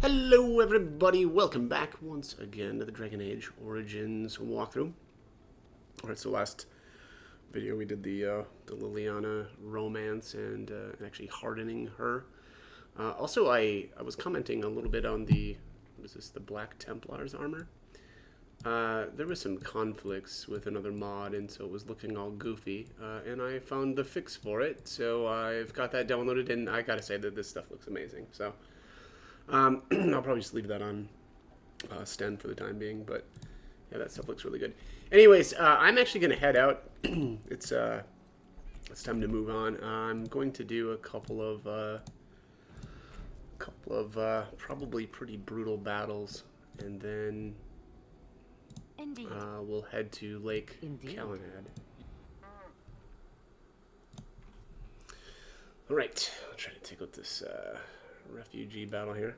Hello everybody, welcome back once again to the Dragon Age Origins walkthrough. Alright, so last video we did the Liliana romance and actually hardening her. Also, I was commenting a little bit on the, what is this, the Black Templar's armor. There was some conflicts with another mod, and so it was looking all goofy, and I found the fix for it, so I've got that downloaded, and I gotta say that this stuff looks amazing, so I'll probably just leave that on Sten for the time being, but yeah, that stuff looks really good. Anyways, I'm actually going to head out. It's time to move on. I'm going to do a couple of probably pretty brutal battles, and then we'll head to Lake Calenad. All right, I'll try to take out this refugee battle here.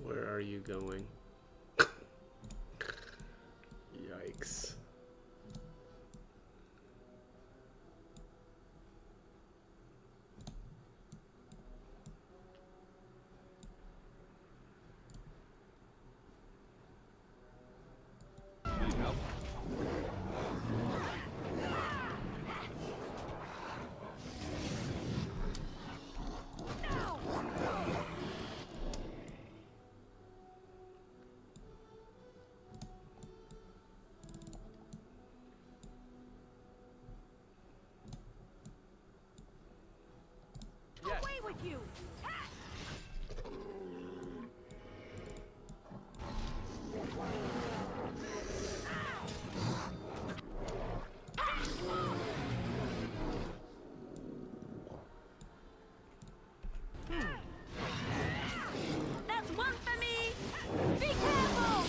Where are you going? Yikes. You. That's one for me. Be careful.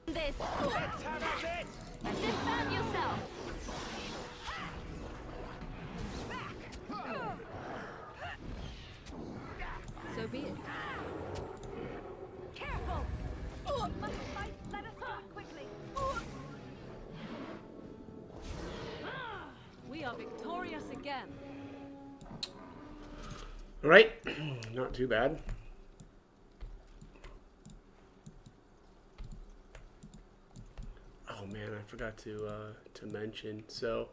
This. Let's have a bit. And defend yourself. So be it. Careful. Must fight. Let us do it quickly. We are victorious again. All right, not too bad. Oh man, I forgot to mention. So,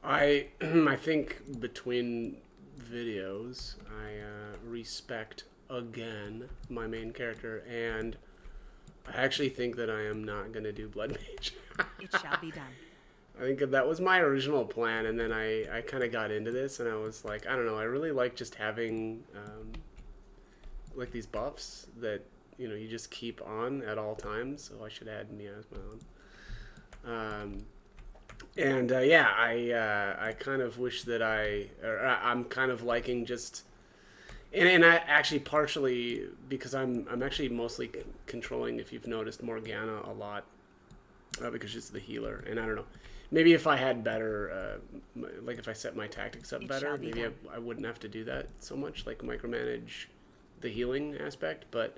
I I think between videos, I respect again my main character, and I actually think that I am not gonna do Blood Mage. It shall be done. I think that was my original plan, and then I kind of got into this, and I was like, I don't know, I really like just having like these buffs that you just keep on at all times. So I should add Mia as my own. Yeah, I kind of wish that I'm kind of liking just, and I actually partially because I'm actually mostly controlling, if you've noticed, Morgana a lot because she's the healer, and I don't know. Maybe if I had better, like if I set my tactics up better, maybe I wouldn't have to do that so much, like micromanage the healing aspect. But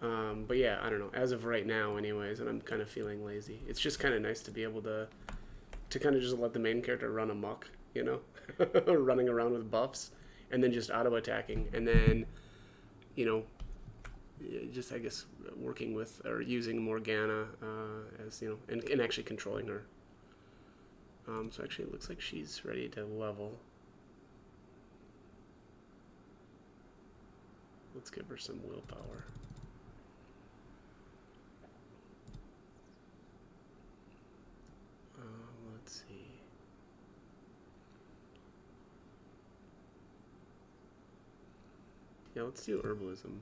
But yeah, I don't know. As of right now, anyways, and I'm kind of feeling lazy. It's just kind of nice to be able to kind of just let the main character run amok, you know, running around with buffs, and then just auto attacking, and then, you know, just I guess working with or using Morgana as you know, and actually controlling her. So actually, it looks like she's ready to level. Let's give her some willpower. Let's see. Yeah, let's do herbalism.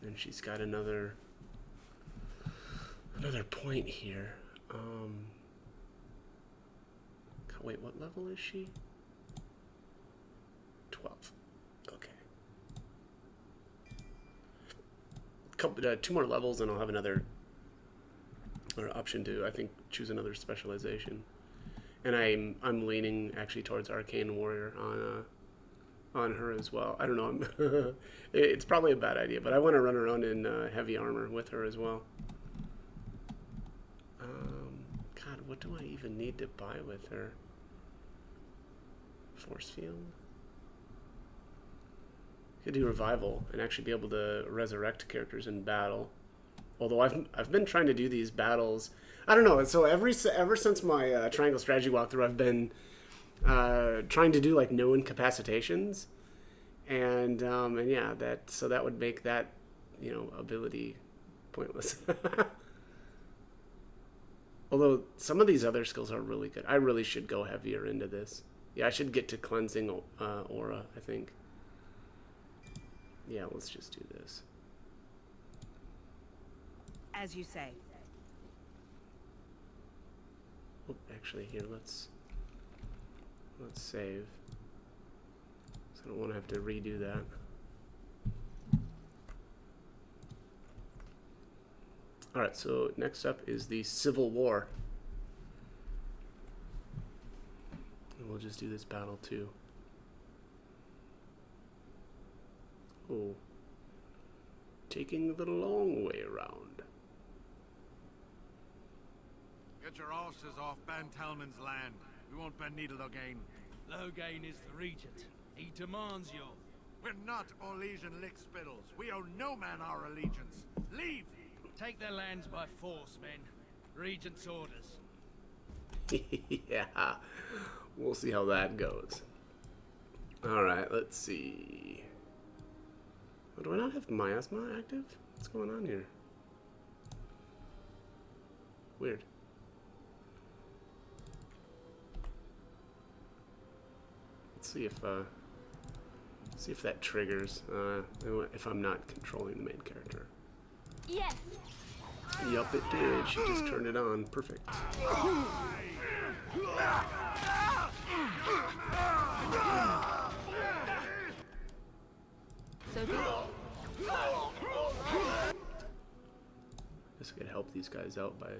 And she's got another point here. Wait, what level is she? 12. Okay. Two more levels, and I'll have another option to, I think, choose another specialization. And I'm leaning actually towards Arcane Warrior on her as well. I don't know. It's probably a bad idea, but I want to run around in heavy armor with her as well. God, what do I even need to buy with her? Force field. Could do revival and actually be able to resurrect characters in battle. Although I've been trying to do these battles. I don't know. So ever since my triangle strategy walkthrough, I've been trying to do like no incapacitations, and yeah, that would make that, you know, ability pointless. Although some of these other skills are really good. I really should go heavier into this. Yeah, I should get to cleansing aura, I think. Yeah, let's just do this. As you say. Oh, actually, here, let's save. So I don't want to have to redo that. Alright, so next up is the Civil War. And we'll just do this battle too. Oh. Taking the long way around. Get your horses off Ben Talman's land. We won't Ben Needle Logain. Logain is the regent. He demands your... We're not Orlesian lick spittles. We owe no man our allegiance. Leave! Take their lands by force, men. Regent's orders. Yeah. We'll see how that goes. Alright, let's see. Oh, do I not have miasma active? What's going on here? Weird. Let's see if that triggers if I'm not controlling the main character. Yes. Yup, it did. She just turned it on. Perfect. So do Guess I could help these guys out by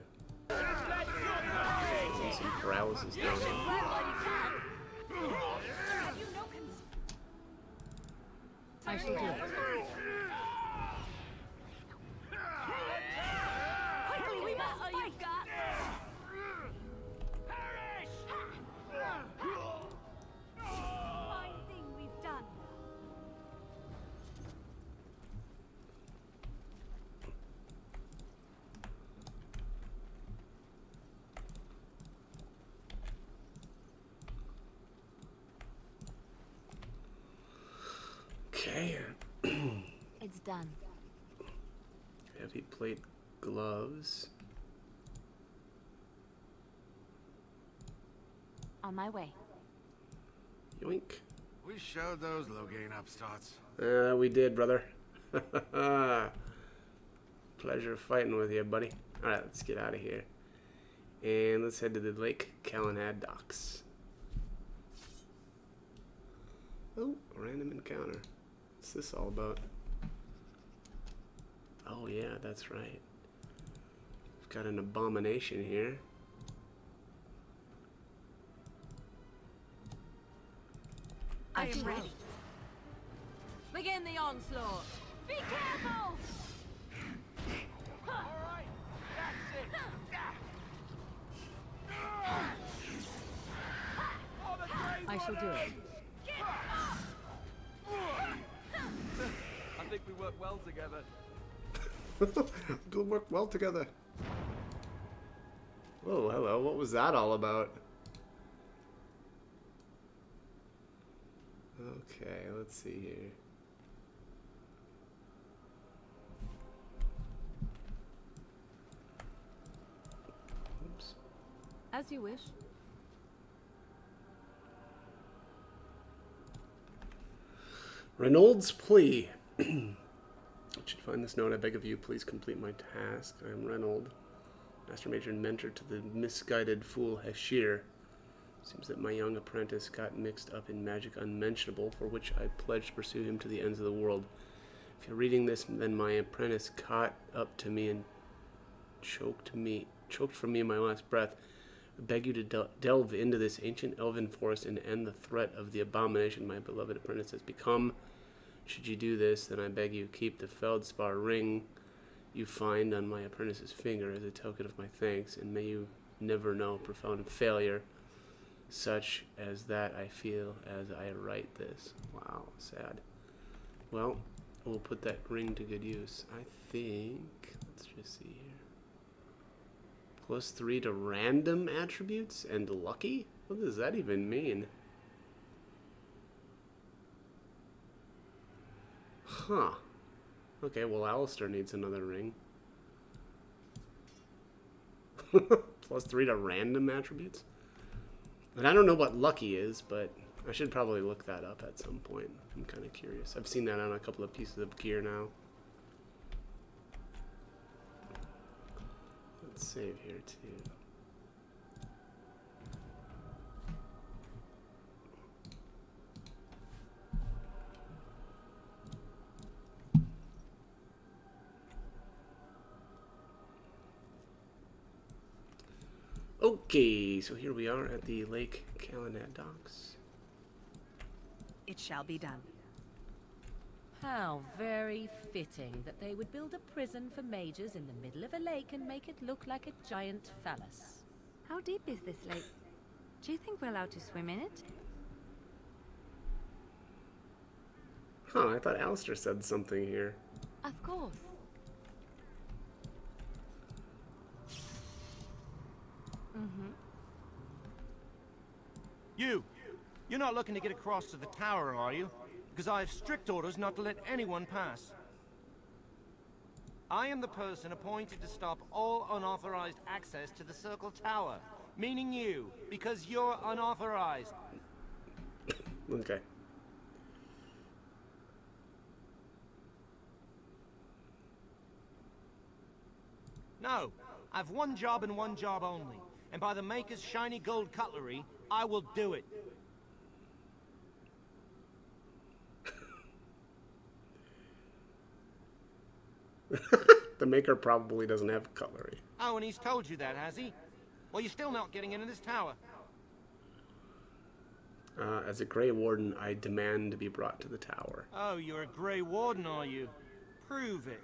getting some paralysis down. I shall do it. Quickly, we must fight! Fine thing we've done. Okay. It's done. Heavy plate gloves. On my way. Yoink. We showed those Logain upstarts. We did, brother. Pleasure fighting with you, buddy. Alright, let's get out of here. And let's head to the Lake Calenhad docks. Oh, random encounter. What's this all about? Oh yeah, that's right. We've got an abomination here. I am ready. Begin the onslaught. Be careful! Alright, that's it. Oh, the grave I shall do it. I think we work well together. We'll work well together. Oh, hello. What was that all about? Okay, let's see here. Oops. As you wish. Reynolds' plea. I should find this note. I beg of you, please complete my task. I am Reynolds, Master Major and mentor to the misguided fool Heshir. Seems that my young apprentice got mixed up in magic unmentionable, for which I pledged to pursue him to the ends of the world. If you're reading this, then my apprentice caught up to me and choked from me in my last breath. I beg you to delve into this ancient elven forest and end the threat of the abomination my beloved apprentice has become. Should you do this, then I beg you keep the feldspar ring you find on my apprentice's finger as a token of my thanks, and may you never know profound failure such as that I feel as I write this. Wow, sad. Well, we'll put that ring to good use. I think, let's just see here. +3 to random attributes and lucky? What does that even mean? Huh. Okay, well, Alistair needs another ring. +3 to random attributes? And I don't know what lucky is, but I should probably look that up at some point. I'm kind of curious. I've seen that on a couple of pieces of gear now. Let's save here too. Okay, so here we are at the Lake Calumet docks. It shall be done. How very fitting that they would build a prison for mages in the middle of a lake and make it look like a giant phallus. How deep is this lake? Do you think we're allowed to swim in it? Huh, I thought Alistair said something here. Of course. You're not looking to get across to the tower, are you? Because I have strict orders not to let anyone pass. I am the person appointed to stop all unauthorized access to the Circle Tower. Meaning you, because you're unauthorized. Okay. No, I've one job and one job only. And by the Maker's shiny gold cutlery, I will do it. The Maker probably doesn't have cutlery. Oh, and he's told you that, has he? Well, you're still not getting into this tower. As a Grey Warden, I demand to be brought to the tower. Oh, you're a Grey Warden, are you? Prove it.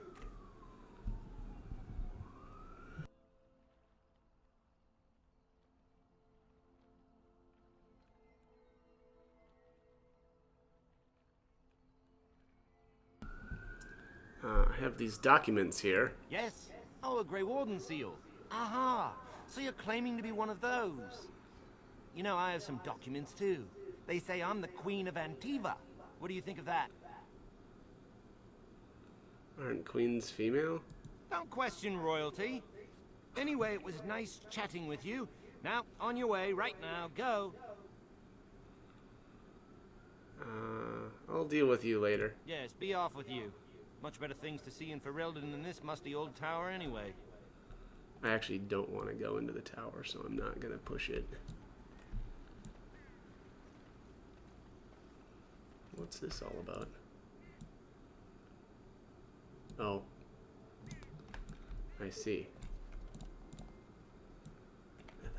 I have these documents here. Yes? Oh, a Grey Warden seal. Aha! So you're claiming to be one of those. You know, I have some documents too. They say I'm the Queen of Antiva. What do you think of that? Aren't queens female? Don't question royalty. Anyway, it was nice chatting with you. Now, on your way, right now, go. I'll deal with you later. Yes, be off with you. Much better things to see in Ferelden than this musty old tower anyway. I actually don't want to go into the tower, so I'm not going to push it. What's this all about? Oh. I see.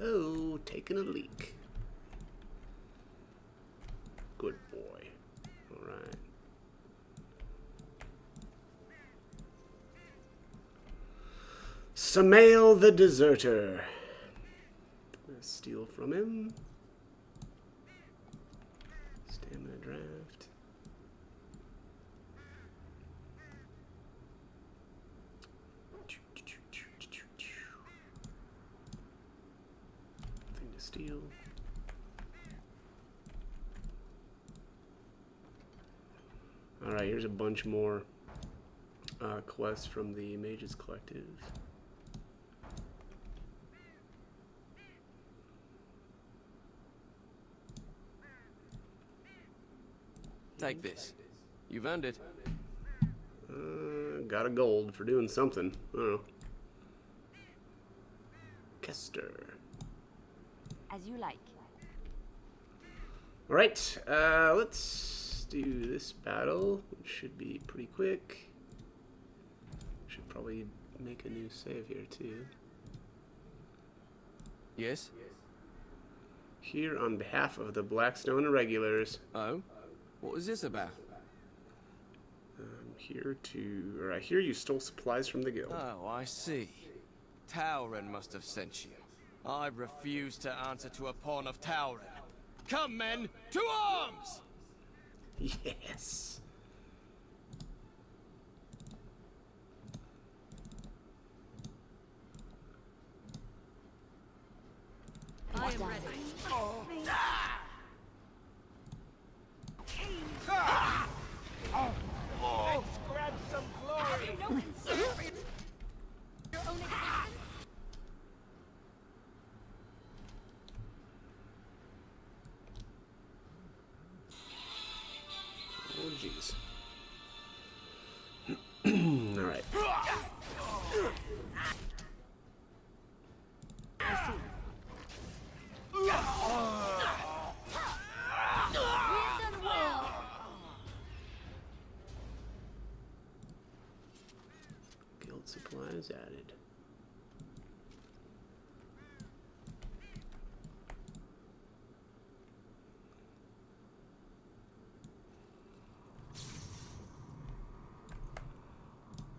Oh, taking a leak. Good boy. Alright. Samael the Deserter. Steal from him. Stamina draft. Thing to steal. Alright, here's a bunch more quests from the Mages Collective. Take this. You've earned it. Got a gold for doing something. I don't know. Kester. As you like. Alright, let's do this battle, which should be pretty quick. Should probably make a new save here, too. Yes? Here on behalf of the Blackstone Irregulars. Oh? What was this about? I hear you stole supplies from the guild. Oh, I see. Tauren must have sent you. I refuse to answer to a pawn of Tauren. Come, men, to arms! Yes. I am ready. Let's grab some glory! Oh, jeez. Alright. Guild supplies added.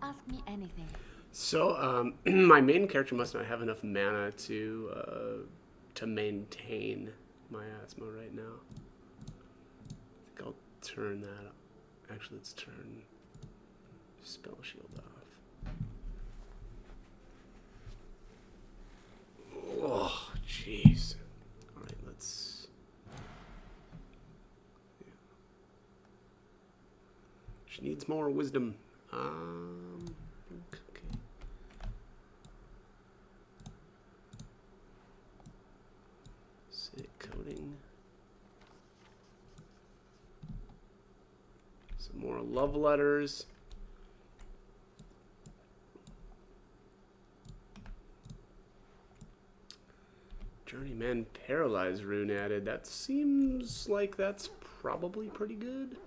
Ask me anything. So, my main character must not have enough mana to maintain my asthma right now. I think I'll turn that up. Actually, let's turn Spell Shield off. Oh, jeez. Alright, let's... Yeah. She needs more wisdom. Okay. Sick coding. Some more love letters. Journeyman Paralyzed rune added. That seems like that's probably pretty good.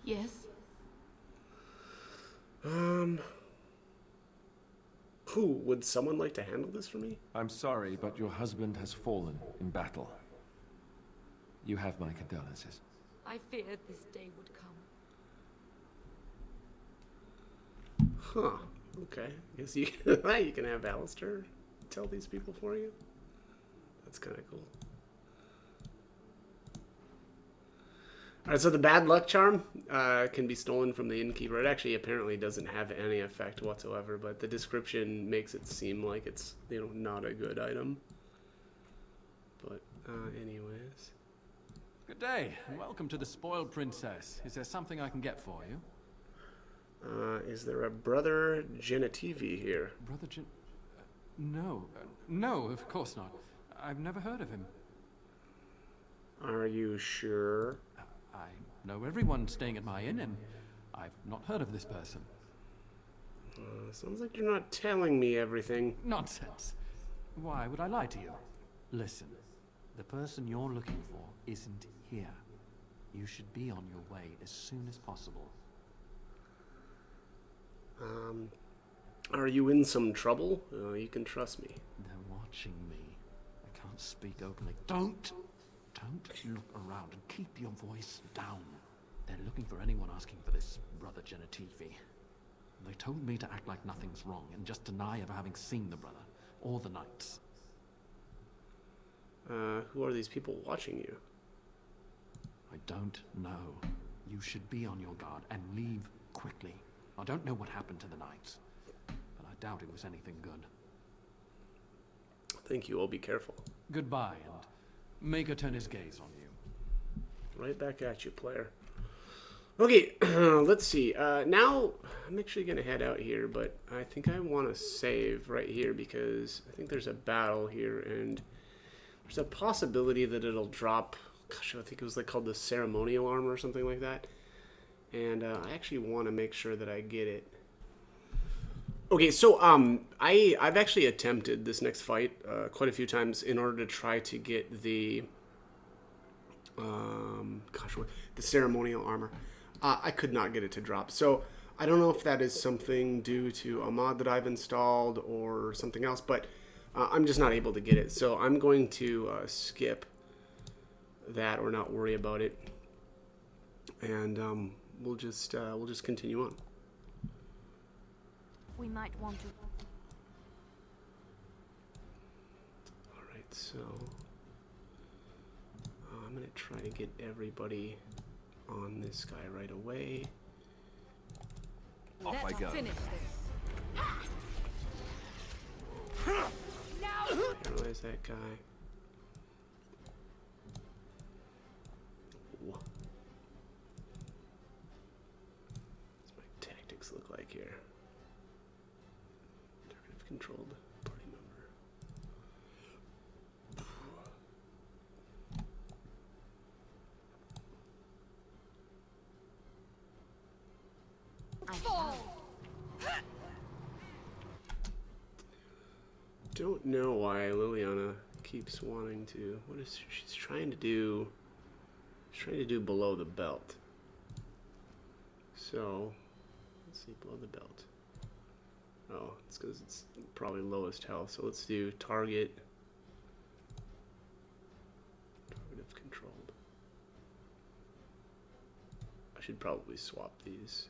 Yes? Would someone like to handle this for me? I'm sorry, but your husband has fallen in battle. You have my condolences. I feared this day would come. Huh. Okay. Guess you you can have Alistair tell these people for you. That's kind of cool. Alright, so the bad luck charm can be stolen from the innkeeper. It actually apparently doesn't have any effect whatsoever, but the description makes it seem like it's, you know, not a good item. But, anyways. Good day, and welcome to the Spoiled Princess. Is there something I can get for you? Is there a Brother Genitivi here? Brother Gen... no. No, of course not. I've never heard of him. Are you sure? I know everyone staying at my inn, and I've not heard of this person. Sounds like you're not telling me everything. Nonsense. Why would I lie to you? Listen, the person you're looking for isn't here. You should be on your way as soon as possible. Are you in some trouble? You can trust me. They're watching me. I can't speak openly. Don't look around and keep your voice down. They're looking for anyone asking for this brother Genetivi. They told me to act like nothing's wrong and just deny ever having seen the brother or the knights. Who are these people watching you? I don't know. You should be on your guard and leave quickly. I don't know what happened to the knights, but I doubt it was anything good. Thank you. I'll be careful. Goodbye, and Maker turn his gaze on you. Right back at you, player. Okay, let's see. Now, I'm actually going to head out here, but I think I want to save right here because I think there's a battle here, and there's a possibility that it'll drop, gosh, I think it was like called the ceremonial armor or something like that. And I actually want to make sure that I get it. Okay, so I've actually attempted this next fight quite a few times in order to try to get the the ceremonial armor. I could not get it to drop. So I don't know if that is something due to a mod that I've installed or something else, but I'm just not able to get it. So I'm going to skip that or not worry about it, and we'll just continue on. We might want to. All right, so I'm gonna try to get everybody on this guy right away. Off I go. Finish this. Paralyze that guy. What's my tactics look like here? Target controlled party member. Don't know why Liliana keeps wanting to. What is she's trying to do? She's trying to do below the belt. So let's see, below the belt. Oh, it's because it's probably lowest health. So let's do target. Target if controlled. I should probably swap these.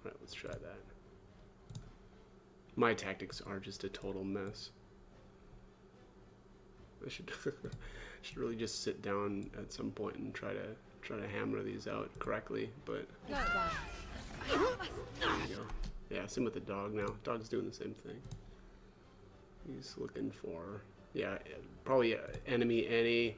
Alright, let's try that. My tactics are just a total mess. I should really just sit down at some point and try to hammer these out correctly, but there you go. Yeah, same with the dog now. Dog's doing the same thing. He's looking for, yeah, probably enemy any.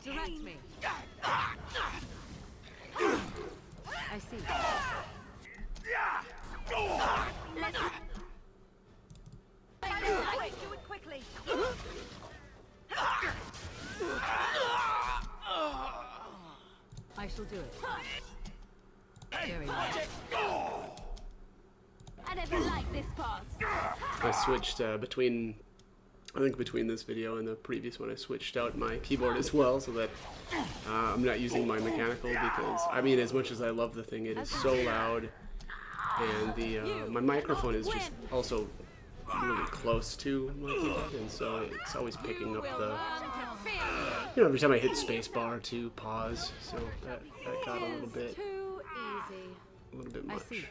Direct me. I see. Let's do it quickly. I shall do it. Very well. I never liked this part. I switched between, I think between this video and the previous one, I switched out my keyboard as well so that I'm not using my mechanical because, I mean, as much as I love the thing, it is so loud, and the my microphone is just also really close to my keyboard, and so it's always picking up the, you know, every time I hit spacebar to pause, so that got a little bit Too easy. much. I see.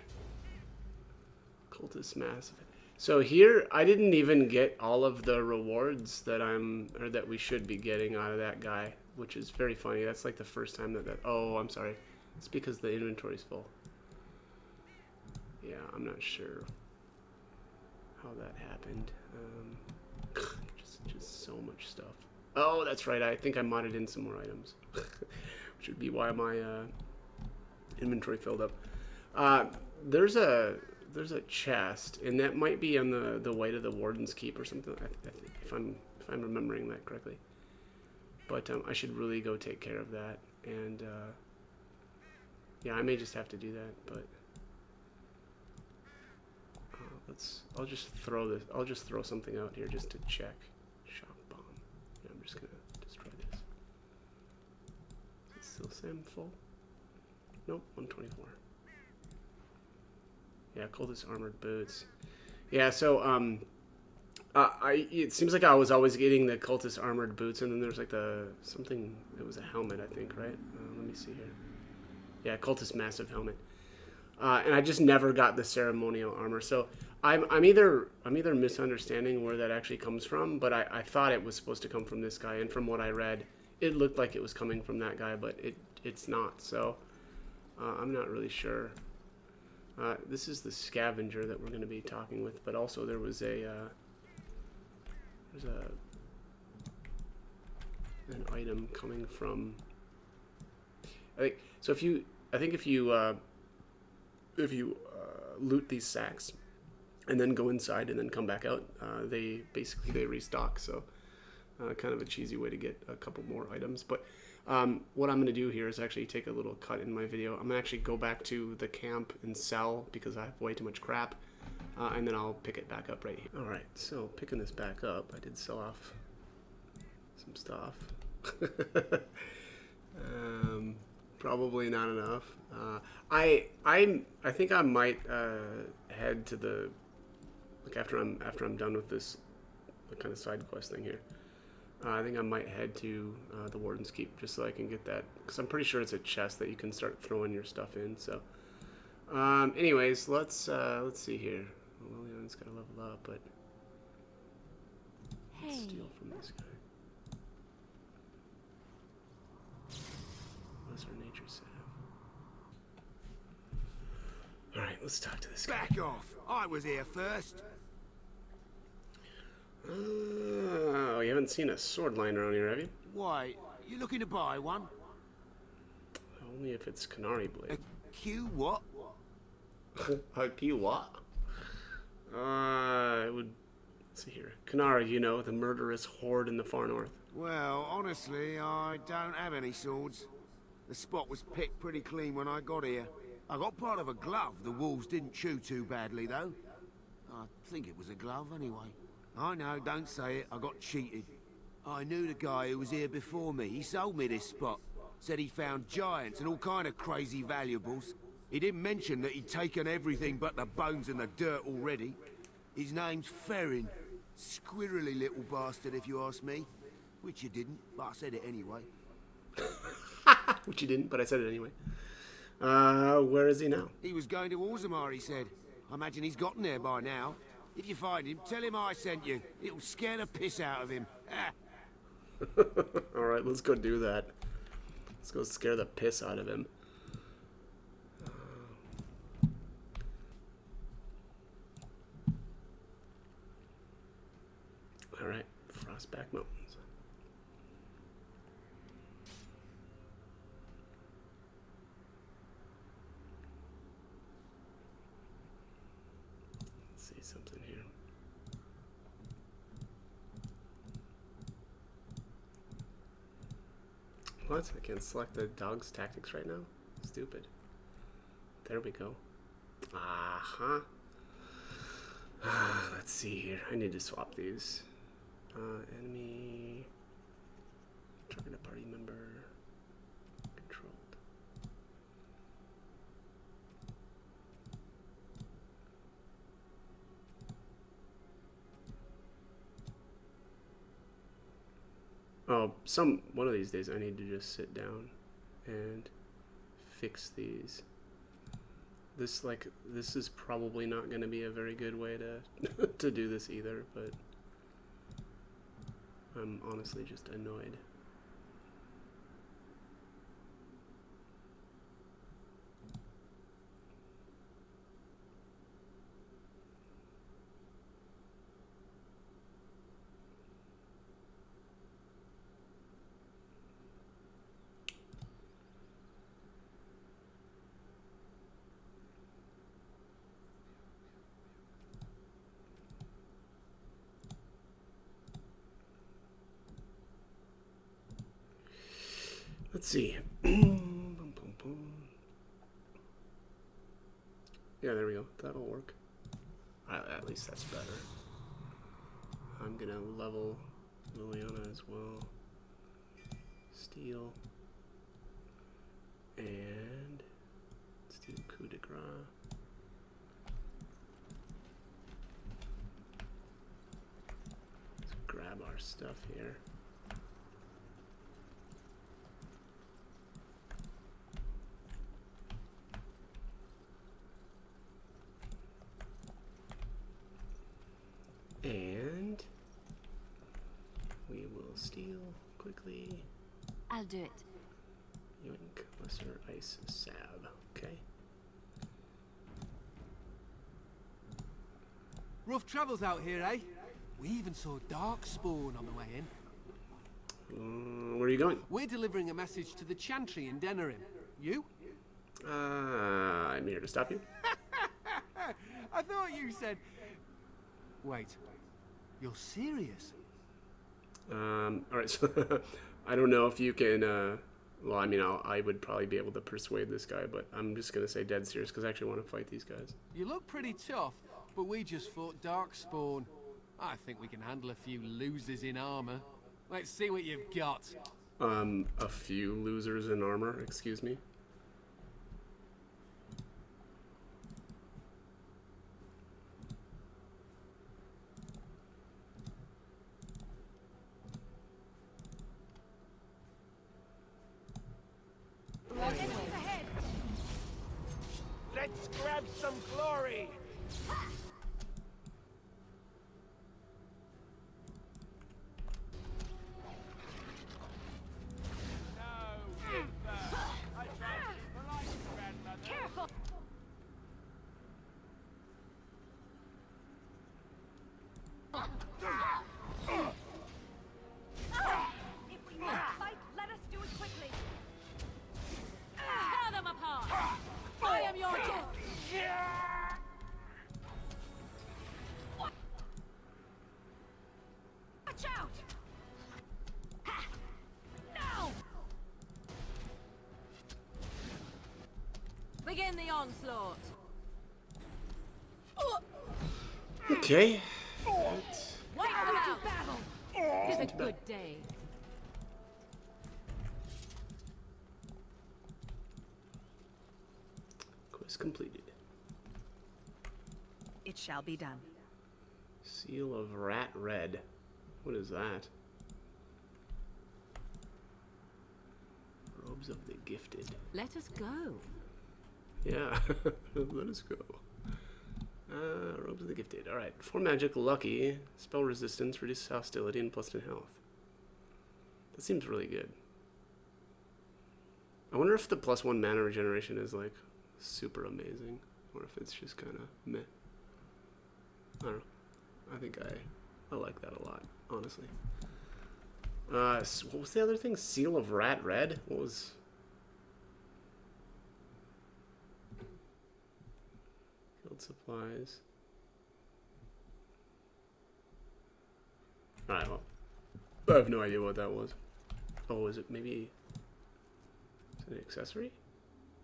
Cultist massive. So here, I didn't even get all of the rewards that that we should be getting out of that guy, which is very funny. That's like the first time that oh, I'm sorry. It's because the inventory's full. Yeah, I'm not sure how that happened. Just so much stuff. Oh, that's right. I think I modded in some more items, which would be why my inventory filled up. There's there's a chest, and that might be on the way to the Warden's Keep or something. If I'm remembering that correctly. But I should really go take care of that, and yeah, I may just have to do that. But I'll just throw something out here just to check. Shock bomb. Yeah, I'm just gonna destroy this. Is it still Sam full? Nope, 124. Yeah, cultist armored boots. Yeah, so it seems like I was always getting the cultist armored boots, and then there's like something. It was a helmet, I think, right? Let me see here. Yeah, cultist massive helmet. And I just never got the ceremonial armor. So I'm either misunderstanding where that actually comes from, but I thought it was supposed to come from this guy, and from what I read, it looked like it was coming from that guy, but it's not. So I'm not really sure. This is the scavenger that we're going to be talking with, but also there was an item coming from. I think if you loot these sacks and then go inside and then come back out, they restock. So kind of a cheesy way to get a couple more items. But what I'm going to do here is actually take a little cut in my video. I'm going to actually go back to the camp and sell because I have way too much crap. And then I'll pick it back up right here. Alright, so picking this back up, I did sell off some stuff. Probably not enough. I think I might head to the after I'm done with this kind of side quest thing here. I think I might head to the Warden's Keep just so I can get that, because I'm pretty sure it's a chest that you can start throwing your stuff in. So, anyways, let's see here. Lillian's got to level up, but let's steal from this guy. Lesser nature salve. All right, let's talk to this guy. Back off! I was here first. Oh, you haven't seen a sword lying around here, have you? Why, you looking to buy one? Only if it's Canary blade. A Q what? A Q what? It would. Let's see here. Canara, you know, the murderous horde in the far north. Well, honestly, I don't have any swords. The spot was picked pretty clean when I got here. I got part of a glove the wolves didn't chew too badly, though. I think it was a glove, anyway. I know, don't say it. I got cheated. I knew the guy who was here before me. He sold me this spot. Said he found giants and all kind of crazy valuables. He didn't mention that he'd taken everything but the bones and the dirt already. His name's Ferrin. Squirrely little bastard, if you ask me. Which you didn't, but I said it anyway. Which you didn't, but I said it anyway. Where is he now? He was going to Orzammar, he said. I imagine he's gotten there by now. If you find him, tell him I sent you. It'll scare the piss out of him. Alright, let's go do that. Let's go scare the piss out of him. Alright, Frostback Mountains. Let's see something here. What? I can't select the dog's tactics right now? Stupid. There we go. Uh-huh. Let's see here. I need to swap these. Enemy. Target a party member. Controlled. Oh, one of these days I need to just sit down and fix these. This is probably not going to be a very good way to to do this either, but I'm honestly just annoyed. Let's see. Yeah, there we go. That'll work. At least that's better. I'm gonna level Liliana as well. Steel. And let's do coup de grace. Let's grab our stuff here. And we will steal quickly. I'll do it. Yoink, lesser ice sab. Okay. Rough travels out here, eh? We even saw Darkspawn on the way in. Where are you going? We're delivering a message to the Chantry in Denerim. You? I'm here to stop you. I thought you said... Wait. You're serious? Alright, so I don't know if you can, well, I mean, I would probably be able to persuade this guy, but I'm just gonna say dead serious, because I actually want to fight these guys. You look pretty tough, but we just fought Darkspawn. I think we can handle a few losers in armor. Let's see what you've got. A few losers in armor, excuse me? Let's grab some glory! Careful! If we need to fight, let us do it quickly. Tear them apart! I am your death! Watch out! No! Begin the onslaught. Okay. Wipe them out. It's a good day. Quest completed. It shall be done. Seal of Rat Red. What is that? Robes of the Gifted. Let us go. Yeah, let us go. Robes of the Gifted. Alright, 4 magic, lucky, spell resistance, reduce hostility, and +10 health. That seems really good. I wonder if the +1 mana regeneration is like super amazing, or if it's just kind of meh. I don't know. I think I like that a lot, honestly. What was the other thing? Seal of Rat Red? What was... Guild supplies. Alright, well. I have no idea what that was. Oh, is it maybe... Is it an accessory?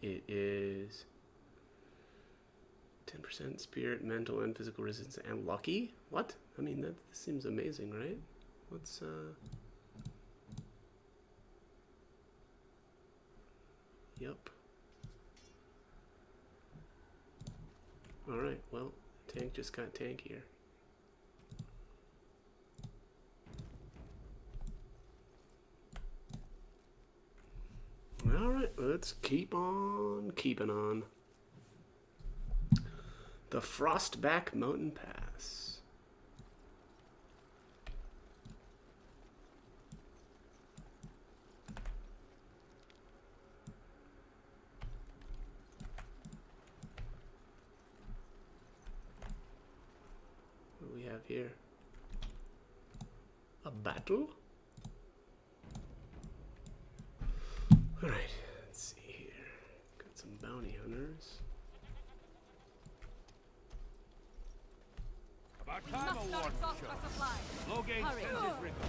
It is... 10% spirit, mental, and physical resistance, and lucky? What? I mean, that seems amazing, right? Let's, Yep. Alright, well, tank just got tankier. Alright, let's keep on keeping on. The Frostback Mountain Pass. What do we have here? A battle? Alright, let's see here. Got some bounty hunters. About time a war show. Low gauge sends his regard.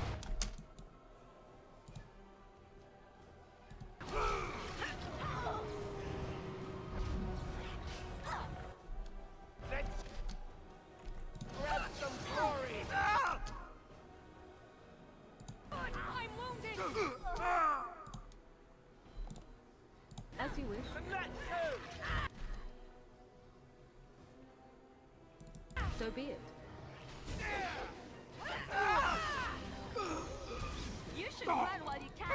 So be it. You should run while you can.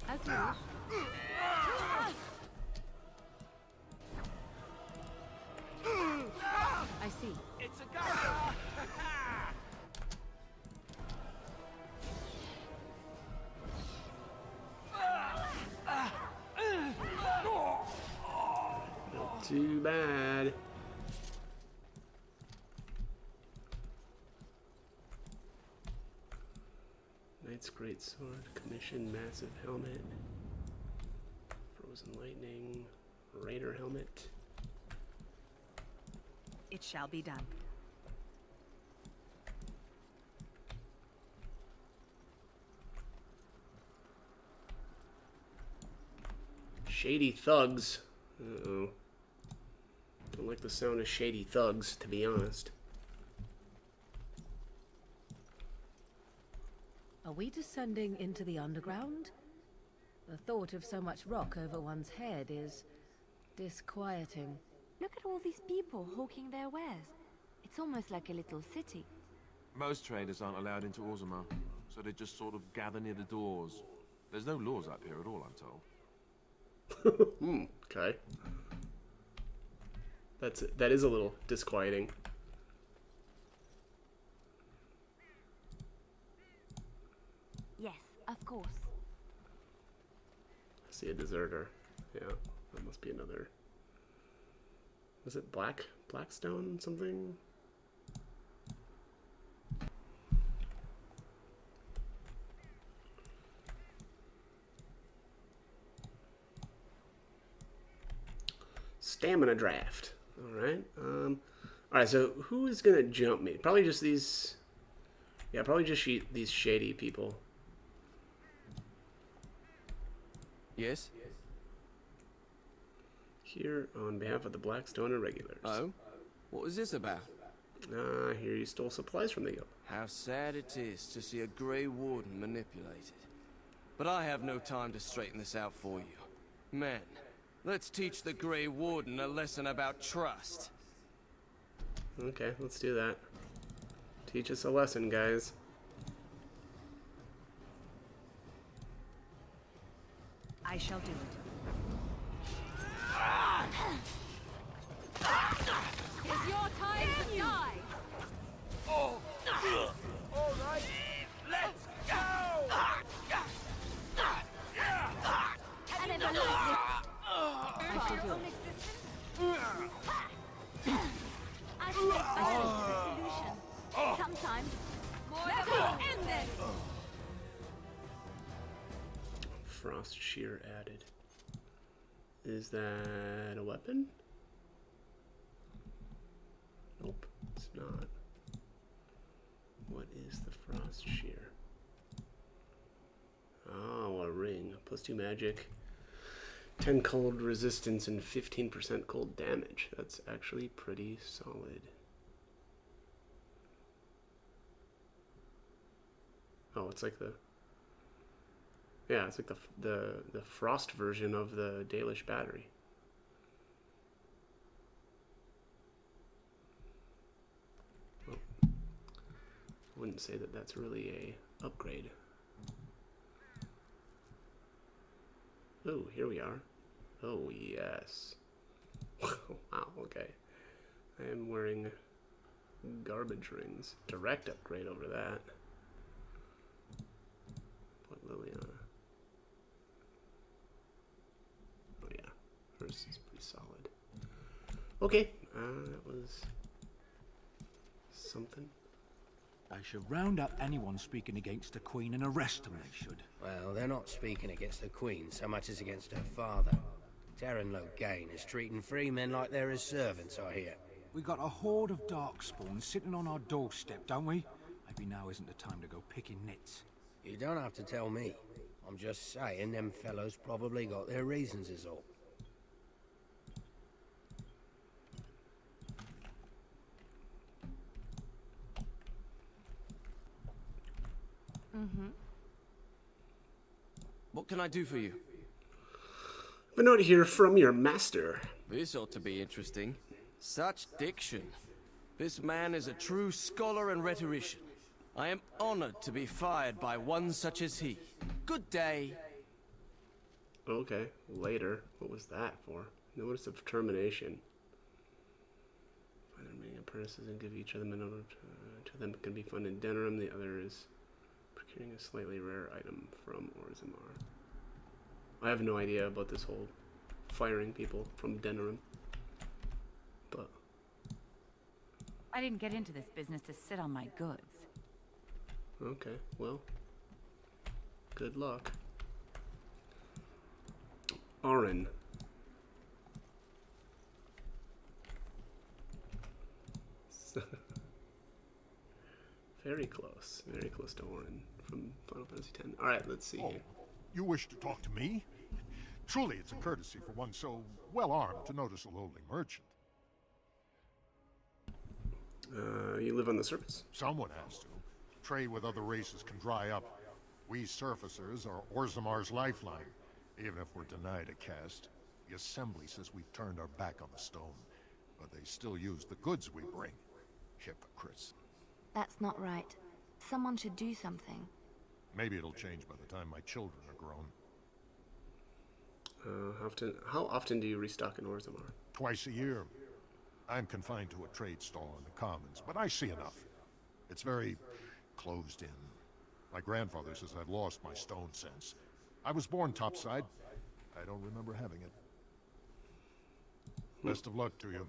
As you wish. I see. It's a go! Not too bad. Knight's Greatsword, Commission, Massive Helmet, Frozen Lightning, Raider Helmet. It shall be done. Shady Thugs. Uh-oh. Don't like the sound of Shady Thugs, to be honest. Are we descending into the underground? The thought of so much rock over one's head is disquieting. Look at all these people hawking their wares. It's almost like a little city. Most traders aren't allowed into Orzammar, so they just sort of gather near the doors. There's no laws up here at all, I'm told. Okay. That is a little disquieting. Yes, of course. I see a deserter. Yeah, that must be another. Was it Blackstone something? Stamina draft. All right. All right. So who is gonna jump me? Probably just these. Yeah, probably just these shady people. Yes? Here on behalf of the Blackstone Irregulars. Oh? What was this about? I hear you stole supplies from the guild. How sad it is to see a Grey Warden manipulated. But I have no time to straighten this out for you. Men, let's teach the Grey Warden a lesson about trust. Okay, let's do that. Teach us a lesson, guys. I shall do it. It's your time to die. Oh! All right, let's go! And then the I shall do it. I think the solution. Sometimes let's end it. Frost shear added. Is that a weapon? Nope, it's not. What is the frost shear? Oh, a ring. +2 magic, 10 cold resistance, and 15% cold damage. That's actually pretty solid. Oh, it's like the... Yeah, it's like the frost version of the Dalish battery. Well, I wouldn't say that that's really a upgrade. Oh, here we are. Oh, yes. Wow, okay. I am wearing garbage rings. Direct upgrade over that. What Liliana? Oh yeah, hers is pretty solid. Okay, that was something. They should round up anyone speaking against the Queen and arrest them, they should. Well, they're not speaking against the Queen so much as against her father. Terran Loghain is treating free men like they're his servants, I hear. We got a horde of darkspawn sitting on our doorstep, don't we? Maybe now isn't the time to go picking nits. You don't have to tell me. I'm just saying them fellows probably got their reasons is all. Mm-hmm. What can I do for you? A note here from your master. This ought to be interesting. Such diction. This man is a true scholar and rhetorician. I am honored to be fired by one such as he. Good day. Okay, later. What was that for? Notice of termination. Find the remaining apprentices and give each of them a note. Two of them can be found in Denerim. The other is procuring a slightly rare item from Orzammar. I have no idea about this whole firing people from Denerim. But I didn't get into this business to sit on my goods. okay, well, good luck. Orin. Very close to Orin from Final Fantasy X. All right, let's see here. You wish to talk to me? Truly, it's a courtesy for one so well-armed to notice a lowly merchant. You live on the surface? Someone has to. Trade with other races can dry up. We surfacers are Orzammar's lifeline. Even if we're denied a caste, the Assembly says we've turned our back on the stone. But they still use the goods we bring. Hypocrites. That's not right. Someone should do something. Maybe it'll change by the time my children are grown. How often do you restock in Orzammar? Twice a year. I'm confined to a trade stall in the Commons, but I see enough. It's very closed in. My grandfather says I've lost my stone sense. I was born topside. I don't remember having it. Best of luck to you.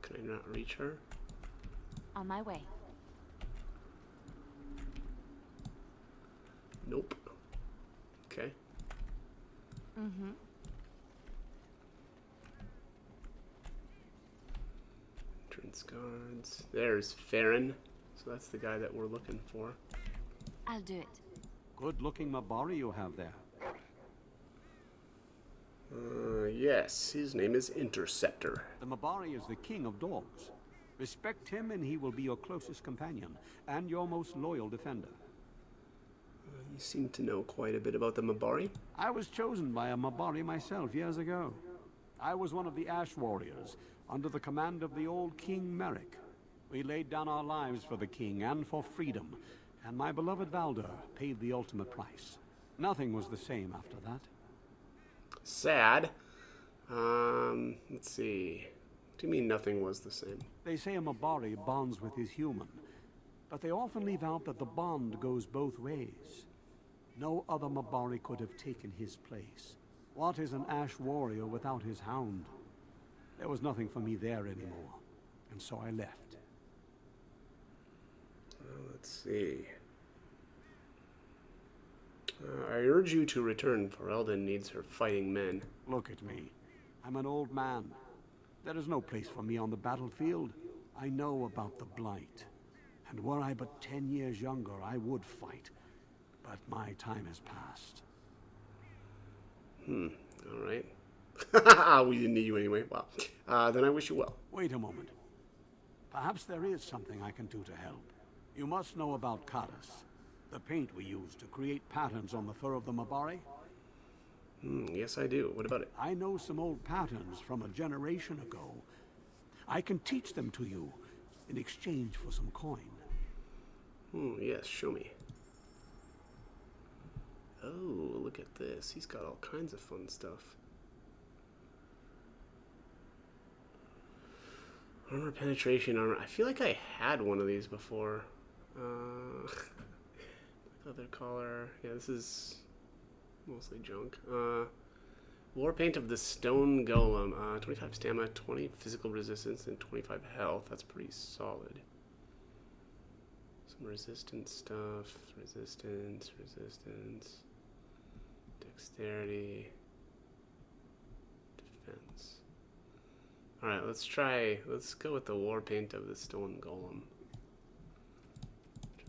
Can I not reach her? On my way. Nope. Okay. Mm-hmm. Entrance guards. There's Farron. So that's the guy that we're looking for. I'll do it. Good-looking Mabari you have there. Yes, his name is Interceptor. The Mabari is the king of dogs. Respect him and he will be your closest companion, and your most loyal defender. You seem to know quite a bit about the Mabari. I was chosen by a Mabari myself years ago. I was one of the Ash Warriors, under the command of the old King Merrick. We laid down our lives for the king and for freedom, and my beloved Valder paid the ultimate price. Nothing was the same after that. Sad. Let's see. What do you mean nothing was the same? They say a Mabari bonds with his human, but they often leave out that the bond goes both ways. No other Mabari could have taken his place. What is an Ash Warrior without his hound? There was nothing for me there anymore, and so I left. Let's see. I urge you to return, for Eldon needs her fighting men. Look at me. I'm an old man. There is no place for me on the battlefield. I know about the Blight. And were I but 10 years younger, I would fight. But my time has passed. Alright. We didn't need you anyway. Well, then I wish you well. Wait a moment. Perhaps there is something I can do to help. You must know about Karas, the paint we use to create patterns on the fur of the Mabari. Yes, I do. What about it? I know some old patterns from a generation ago. I can teach them to you in exchange for some coin. Yes, show me. Oh, look at this. He's got all kinds of fun stuff. Armor penetration armor. I feel like I had one of these before. Leather collar. Yeah, this is mostly junk. War paint of the stone golem. 25 stamina, 20 physical resistance, and 25 health. That's pretty solid. Some resistance stuff. Resistance. Dexterity. Defense. Alright, let's go with the war paint of the stone golem.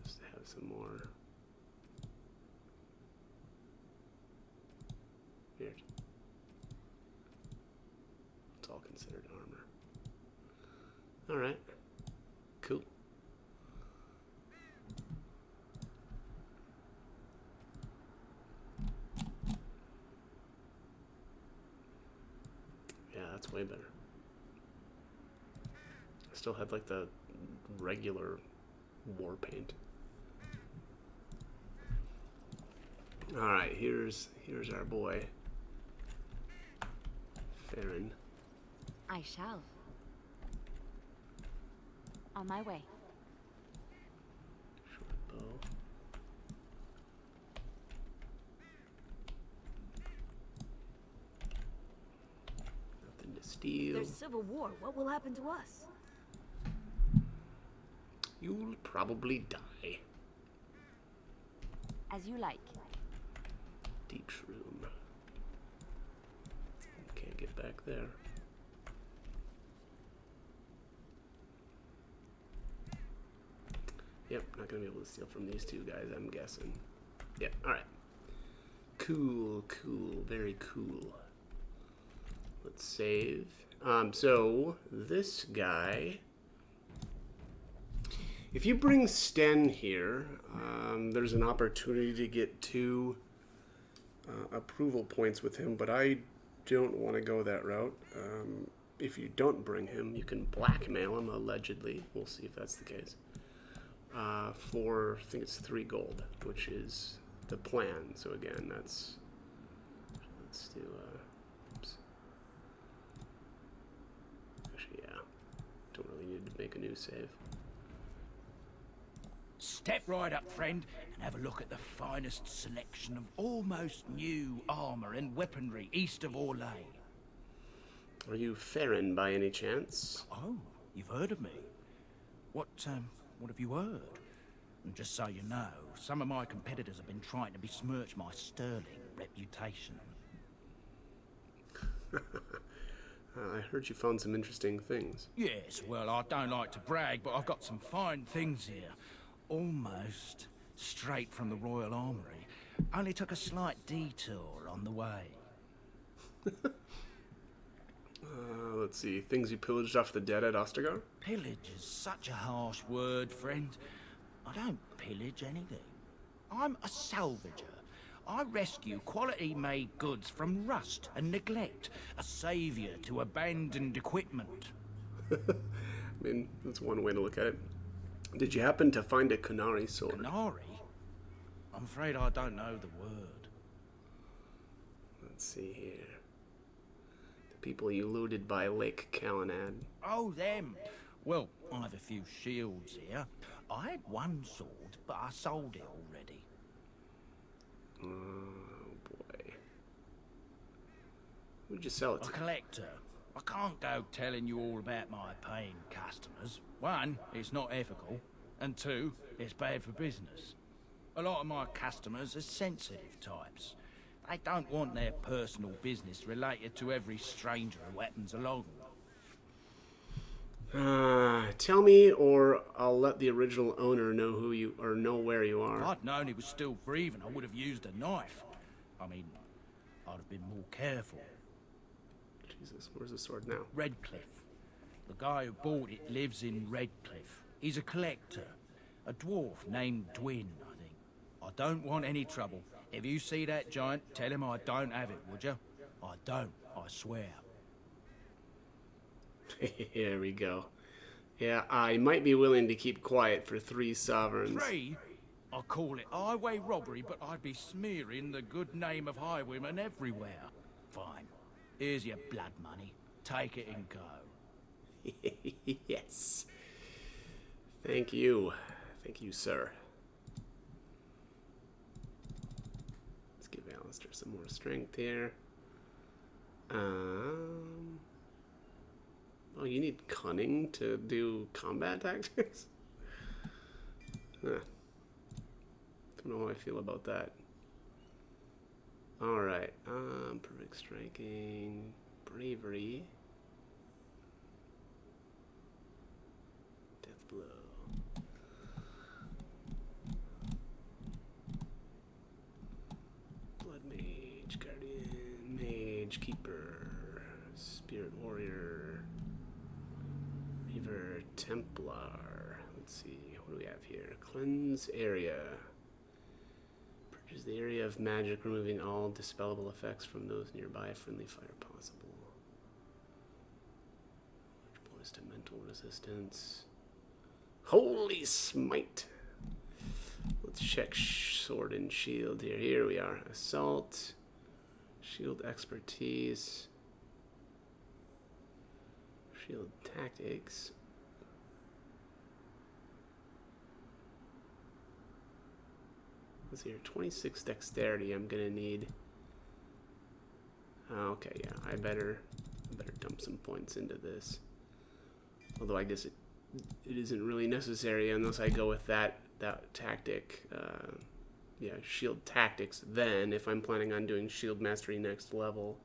Just to have some more. way better. I still had like the regular war paint. Alright, here's our boy. Farron. I shall. On my way. Short bow. Nothing to steal. There's civil war. What will happen to us? You'll probably die. As you like. Deep shroom. Can't get back there. Yep, not gonna be able to steal from these two guys, I'm guessing. Yeah, alright. Cool, cool, very cool. Let's save. So this guy, if you bring Sten here, there's an opportunity to get 2 approval points with him, but I don't want to go that route. If you don't bring him, you can blackmail him, allegedly. We'll see if that's the case. For, I think it's 3 gold, which is the plan. So again, let's do, oops. Actually, yeah, don't really need to make a new save. Step right up, friend, and have a look at the finest selection of almost new armor and weaponry east of Orlais. Are you Farron by any chance? Oh, you've heard of me. What have you heard? And just so you know, some of my competitors have been trying to besmirch my sterling reputation. I heard you found some interesting things. Yes, well, I don't like to brag, but I've got some fine things here. Almost straight from the Royal Armoury. Only took a slight detour on the way. Let's see. Things you pillaged off the dead at Ostergar? Pillage is such a harsh word, friend. I don't pillage anything. I'm a salvager. I rescue quality-made goods from rust and neglect. A saviour to abandoned equipment. I mean, that's one way to look at it. Did you happen to find a Canary sword? Canary? I'm afraid I don't know the word. Let's see here. The people you looted by Lake Calenad. Oh, them. Well, I have a few shields here. I had one sword, but I sold it already. Oh, boy. Who'd you sell it to? A collector. I can't go telling you all about my paying customers. 1, it's not ethical. And 2, it's bad for business. A lot of my customers are sensitive types. They don't want their personal business related to every stranger who happens along. Tell me, or I'll let the original owner know who you, or know where you are. If I'd known he was still breathing, I would have used a knife. I mean, I'd have been more careful. Jesus, where's the sword now? Redcliff. The guy who bought it lives in Redcliff. He's a collector. A dwarf named Dwin, I think. I don't want any trouble. If you see that giant, tell him I don't have it, would you? I don't, I swear. Here we go. Yeah, I might be willing to keep quiet for 3 sovereigns. 3? I call it highway robbery, but I'd be smearing the good name of highwaymen everywhere. Fine. Here's your blood money. Take it and go. Yes. Thank you. Thank you, sir. Let's give Alistair some more strength here. Oh, you need cunning to do combat tactics? Huh. Don't know how I feel about that. Alright, perfect striking, bravery, death blow. Blood mage, guardian, mage, keeper, spirit warrior, reaver, templar. Let's see, what do we have here? Cleanse area. Purges the area of magic, removing all dispellable effects from those nearby. Friendly fire possible. bonus to mental resistance. Holy smite. Let's check sword and shield here. Here we are. Assault. Shield expertise. Shield tactics. Let's see here. 26 dexterity I'm gonna need. Okay, yeah, I better dump some points into this. Although I guess it isn't really necessary unless I go with that tactic. Yeah, shield tactics then, if I'm planning on doing shield mastery next level.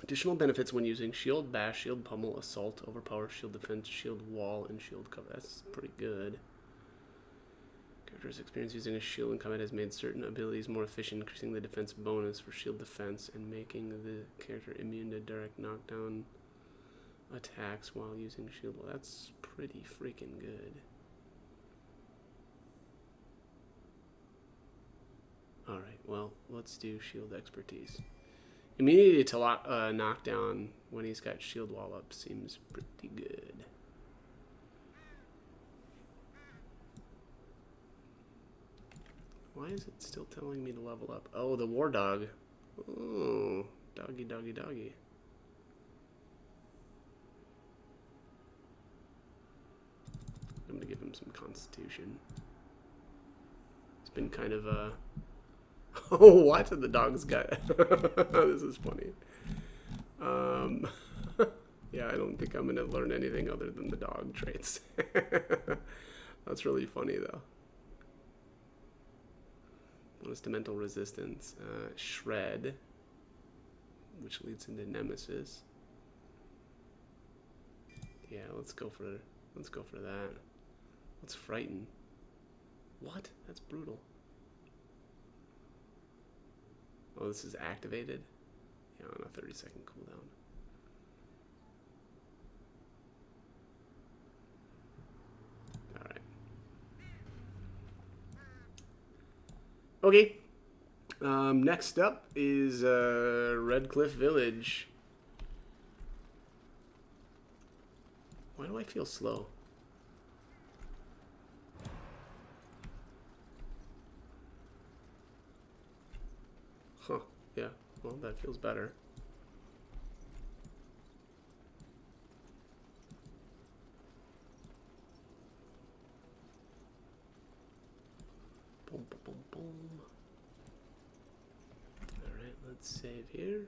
Additional benefits when using shield bash, shield pummel, assault, overpower, shield defense, shield wall, and shield cover. That's pretty good. Character's experience using a shield in combat has made certain abilities more efficient, increasing the defense bonus for shield defense and making the character immune to direct knockdown attacks while using shield. Well, that's pretty freaking good. Alright, well, let's do shield expertise. Immunity to knockdown when he's got shield wall up seems pretty good. Why is it still telling me to level up? Oh, the war dog. Oh, doggy, doggy, doggy. I'm gonna give him some constitution. It's been kind of a... Oh, what? The dog's got... This is funny. Yeah, I don't think I'm gonna learn anything other than the dog traits. That's really funny, though. Bonus to mental resistance. Shred, which leads into Nemesis. Yeah, let's go for that. Let's frighten. What? That's brutal. Oh, this is activated? Yeah, on a 30-second cooldown. Alright. Okay. Next up is Redcliff Village. Why do I feel slow? Huh, yeah, well, that feels better. Boom, boom, boom, boom. Alright, let's save here.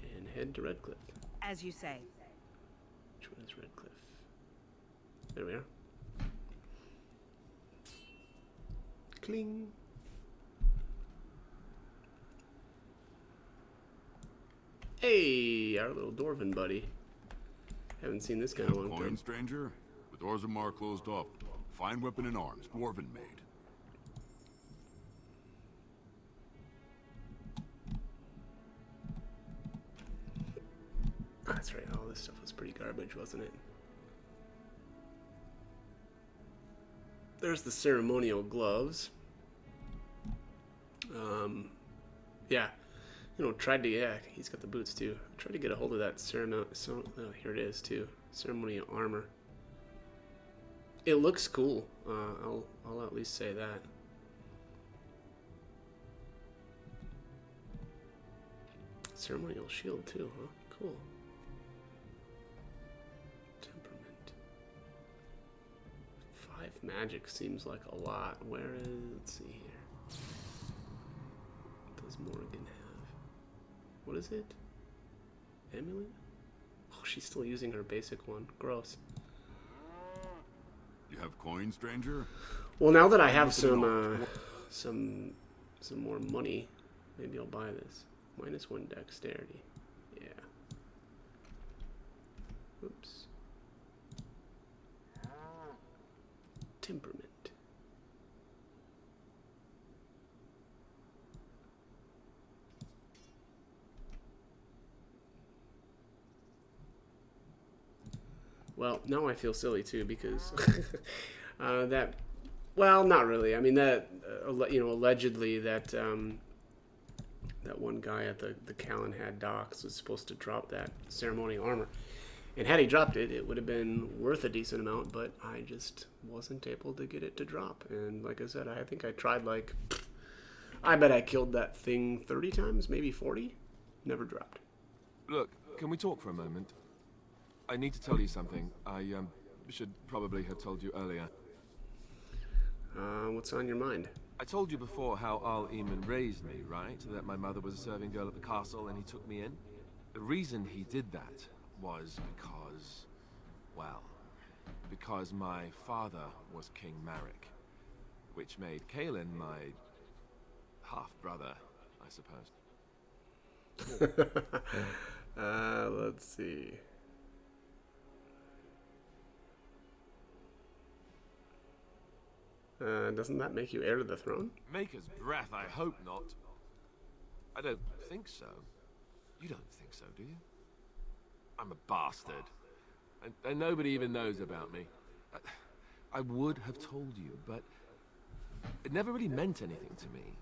And head to Redcliff. As you say. Which one is Redcliff? There we are. Cling. Hey, our little dwarven buddy. Haven't seen this guy in a long time. Coin, stranger? With Orzammar closed off. Fine weapon and arms, dwarven made. That's right, all this stuff was pretty garbage, wasn't it? There's the ceremonial gloves. Yeah. You know, he's got the boots too. Tried to get a hold of that oh, here it is too. Ceremonial armor. It looks cool. I'll at least say that. Ceremonial shield too, huh? Cool. Temperament. 5 magic seems like a lot. Where is, let's see here. What does Morgan have? What is it? Amulet? Oh, she's still using her basic one. Gross. You have coin, stranger? Well, now that I have some more money, maybe I'll buy this. -1 dexterity. Yeah. Oops. Temperament. Well, now I feel silly too because well, not really. I mean that you know, allegedly that that one guy at the Calenhad docks was supposed to drop that ceremonial armor. And had he dropped it, it would have been worth a decent amount, but I just wasn't able to get it to drop. And like I said, I think I tried like, I bet I killed that thing 30 times, maybe 40. Never dropped. Look, can we talk for a moment? I need to tell you something. I should probably have told you earlier. What's on your mind? I told you before how Al Eamon raised me, right? That my mother was a serving girl at the castle and he took me in. The reason he did that was because, well, because my father was King Marek, which made Kalen my half-brother, I suppose. Let's see. Doesn't that make you heir to the throne? Maker's breath, I hope not. I don't think so. You don't think so, do you? I'm a bastard. And nobody even knows about me. I would have told you, but it never really meant anything to me.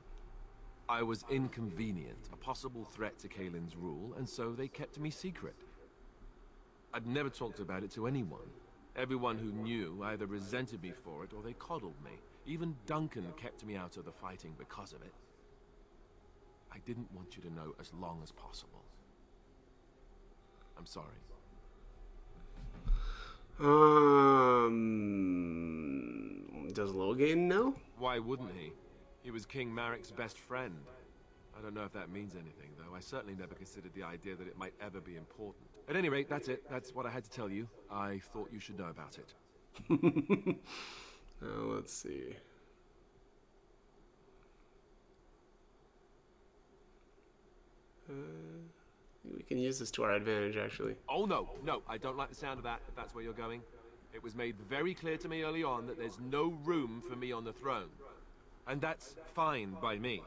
I was inconvenient, a possible threat to Kalen's rule, and so they kept me secret. I'd never talked about it to anyone. Everyone who knew either resented me for it or they coddled me. Even Duncan kept me out of the fighting because of it. I didn't want you to know as long as possible. I'm sorry. Does Logan know? Why wouldn't he? He was King Marek's best friend. I don't know if that means anything, though. I certainly never considered the idea that it might ever be important. At any rate, that's it. That's what I had to tell you. I thought you should know about it. Let's see. We can use this to our advantage, actually. Oh, no. No, I don't like the sound of that, if that's where you're going. It was made very clear to me early on that there's no room for me on the throne. And that's fine by me.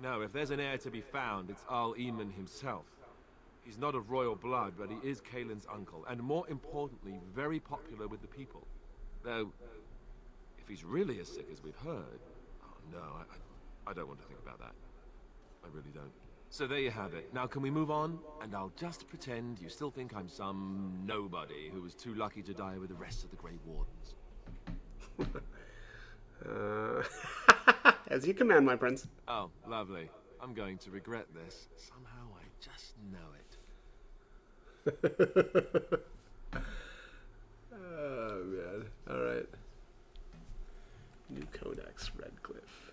No, if there's an heir to be found, it's Al Eamon himself. He's not of royal blood, but he is Kalen's uncle, and more importantly, very popular with the people. Though, if he's really as sick as we've heard... Oh, no, I don't want to think about that. I really don't. So there you have it. Now can we move on? And I'll just pretend you still think I'm some nobody who was too lucky to die with the rest of the Grey Wardens. As you command, my prince. Oh, lovely. I'm going to regret this. Somehow I just know it. Oh, man. Alright. New Codex, Redcliff.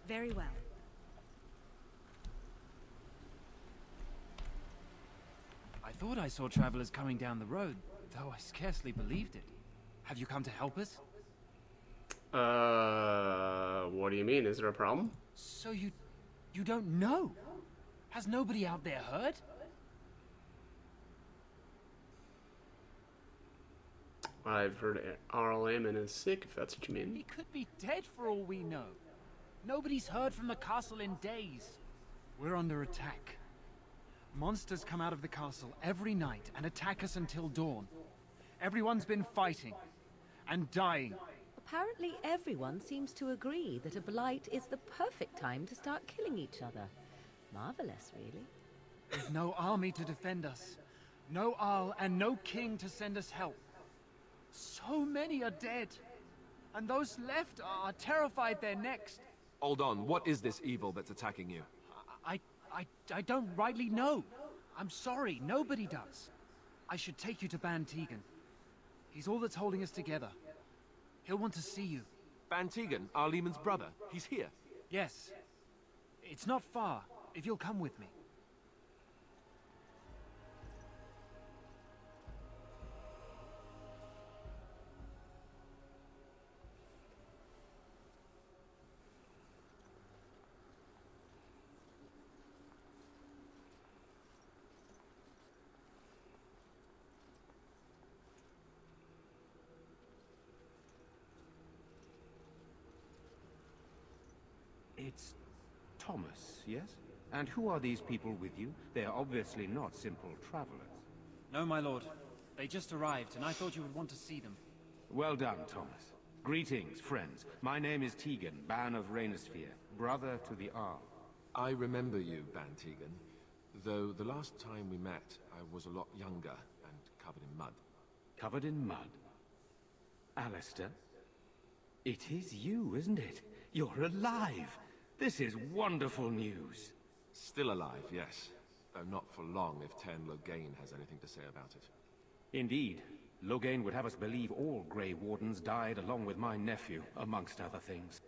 Very well. I thought I saw travelers coming down the road, though I scarcely believed it. Have you come to help us? What do you mean? Is there a problem? So you don't know? Has nobody out there heard? I've heard Arl Eamon is sick, if that's what you mean. He could be dead for all we know. Nobody's heard from the castle in days. We're under attack. Monsters come out of the castle every night and attack us until dawn. Everyone's been fighting and dying. Apparently everyone seems to agree that a blight is the perfect time to start killing each other. Marvelous, really. There's no army to defend us. No Arl and no king to send us help. So many are dead. And those left are terrified they're next. Hold on, what is this evil that's attacking you? I don't rightly know. I'm sorry, nobody does. I should take you to Ban Tegan. He's all that's holding us together. He'll want to see you. Ban Tegan, Al Eamon's brother. He's here. Yes. It's not far, if you'll come with me. It's Thomas, yes? And who are these people with you? They are obviously not simple travelers. No, my lord. They just arrived, and I thought you would want to see them. Well done, Thomas. Greetings, friends. My name is Tegan, Ban of Rainersphere, brother to the Arl. I remember you, Ban Tegan. Though the last time we met, I was a lot younger and covered in mud. Covered in mud? Alistair? It is you, isn't it? You're alive! This is wonderful news. Still alive, yes. Though not for long if Tern Loghain has anything to say about it. Indeed. Loghain would have us believe all Grey Wardens died along with my nephew, amongst other things.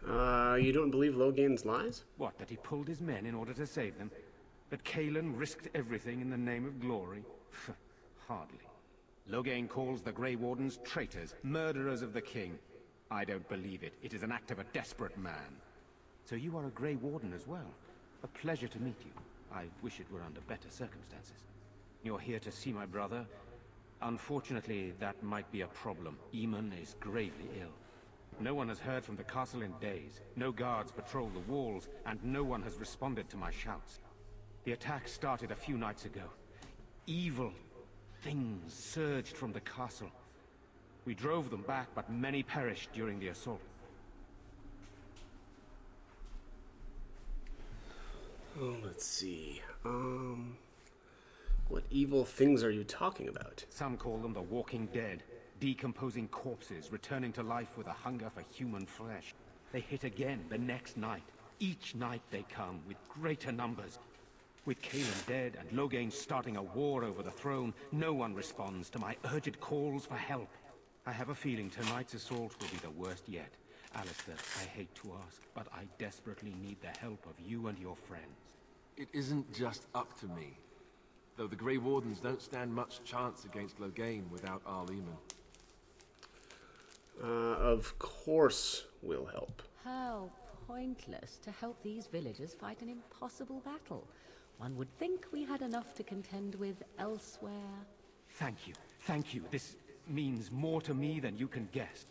You don't believe Loghain's lies? What, that he pulled his men in order to save them? That Cailan risked everything in the name of glory? Hardly. Loghain calls the Grey Wardens traitors, murderers of the king. I don't believe it. It is an act of a desperate man. So you are a Grey Warden as well. A pleasure to meet you. I wish it were under better circumstances. You're here to see my brother? Unfortunately, that might be a problem. Eamon is gravely ill. No one has heard from the castle in days. No guards patrol the walls, and no one has responded to my shouts. The attack started a few nights ago. Evil things surged from the castle. We drove them back, but many perished during the assault. Oh, let's see. What evil things are you talking about? Some call them the walking dead. Decomposing corpses, returning to life with a hunger for human flesh. They hit again the next night. Each night they come, with greater numbers. With Cailan dead and Loghain starting a war over the throne, no one responds to my urgent calls for help. I have a feeling tonight's assault will be the worst yet. Alistair, I hate to ask, but I desperately need the help of you and your friends. It isn't just up to me. Though the Grey Wardens don't stand much chance against Loghain without Arl Eamon. Of course we'll help. How pointless to help these villagers fight an impossible battle. One would think we had enough to contend with elsewhere. Thank you. Thank you. This means more to me than you can guess.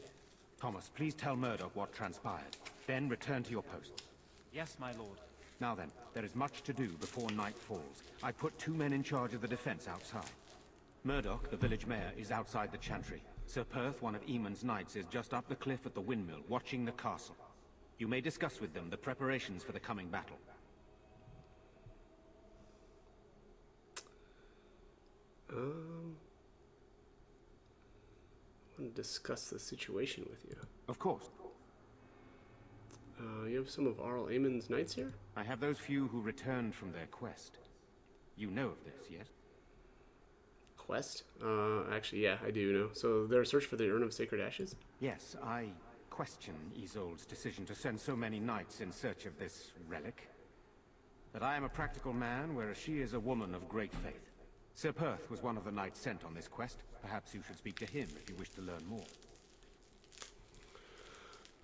Thomas, please tell Murdoch what transpired. Then return to your post. Yes, my lord. Now then, there is much to do before night falls. I put 2 men in charge of the defense outside. Murdoch, the village mayor, is outside the chantry. Sir Perth, one of Eamon's knights, is just up the cliff at the windmill, watching the castle. You may discuss with them the preparations for the coming battle. I want to discuss the situation with you. Of course. You have some of Arl Eamon's knights here? I have those few who returned from their quest. You know of this, yes? Quest? Actually, yeah, I do know. So they're a search for the Urn of Sacred Ashes? Yes, I question Isolde's decision to send so many knights in search of this relic. But I am a practical man, whereas she is a woman of great faith. Sir Perth was one of the knights sent on this quest. Perhaps you should speak to him if you wish to learn more.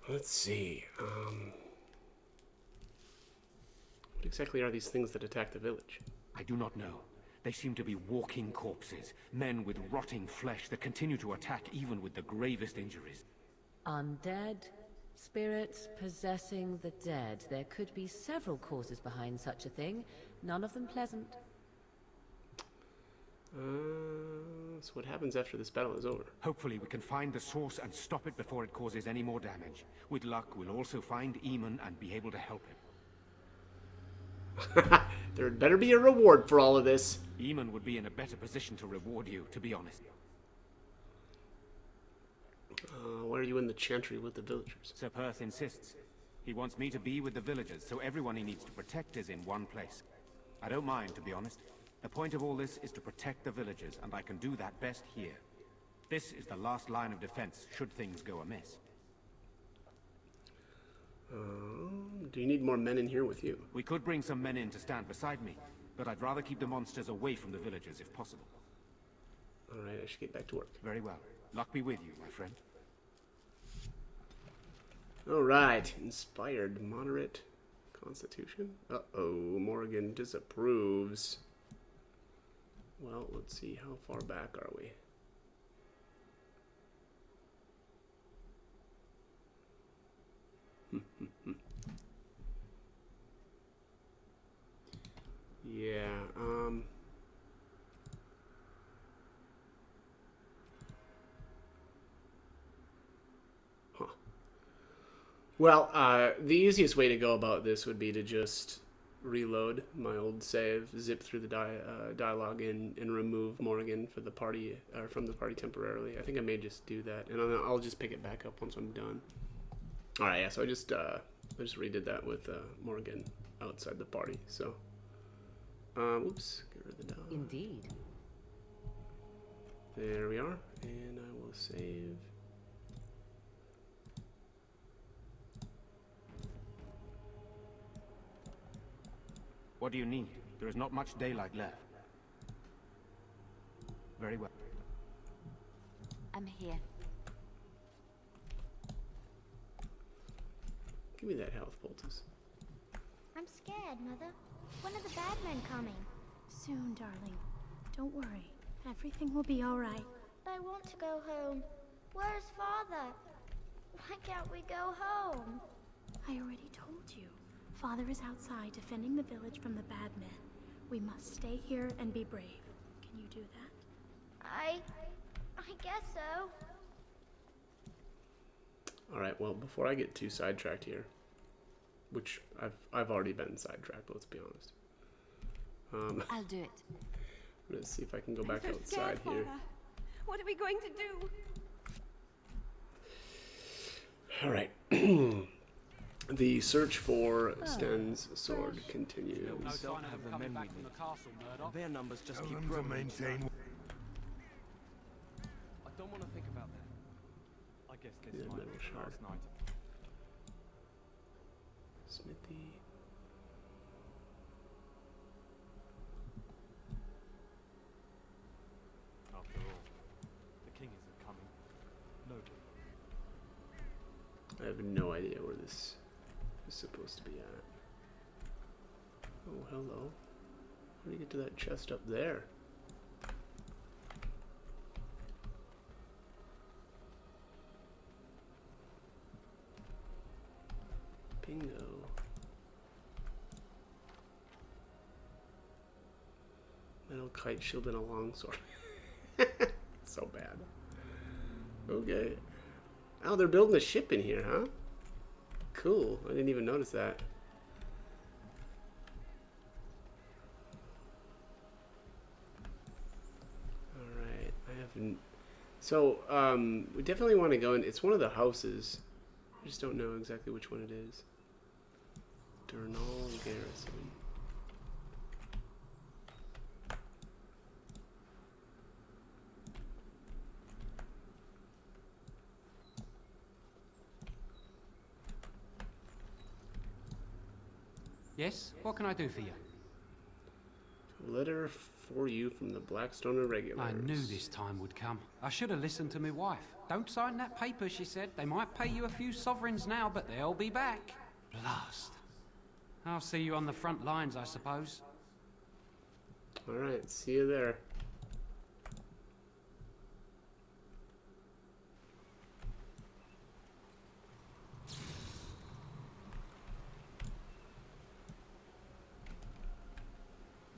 Let's see. What exactly are these things that attack the village? I do not know. They seem to be walking corpses, men with rotting flesh that continue to attack even with the gravest injuries. Undead? Spirits possessing the dead. There could be several causes behind such a thing, none of them pleasant. So what happens after this battle is over? Hopefully we can find the source and stop it before it causes any more damage. With luck, we'll also find Eamon and be able to help him. There'd better be a reward for all of this. Eamon would be in a better position to reward you, to be honest. Why are you in the chantry with the villagers? Sir Perth insists. He wants me to be with the villagers, so everyone he needs to protect is in one place. I don't mind, to be honest. The point of all this is to protect the villagers, and I can do that best here. This is the last line of defense, should things go amiss. Do you need more men in here with you? We could bring some men in to stand beside me, but I'd rather keep the monsters away from the villagers if possible. Alright, I should get back to work. Very well. Luck be with you, my friend. Alright, inspired moderate constitution. Uh-oh, Morgan disapproves. Well, let's see, how far back are we? Yeah, Well, the easiest way to go about this would be to just reload my old save, zip through the dialogue and remove Morgan for the party from the party temporarily. I think I may just do that, and I'll just pick it back up once I'm done. All right, yeah. So I just redid that with Morgan outside the party. So, oops, get rid of the dog. Indeed. There we are, and I will save. What do you need? There is not much daylight left. Very well. I'm here. Give me that health, poultice. I'm scared, Mother. When are the bad men coming? Soon, darling. Don't worry. Everything will be all right. I want to go home. Where's Father? Why can't we go home? I already told you. Father is outside defending the village from the bad men. We must stay here and be brave. Can you do that? I guess so. Alright, well, before I get too sidetracked here, which I've already been sidetracked, let's be honest. I'll do it. I'm gonna see if I can go back I'm so outside scared, here. Father. What are we going to do? Alright. The search for Sten's sword continues. Don't have the men we need. Their numbers just keep growing. Maintain. I don't want to think about that. I guess this might be the last night. Smithy. After all, the king isn't coming. Nobody. I have no idea where this is supposed to be at. Oh, hello. How do you get to that chest up there? Bingo. Metal kite shield and a longsword. So bad. Okay. Oh, they're building a ship in here, huh? Cool. I didn't even notice that. Alright. I haven't... So, we definitely want to go in. It's one of the houses. I just don't know exactly which one it is. Durnall Garrison. Yes? What can I do for you? A letter for you from the Blackstone Irregulars. I knew this time would come. I should have listened to my wife. Don't sign that paper, she said. They might pay you a few sovereigns now, but they'll be back. Blast. I'll see you on the front lines, I suppose. Alright, see you there.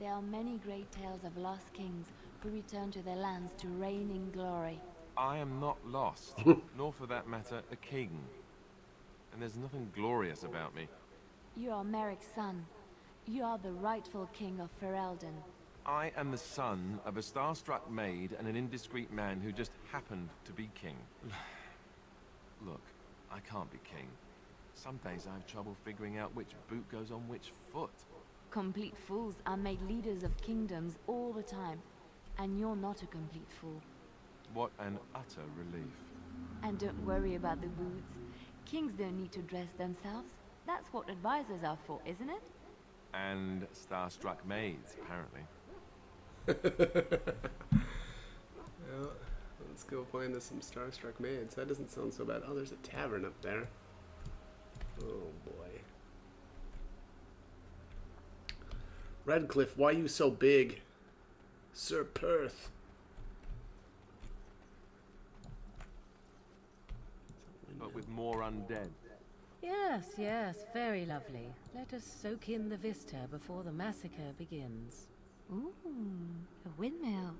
There are many great tales of lost kings who return to their lands to reign in glory. I am not lost, nor for that matter, a king. And there's nothing glorious about me. You are Merrick's son. You are the rightful king of Ferelden. I am the son of a starstruck maid and an indiscreet man who just happened to be king. Look, I can't be king. Some days I have trouble figuring out which boot goes on which foot. Complete fools are made leaders of kingdoms all the time, and you're not a complete fool. What an utter relief. And don't worry about the boots. Kings don't need to dress themselves. That's what advisors are for, isn't it? And starstruck maids, apparently. Well, let's go find us some starstruck maids. That doesn't sound so bad. Oh, there's a tavern up there. Oh boy. Redcliff, why you so big? Sir Perth. But with more undead. Yes, yes, very lovely. Let us soak in the vista before the massacre begins. Ooh, a windmill.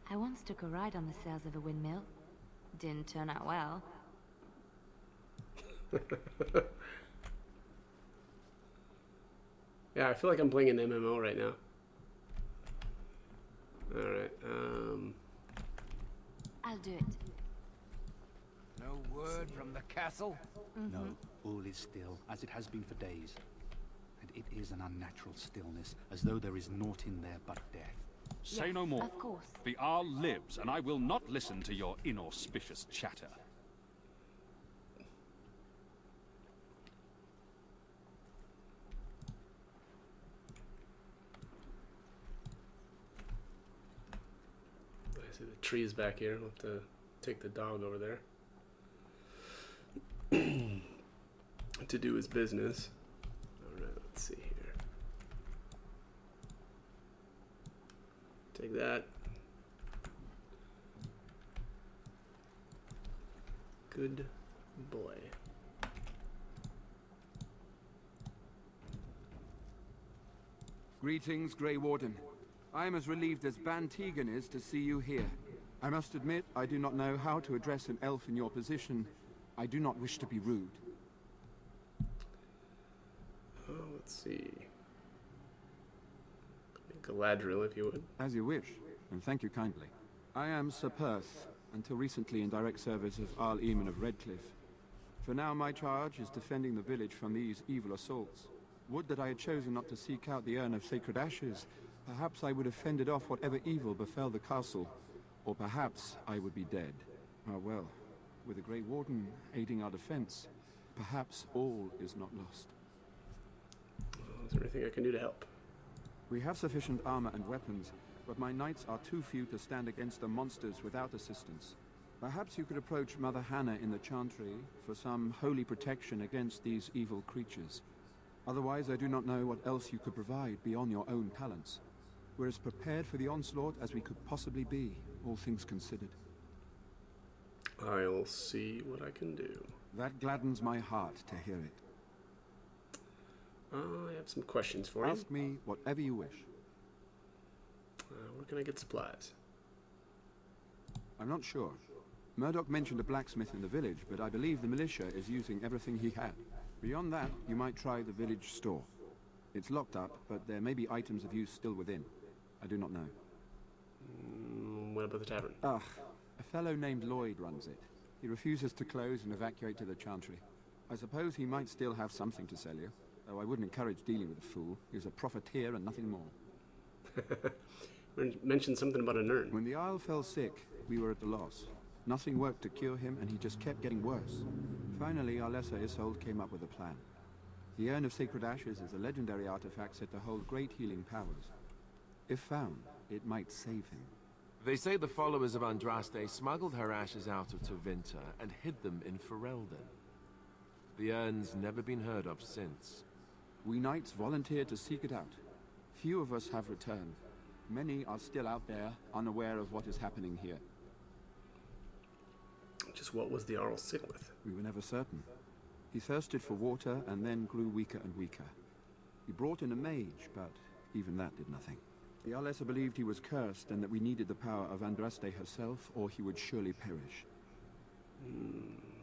I once took a ride on the sails of a windmill. Didn't turn out well. Yeah, I feel like I'm playing an MMO right now. Alright, I'll do it. No word from the castle? No, all is still, as it has been for days. And it is an unnatural stillness, as though there is naught in there but death. Say no more. Of course. The Arl lives, and I will not listen to your inauspicious chatter. I see the trees back here. I'll have to take the dog over there to do his business. Alright, let's see here. Take that. Good boy. Greetings, Grey Warden. I am as relieved as Ban Tegan is to see you here. I must admit, I do not know how to address an elf in your position. I do not wish to be rude. Oh, let's see. Galadriel, if you would. As you wish, and thank you kindly. I am Sir Perth, until recently in direct service of Arl Eamon of Redcliff. For now, my charge is defending the village from these evil assaults. Would that I had chosen not to seek out the urn of sacred ashes. Perhaps I would have fended off whatever evil befell the castle. Or perhaps I would be dead. Ah well, with the Grey Warden aiding our defense, perhaps all is not lost. Is there anything I can do to help? We have sufficient armor and weapons, but my knights are too few to stand against the monsters without assistance. Perhaps you could approach Mother Hannah in the Chantry for some holy protection against these evil creatures. Otherwise, I do not know what else you could provide beyond your own talents. We're as prepared for the onslaught as we could possibly be, all things considered. I'll see what I can do. That gladdens my heart to hear it. I have some questions for you. Ask me whatever you wish. Where can I get supplies? I'm not sure. Murdoch mentioned a blacksmith in the village, but I believe the militia is using everything he had. Beyond that, you might try the village store. It's locked up, but there may be items of use still within. I do not know. What about the tavern? Ah, a fellow named Lloyd runs it. He refuses to close and evacuate to the Chantry. I suppose he might still have something to sell you, though I wouldn't encourage dealing with a fool. He's a profiteer and nothing more. Mentioned something about an urn. When the Isle fell sick, we were at a loss. Nothing worked to cure him, and he just kept getting worse. Finally, our lesser Isolde came up with a plan. The Urn of Sacred Ashes is a legendary artifact said to hold great healing powers. If found, it might save him. They say the followers of Andraste smuggled her ashes out of Tevinter and hid them in Ferelden. The urn's never been heard of since. We knights volunteered to seek it out. Few of us have returned. Many are still out there, unaware of what is happening here. Just what was the Arl sick with? We were never certain. He thirsted for water and then grew weaker and weaker. He brought in a mage, but even that did nothing. The Arlessa believed he was cursed and that we needed the power of Andraste herself, or he would surely perish.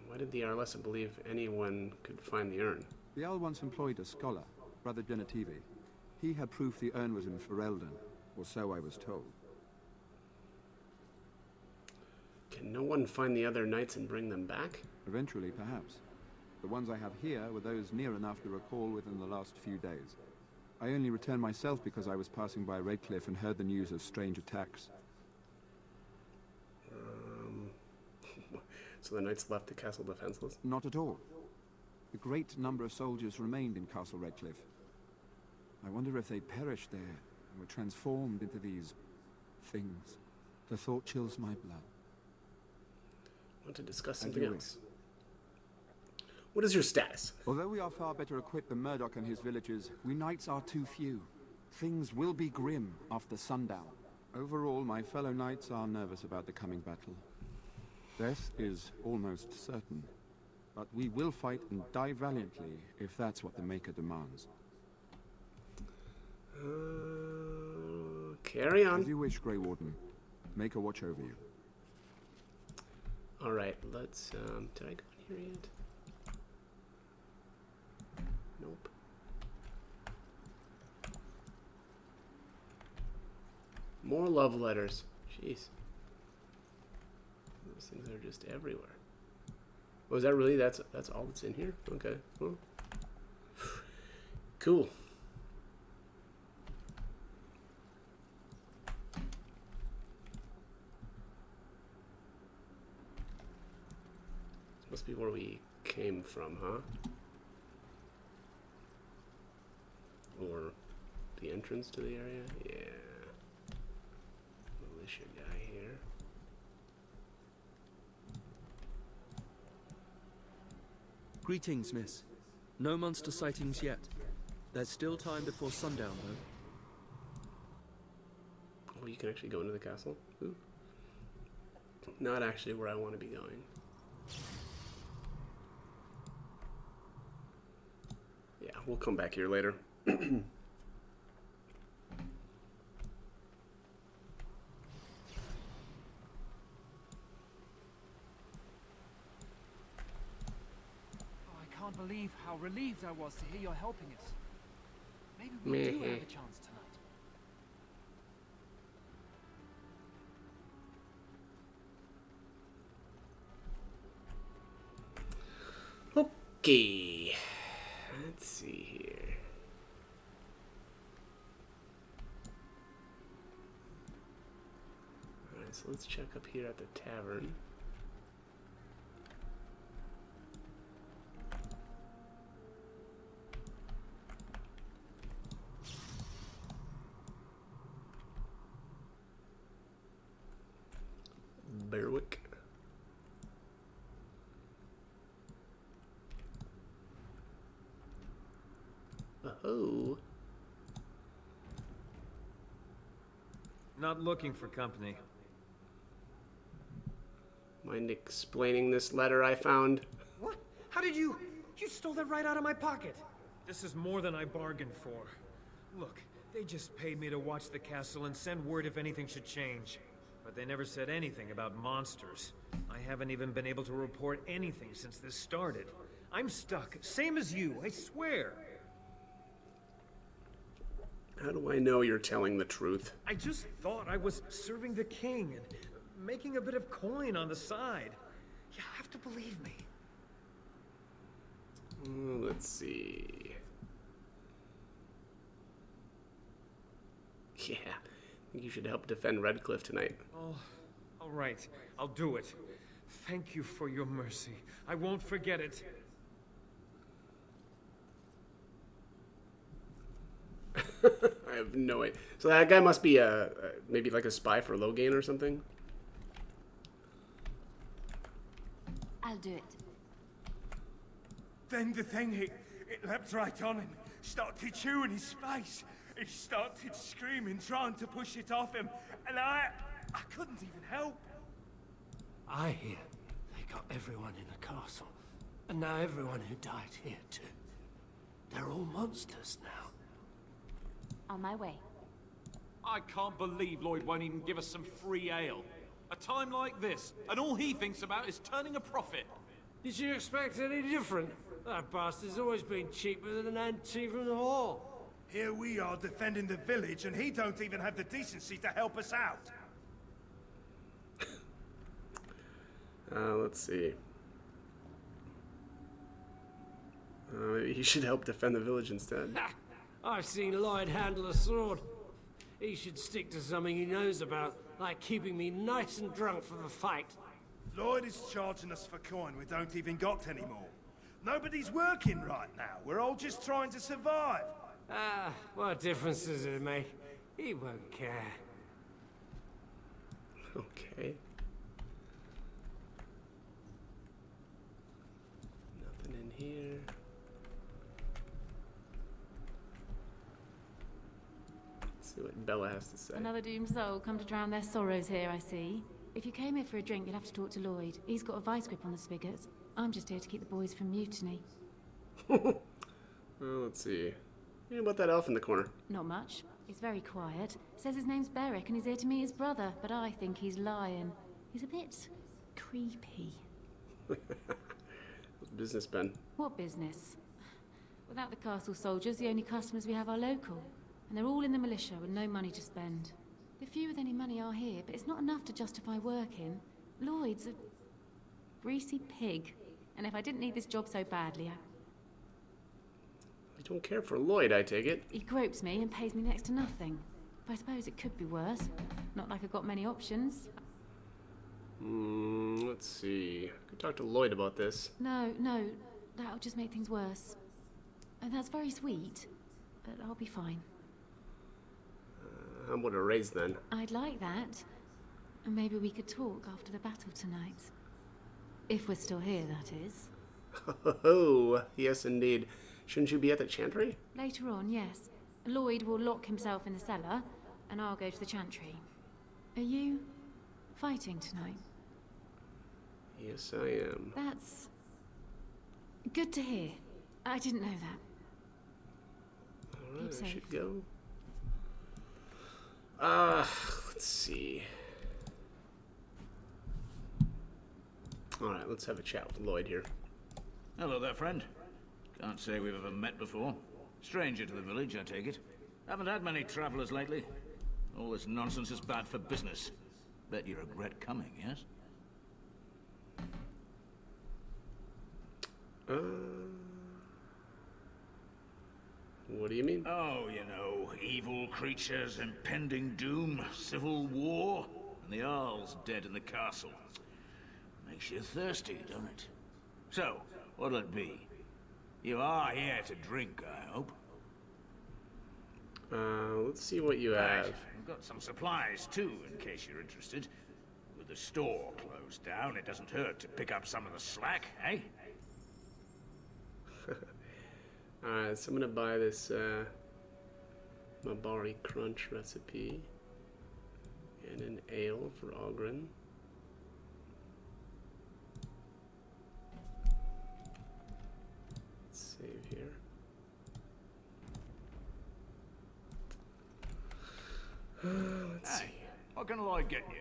Why did the Arlessa believe anyone could find the urn? The Arl once employed a scholar, Brother Genetivi. He had proof the urn was in Ferelden, or so I was told. Can no one find the other knights and bring them back? Eventually, perhaps. The ones I have here were those near enough to recall within the last few days. I only returned myself because I was passing by Redcliff and heard the news of strange attacks. So the knights left the castle defenseless? Not at all. A great number of soldiers remained in Castle Redcliff. I wonder if they perished there and were transformed into these things. The thought chills my blood. I want to discuss something else. What is your status? Although we are far better equipped than Murdoch and his villagers, we knights are too few. Things will be grim after sundown. Overall, my fellow knights are nervous about the coming battle. Death is almost certain, but we will fight and die valiantly if that's what the Maker demands. Carry on. As you wish, Grey Warden. Maker watch over you. Alright, let's, did I go in here yet? More love letters. Jeez. Those things are just everywhere. Was that really? That's all that's in here? Okay. Well. Cool. This must be where we came from, huh? Or the entrance to the area? Yeah. Militia guy here. Greetings, miss. No monster sightings yet. There's still time before sundown, though. Oh, you can actually go into the castle? Ooh. Not actually where I want to be going. Yeah, we'll come back here later. I can't believe how relieved I was to hear you're helping us. Maybe we do have a chance tonight. Okay. Let's see here. Alright, so let's check up here at the tavern. Berwick. Oh. Not looking for company. Mind explaining this letter I found? What? How did you... You stole that right out of my pocket. This is more than I bargained for. Look, they just paid me to watch the castle and send word if anything should change. But they never said anything about monsters. I haven't even been able to report anything since this started. I'm stuck, same as you, I swear. How do I know you're telling the truth? I just thought I was serving the king and making a bit of coin on the side. You have to believe me. Let's see. Yeah, I think you should help defend Redcliff tonight. Oh, all right. I'll do it. Thank you for your mercy. I won't forget it. I have no idea. So that guy must be maybe like a spy for Logain or something? I'll do it. Then the thing, it leapt right on and started chewing his face. He started screaming, trying to push it off him, and I couldn't even help. I hear they got everyone in the castle, and now everyone who died here too. They're all monsters now. On my way. I can't believe Lloyd won't even give us some free ale. A time like this, and all he thinks about is turning a profit. Did you expect any different? That bastard's always been cheaper than an ante from the hall. Here we are defending the village, and he don't even have the decency to help us out. Let's see. Maybe he should help defend the village instead. I've seen Lloyd handle a sword. He should stick to something he knows about, like keeping me nice and drunk for the fight. Lloyd is charging us for coin we don't even got anymore. Nobody's working right now. We're all just trying to survive. Ah, what difference does it make? He won't care. Okay. Nothing in here. Let's see what Bella has to say. Another doomed soul come to drown their sorrows here, I see. If you came here for a drink, you'd have to talk to Lloyd. He's got a vice grip on the spigots. I'm just here to keep the boys from mutiny. Well, let's see. Yeah, about that elf in the corner. Not much. He's very quiet. Says his name's Beric and he's here to meet his brother, but I think he's lying. He's a bit creepy. Business, Ben. What business? Without the castle soldiers, the only customers we have are local. And they're all in the militia with no money to spend. The few with any money are here, but it's not enough to justify working. Lloyd's a greasy pig, and if I didn't need this job so badly, You don't care for Lloyd, I take it. he gropes me and pays me next to nothing. I suppose it could be worse. Not like I've got many options. Let's see. I could talk to Lloyd about this. No, that'll just make things worse. And that's very sweet, but I'll be fine. How about a raise then? I'd like that. And maybe we could talk after the battle tonight. If we're still here, that is. Oh, yes indeed. Shouldn't you be at the chantry? Later on, yes. Lloyd will lock himself in the cellar, and I'll go to the chantry. Are you fighting tonight? Yes, I am. That's good to hear. I didn't know that. Alright, Keep I safe. should go. Let's see. Alright, let's have a chat with Lloyd here. Hello there, friend. Can't say we've ever met before. Stranger to the village, I take it. Haven't had many travelers lately. All this nonsense is bad for business. Bet you regret coming, yes? What do you mean? Oh, you know, evil creatures, impending doom, civil war, and the Earl's dead in the castle. Makes you thirsty, don't it? So, what'll it be? You are here to drink, I hope. Let's see what you have. I've got some supplies, too, in case you're interested. With the store closed down, it doesn't hurt to pick up some of the slack, eh? Alright, so I'm gonna buy this Mabari Crunch recipe and an ale for Ogren. Let's save here. Let's see. What can Lloyd get you?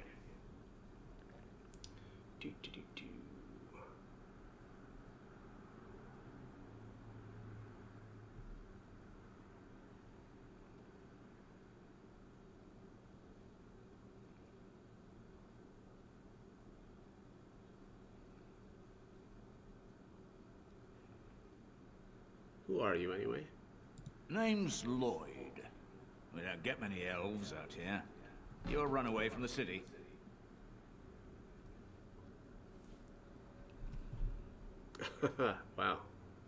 Who are you, anyway? Name's Lloyd. We don't get many elves out here. You're a runaway from the city. Wow.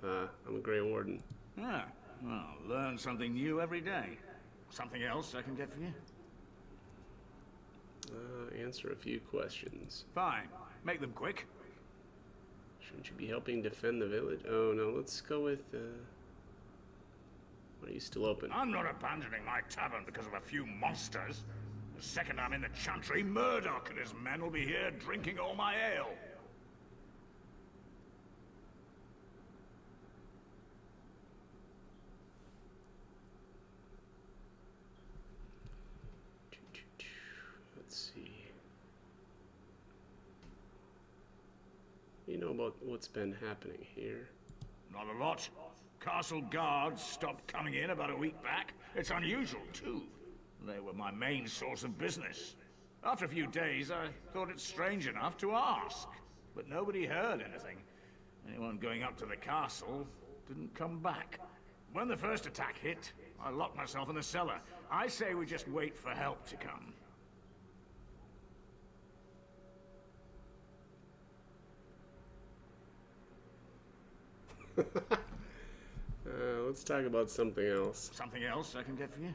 I'm a Grey Warden. Ah, well, learn something new every day. Something else I can get for you? Answer a few questions. Fine. Make them quick. Shouldn't you be helping defend the village? Oh no, let's go with, are you still open? I'm not abandoning my tavern because of a few monsters. The second I'm in the chantry, Murdoch and his men will be here drinking all my ale. Let's see. You know about what's been happening here? Not a lot. Castle guards stopped coming in about a week back. It's unusual, too. They were my main source of business. After a few days, I thought it strange enough to ask. But nobody heard anything. Anyone going up to the castle didn't come back. When the first attack hit, I locked myself in the cellar. I say we just wait for help to come. Let's talk about something else. Something else I can get for you?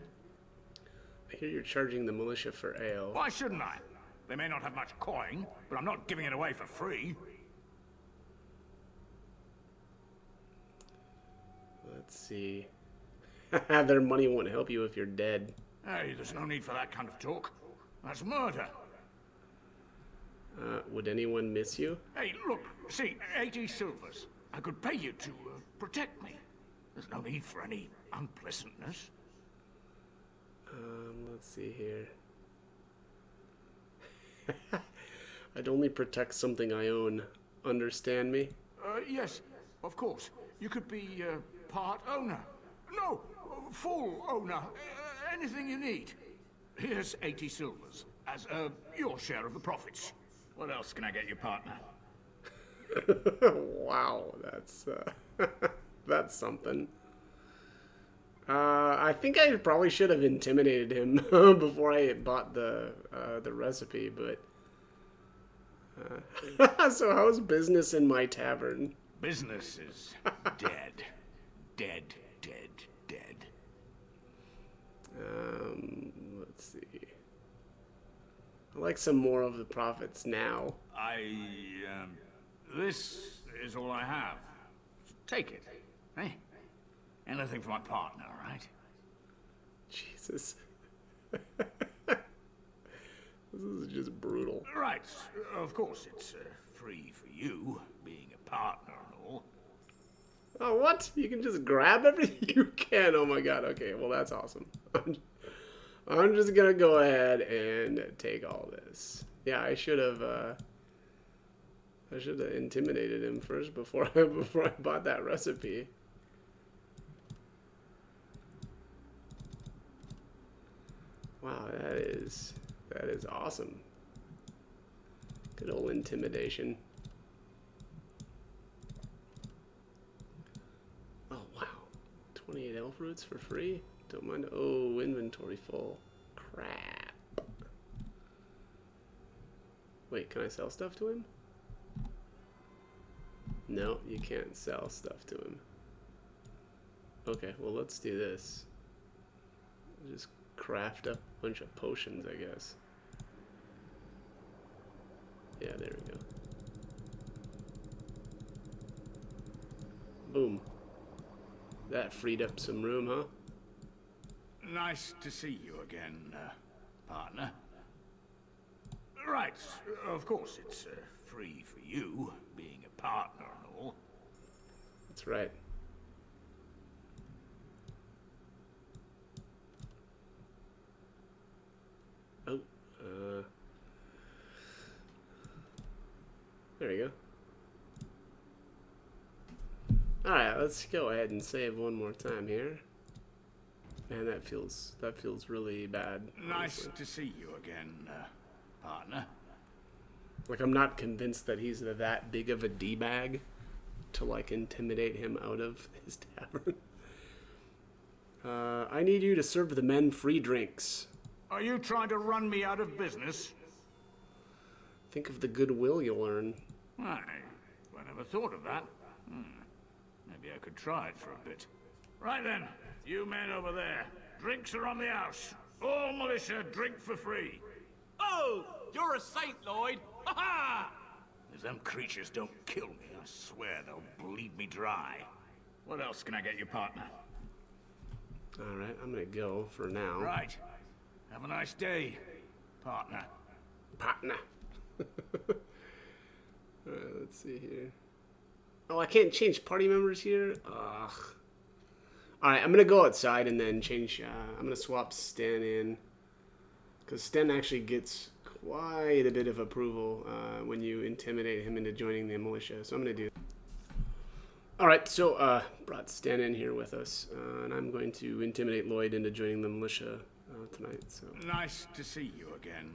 I hear you're charging the militia for ale. Why shouldn't I? They may not have much coin, but I'm not giving it away for free. Let's see. Their money won't help you if you're dead. Hey, there's no need for that kind of talk. That's murder. Would anyone miss you? Hey, look, see, 80 silvers. I could pay you to protect me. There's no need for any unpleasantness. Let's see here. I'd only protect something I own. Understand me? Yes, of course. You could be part owner. No, full owner. Anything you need. Here's 80 silvers, as, your share of the profits. What else can I get you, partner? Wow, that's something. I think I probably should have intimidated him before I bought the recipe, but so how's business in my tavern? Business is dead. Dead, dead, dead. Let's see. I like some more of the profits now. This is all I have. Take it. Hey, anything for my partner, right? Jesus. This is just brutal. Right, of course, it's free for you, being a partner and all. Oh, what? You can just grab everything? You can? Oh my god, okay, well that's awesome. I'm just gonna go ahead and take all this. Yeah, I should have intimidated him first before I bought that recipe. Wow, that is awesome. Good old intimidation. Oh wow, 28 elf roots for free. Don't mind. Oh, inventory full. Crap. Wait, can I sell stuff to him? No, you can't sell stuff to him. Okay, well let's do this. Just craft up a bunch of potions, I guess. Yeah, there we go. Boom. That freed up some room, huh? Nice to see you again, partner. Right, of course, it's free for you, being a partner and all. That's right. Oh, there we go. Alright, let's go ahead and save one more time here. Man, that feels really bad. Nice honestly. to see you again, partner. Like, I'm not convinced that he's that big of a D-bag to, like, intimidate him out of his tavern. I need you to serve the men free drinks. Are you trying to run me out of business? Think of the goodwill you'll earn. I never thought of that. Maybe I could try it for a bit. Right then, you men over there. Drinks are on the house. All militia drink for free. Oh, you're a saint, Lloyd. Ha ha! If them creatures don't kill me, I swear they'll bleed me dry. What else can I get you, partner? Alright, I'm gonna go for now. Right. Have a nice day, partner. Partner. Alright, let's see here. Oh, I can't change party members here? Ugh. Alright, I'm gonna go outside and then change, I'm gonna swap Sten in. Because Sten actually gets quite a bit of approval when you intimidate him into joining the militia. So I'm gonna do. Alright, so brought Sten in here with us. And I'm going to intimidate Lloyd into joining the militia tonight. So nice to see you again,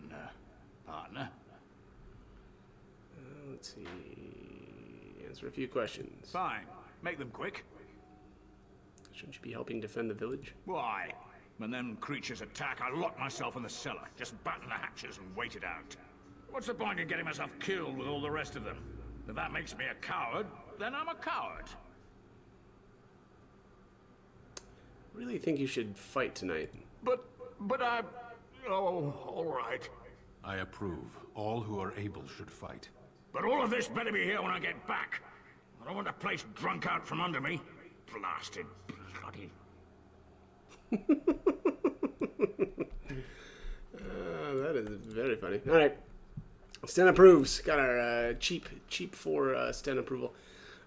partner. Let's see. Answer a few questions. Fine. Make them quick. Shouldn't you be helping defend the village? Why? When them creatures attack, I lock myself in the cellar. Just batten the hatches and wait it out. What's the point in getting myself killed with all the rest of them? If that makes me a coward, then I'm a coward. Really think you should fight tonight. But I... Oh, all right. I approve. All who are able should fight. But all of this better be here when I get back. I don't want the place drunk out from under me. Blasted bloody... That is very funny. All right, Sten approves. Got our cheap for Sten approval.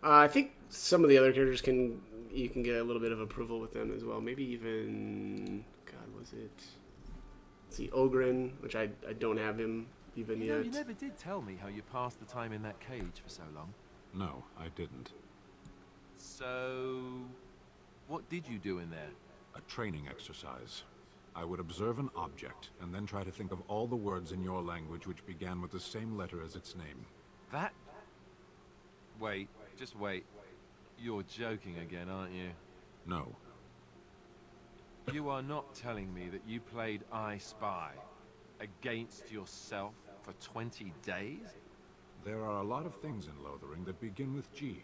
I think some of the other characters you can get a little bit of approval with them as well. Maybe even was it? Let's see, Ogren, which I don't have him even You yet. know, you never did tell me how you passed the time in that cage for so long. No, I didn't. So, what did you do in there? A training exercise. I would observe an object, and then try to think of all the words in your language which began with the same letter as its name. That? Wait, just wait. You're joking again, aren't you? No. You are not telling me that you played I Spy against yourself for 20 days? There are a lot of things in Lothering that begin with G.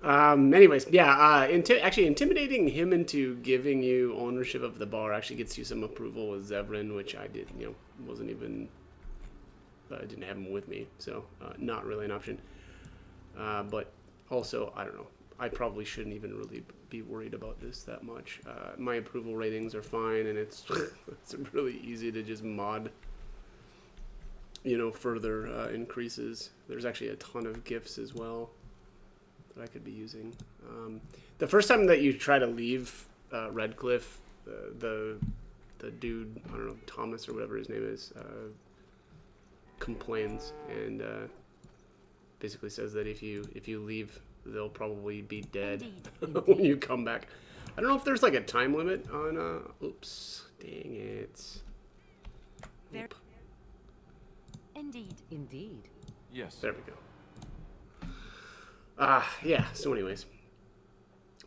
Anyways, yeah, actually intimidating him into giving you ownership of the bar actually gets you some approval with Zevran, which I did, wasn't even, I didn't have him with me, so not really an option. But also, I don't know, I probably shouldn't even really be worried about this that much. My approval ratings are fine, and it's it's really easy to just mod, further increases. There's actually a ton of gifts as well that I could be using. The first time that you try to leave Redcliff, the dude, I don't know, Thomas or whatever his name is, complains and basically says that if you leave, they'll probably be dead when you come back. I don't know if there's like a time limit on. Oops, dang it. There. Indeed. Indeed. Yes. There we go. Yeah, so anyways.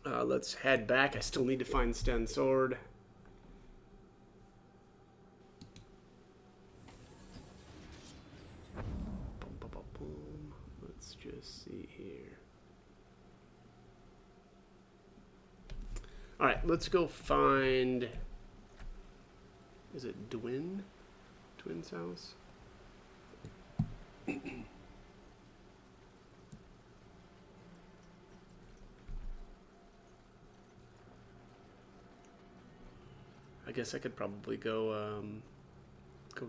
Let's head back. I still need to find Sten's sword. Boom, boom, boom, boom. Let's just see here. Alright, let's go find... Is it Dwin? Dwin's house? I guess I could probably go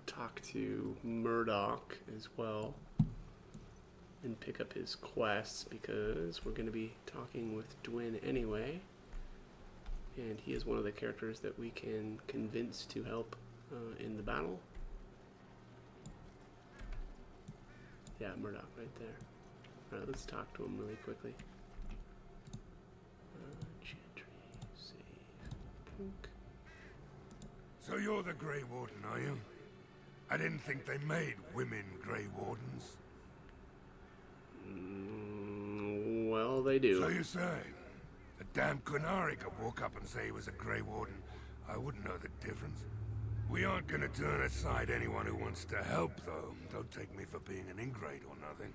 talk to Murdoch as well and pick up his quests, because we're going to be talking with Dwin anyway, and he is one of the characters that we can convince to help in the battle. Yeah, Murdoch right there. Alright, let's talk to him really quickly. Chantry, save, plunk. So you're the Grey Warden, are you? I didn't think they made women Grey Wardens. Well, they do. So you say? A damn Qunari could walk up and say he was a Grey Warden. I wouldn't know the difference. We aren't gonna turn aside anyone who wants to help, though. Don't take me for being an ingrate or nothing.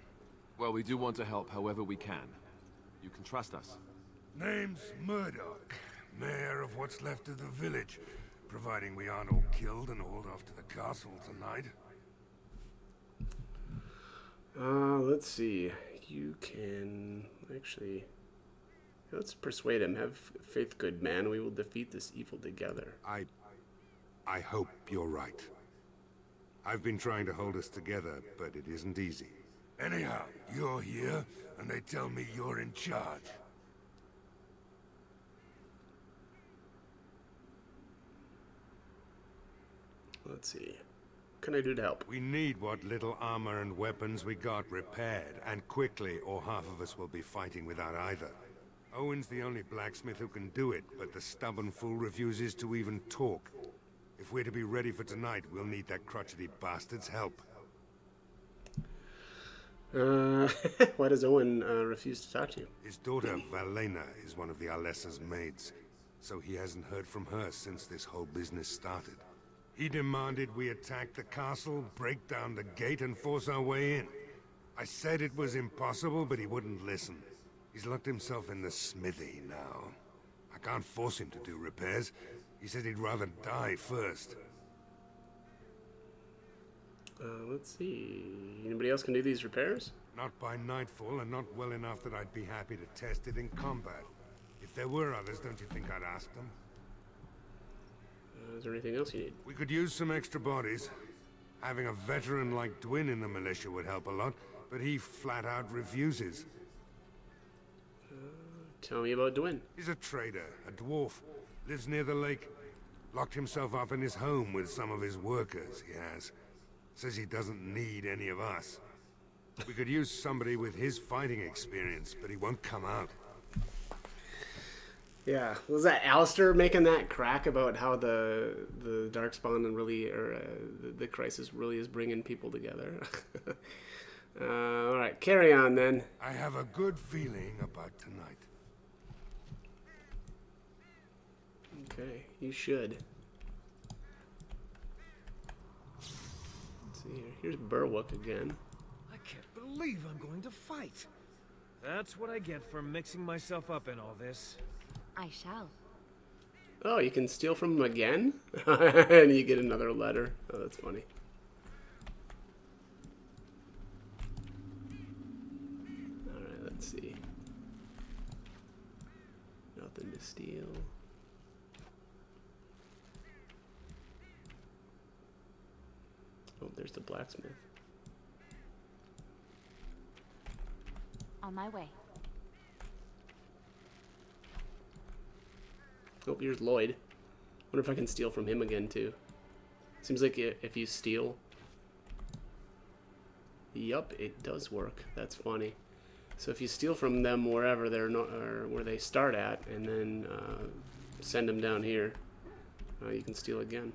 Well, we do want to help however we can. You can trust us. Name's Murdoch, mayor of what's left of the village. Providing we aren't all killed and hauled off to the castle tonight. Let's see. You can actually... Let's persuade him. Have faith, good man. We will defeat this evil together. I hope you're right. I've been trying to hold us together, but it isn't easy. Anyhow, you're here, and they tell me you're in charge. Let's see. What can I do to help? We need what little armor and weapons we got repaired, and quickly, or half of us will be fighting without either. Owen's the only blacksmith who can do it, but the stubborn fool refuses to even talk. If we're to be ready for tonight, we'll need that crotchety bastard's help. Why does Owen refuse to talk to you? His daughter, Valena, is one of the Alessa's maids, so he hasn't heard from her since this whole business started. He demanded we attack the castle, break down the gate, and force our way in. I said it was impossible, but he wouldn't listen. He's locked himself in the smithy now. I can't force him to do repairs. He said he'd rather die first. Let's see. Anybody else can do these repairs? Not by nightfall, and not well enough that I'd be happy to test it in combat. If there were others, don't you think I'd ask them? Is there anything else you need? We could use some extra bodies. Having a veteran like Dwin in the militia would help a lot, but he flat out refuses. Tell me about Dwin. He's a trader, a dwarf. Lives near the lake. Locked himself up in his home with some of his workers, he has. Says he doesn't need any of us. We could use somebody with his fighting experience, but he won't come out. Yeah, was that Alistair making that crack about how the Darkspawn and really, or the Crisis really is bringing people together? All right, carry on then. I have a good feeling about tonight. Okay, you should. Let's see here. Here's Berwick again. I can't believe I'm going to fight. That's what I get for mixing myself up in all this. I shall. Oh, you can steal from him again? And you get another letter. Oh, that's funny. Alright, let's see. Nothing to steal. Oh, there's the blacksmith. On my way. Oh, here's Lloyd. Wonder if I can steal from him again, too. Seems like if you steal... Yup, it does work. That's funny. So if you steal from them wherever they're not, or where they start at, and then send them down here, you can steal again.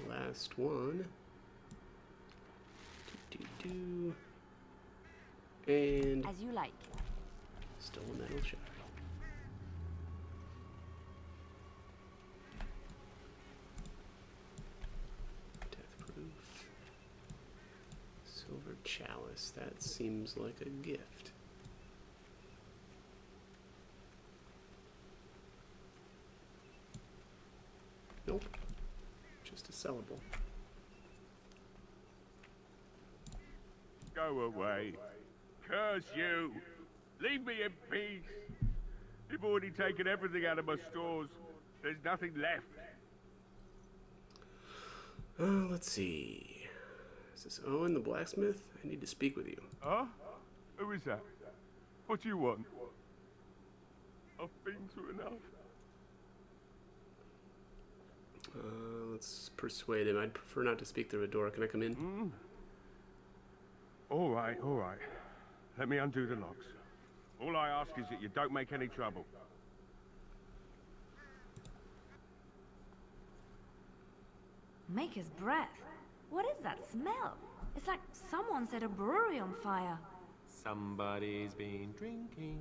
Last one. And as you like. Stolen metal shard. Deathproof. Silver chalice. That seems like a gift. Nope. Just a sellable. Go away. Curse you. Leave me in peace. You've already taken everything out of my stores. There's nothing left. Let's see. Is this Owen the blacksmith? I need to speak with you. Huh? Who is that? What do you want? I've been through enough. Let's persuade him. I'd prefer not to speak through a door. Can I come in? All right, all right. Let me undo the locks. All I ask is that you don't make any trouble. Maker's breath. What is that smell? It's like someone set a brewery on fire. Somebody's been drinking.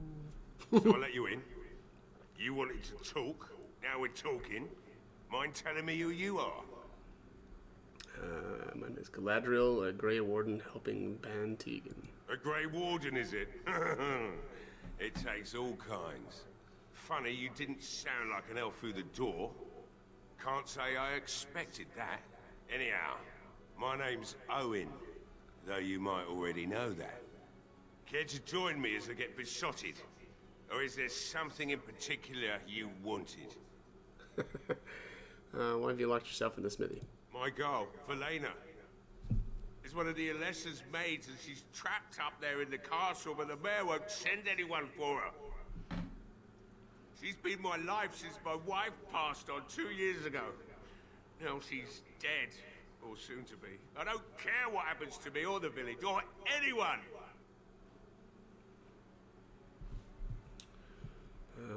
So I let you in. You wanted to talk. Now we're talking. Mind telling me who you are? My name is Galadriel, a Grey Warden helping Ban Tegan. A Grey Warden, is it? It takes all kinds. Funny, you didn't sound like an elf through the door. Can't say I expected that. Anyhow, my name's Owen, though you might already know that. Care to join me as I get besotted? Or is there something in particular you wanted? Why have you locked yourself in the smithy? My girl, Valena, is one of the Alessa's maids, and she's trapped up there in the castle, but the mayor won't send anyone for her. She's been my life since my wife passed on 2 years ago. Now she's dead, or soon to be. I don't care what happens to me or the village, or anyone!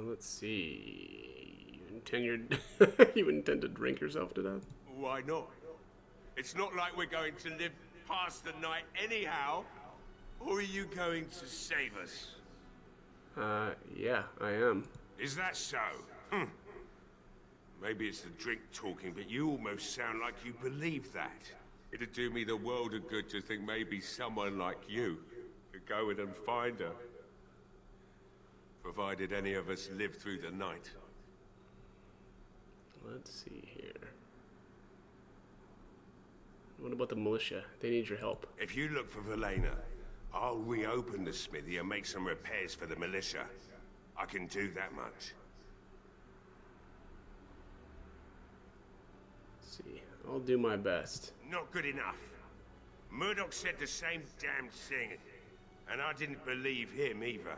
Let's see. You intend to drink yourself to death? Why not? It's not like we're going to live past the night anyhow. Or are you going to save us? Yeah, I am. Is that so? Maybe it's the drink talking, but you almost sound like you believe that. It'd do me the world of good to think maybe someone like you could go in and find her. Provided any of us live through the night. Let's see here. What about the militia? They need your help. If you look for Valena, I'll reopen the smithy and make some repairs for the militia. I can do that much. Let's see. I'll do my best. Not good enough. Murdoch said the same damn thing, and I didn't believe him either.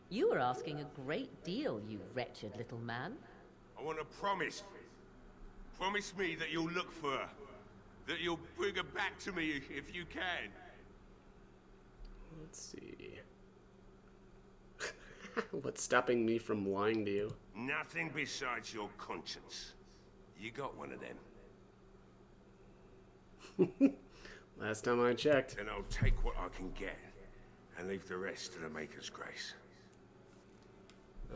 You were asking a great deal, you wretched little man. I want a promise. Promise me that you'll look for her. That you'll bring her back to me if you can. Let's see. What's stopping me from lying to you? Nothing besides your conscience. You got one of them. Last time I checked. Then I'll take what I can get and leave the rest to the Maker's grace.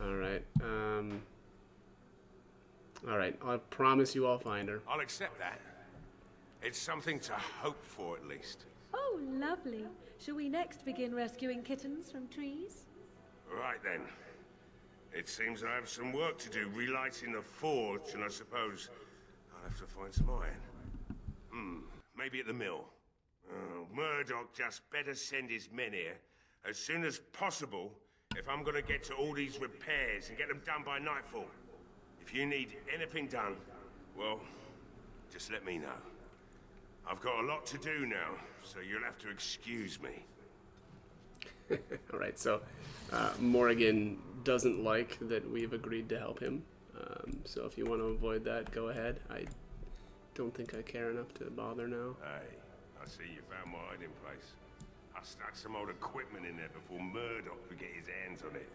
Alright, Alright, I promise you I'll find her. I'll accept that. It's something to hope for, at least. Oh, lovely. Shall we next begin rescuing kittens from trees? Right then. It seems I have some work to do relighting the forge, and I suppose I'll have to find some iron. Maybe at the mill. Oh, Murdoch just better send his men here as soon as possible if I'm gonna get to all these repairs and get them done by nightfall. If you need anything done, well, just let me know. I've got a lot to do now, so you'll have to excuse me. Alright, so Morrigan doesn't like that we've agreed to help him. So if you want to avoid that, go ahead. I don't think I care enough to bother now. Hey, I see you found my hiding place. I stuck some old equipment in there before Murdoch could get his hands on it.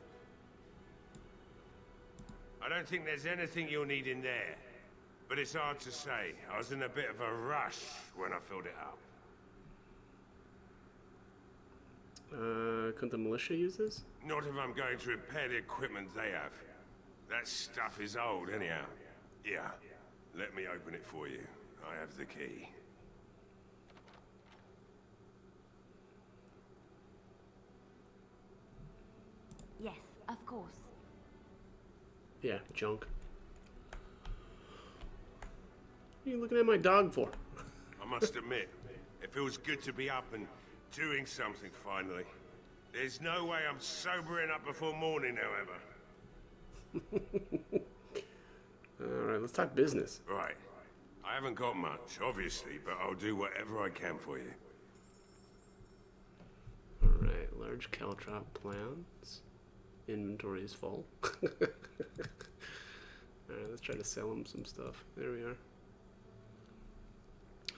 I don't think there's anything you'll need in there, but it's hard to say. I was in a bit of a rush when I filled it up. Couldn't the militia use this? Not if I'm going to repair the equipment they have. That stuff is old, anyhow. Yeah, let me open it for you. I have the key. Yes, of course. Yeah, junk. What are you looking at my dog for? I must admit, it feels good to be up and doing something finally. There's no way I'm sobering up before morning, however. Alright, let's talk business. Right. I haven't got much, obviously, but I'll do whatever I can for you. Alright, large caltrop plans. Inventory is full. Alright, let's try to sell him some stuff. There we are.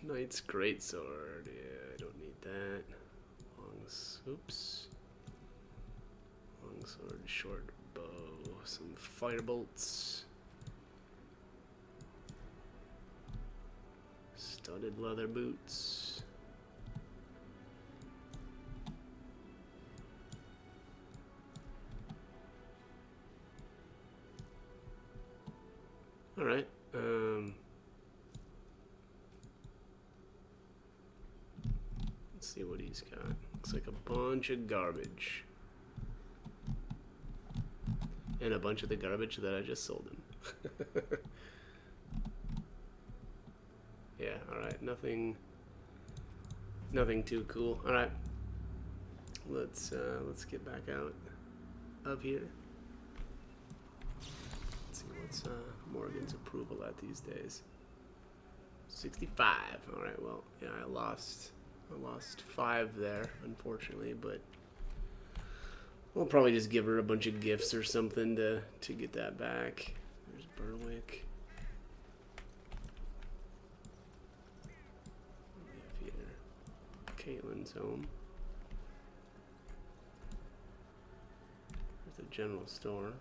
Knight's greatsword. Yeah, I don't need that. Oops. Longsword, short bow, some firebolts. Studded leather boots. Alright, let's see what he's got. Looks like a bunch of garbage. And a bunch of the garbage that I just sold him. Yeah, alright, nothing too cool. Alright. Let's get back out of here. Let's see what's Morgan's approval at these days. 65. Alright, well, yeah, I lost 5 there, unfortunately, but I'll probably just give her a bunch of gifts or something to get that back. There's Berwick. What do we have here? Caitlin's home. There's the general store.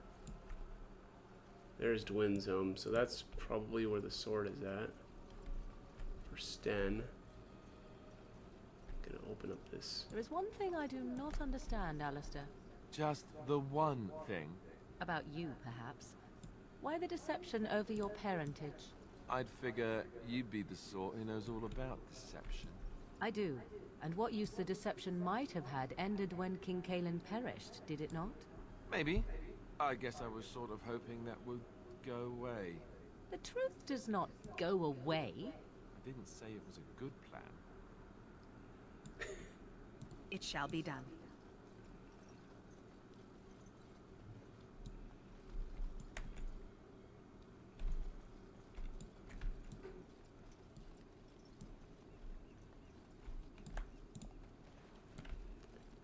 There's Dwyn's home, so that's probably where the sword is at. For Sten. Gonna open up this. There is one thing I do not understand, Alistair. Just the one thing. About you, perhaps. Why the deception over your parentage? I'd figure you'd be the sort who knows all about deception. I do. And what use the deception might have had ended when King Caelan perished, did it not? Maybe. I guess I was sort of hoping that would go away. The truth does not go away. I didn't say it was a good plan. It shall be done.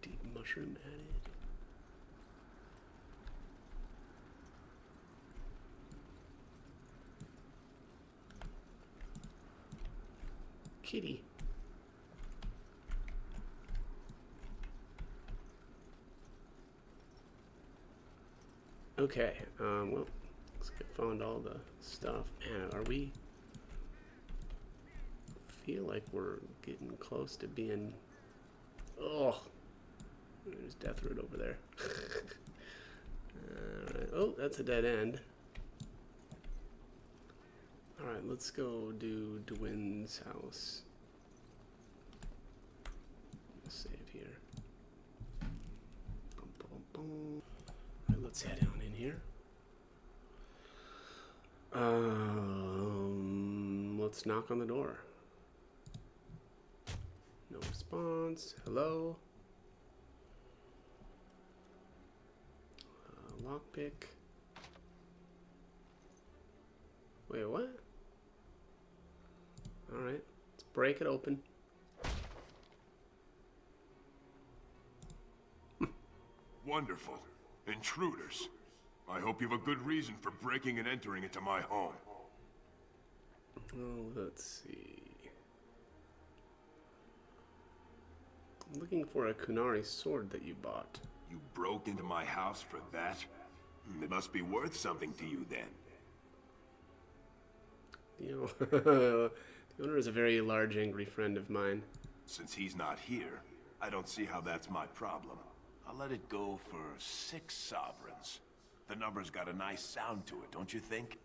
Deep mushroom added. kitty. Okay, well, let's found all the stuff. Man, are we... feel like we're getting close to being... Oh! There's Death Root over there. Alright, oh, that's a dead end. Alright, let's go do Dwyn's house. Save here. Boom, boom, boom. Alright, let's head on in here. Let's knock on the door. No response. Hello? Lockpick. Wait, what? Alright, let's break it open. Wonderful. Intruders. I hope you have a good reason for breaking and entering into my home. Oh, let's see. I'm looking for a Kunari sword that you bought. You broke into my house for that? It must be worth something to you then. You know, the owner is a very large, angry friend of mine. Since he's not here, I don't see how that's my problem. I'll let it go for 6 sovereigns. The number's got a nice sound to it, don't you think?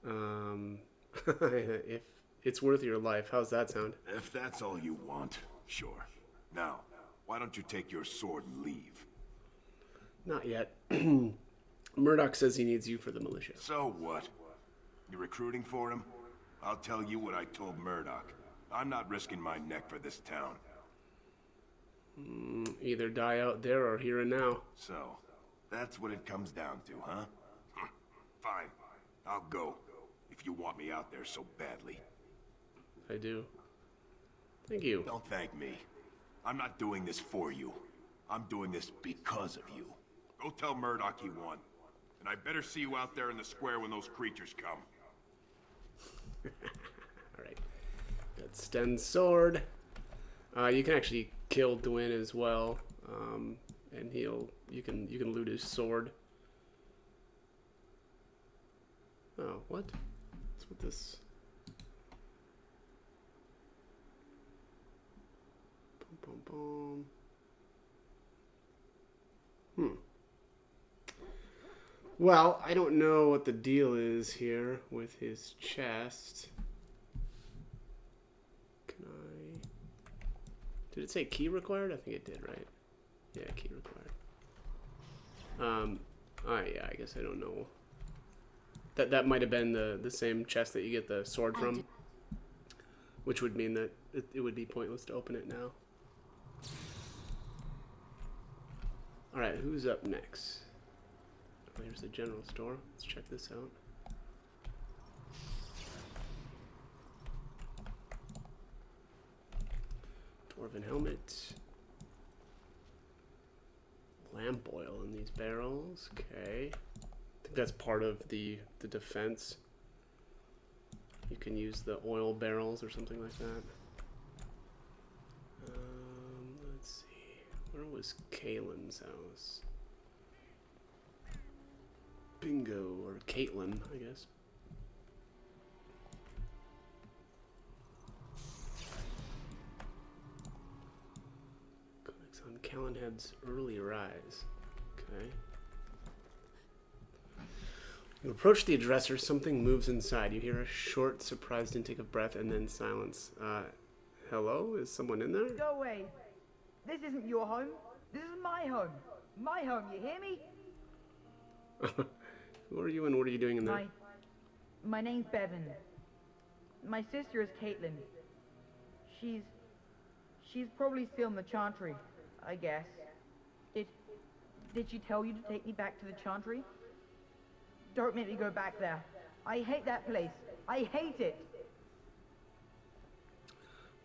If it's worth your life, how's that sound? If that's all you want, sure. Now, why don't you take your sword and leave? Not yet. Murdoch says he needs you for the militia. So what? You recruiting for him? I'll tell you what I told Murdoch. I'm not risking my neck for this town. Either die out there or here and now. So, that's what it comes down to, huh? Fine. I'll go. If you want me out there so badly. I do. Thank you. Don't thank me. I'm not doing this for you. I'm doing this because of you. Go tell Murdoch he won. And I better see you out there in the square when those creatures come. Alright. Got Sten's sword. You can actually kill Dwyn as well. And you can loot his sword. Oh, what? What's with this? Boom, boom, boom. Well, I don't know what the deal is here with his chest. Can I... Did it say key required? I think it did, right? Yeah, key required. Yeah, I guess I don't know. That might have been the same chest that you get the sword from. Which would mean that it would be pointless to open it now. Alright, who's up next? There's the general store. Let's check this out. Dwarven helmet. Lamp oil in these barrels. Okay. I think that's part of the defense. You can use the oil barrels or something like that. Let's see. Where was Kaylin's house? Bingo, or Caitlin, I guess. Codex on Callanhead's early rise. Okay. You approach the addresser, something moves inside. You hear a short, surprised intake of breath and then silence. Hello? Is someone in there? Go away. This isn't your home. This is my home. My home, you hear me? Who are you and what are you doing in there? My name's Bevan. My sister is Caitlin. She's probably still in the Chantry, I guess. Did she tell you to take me back to the Chantry? Don't make me go back there. I hate that place. I hate it.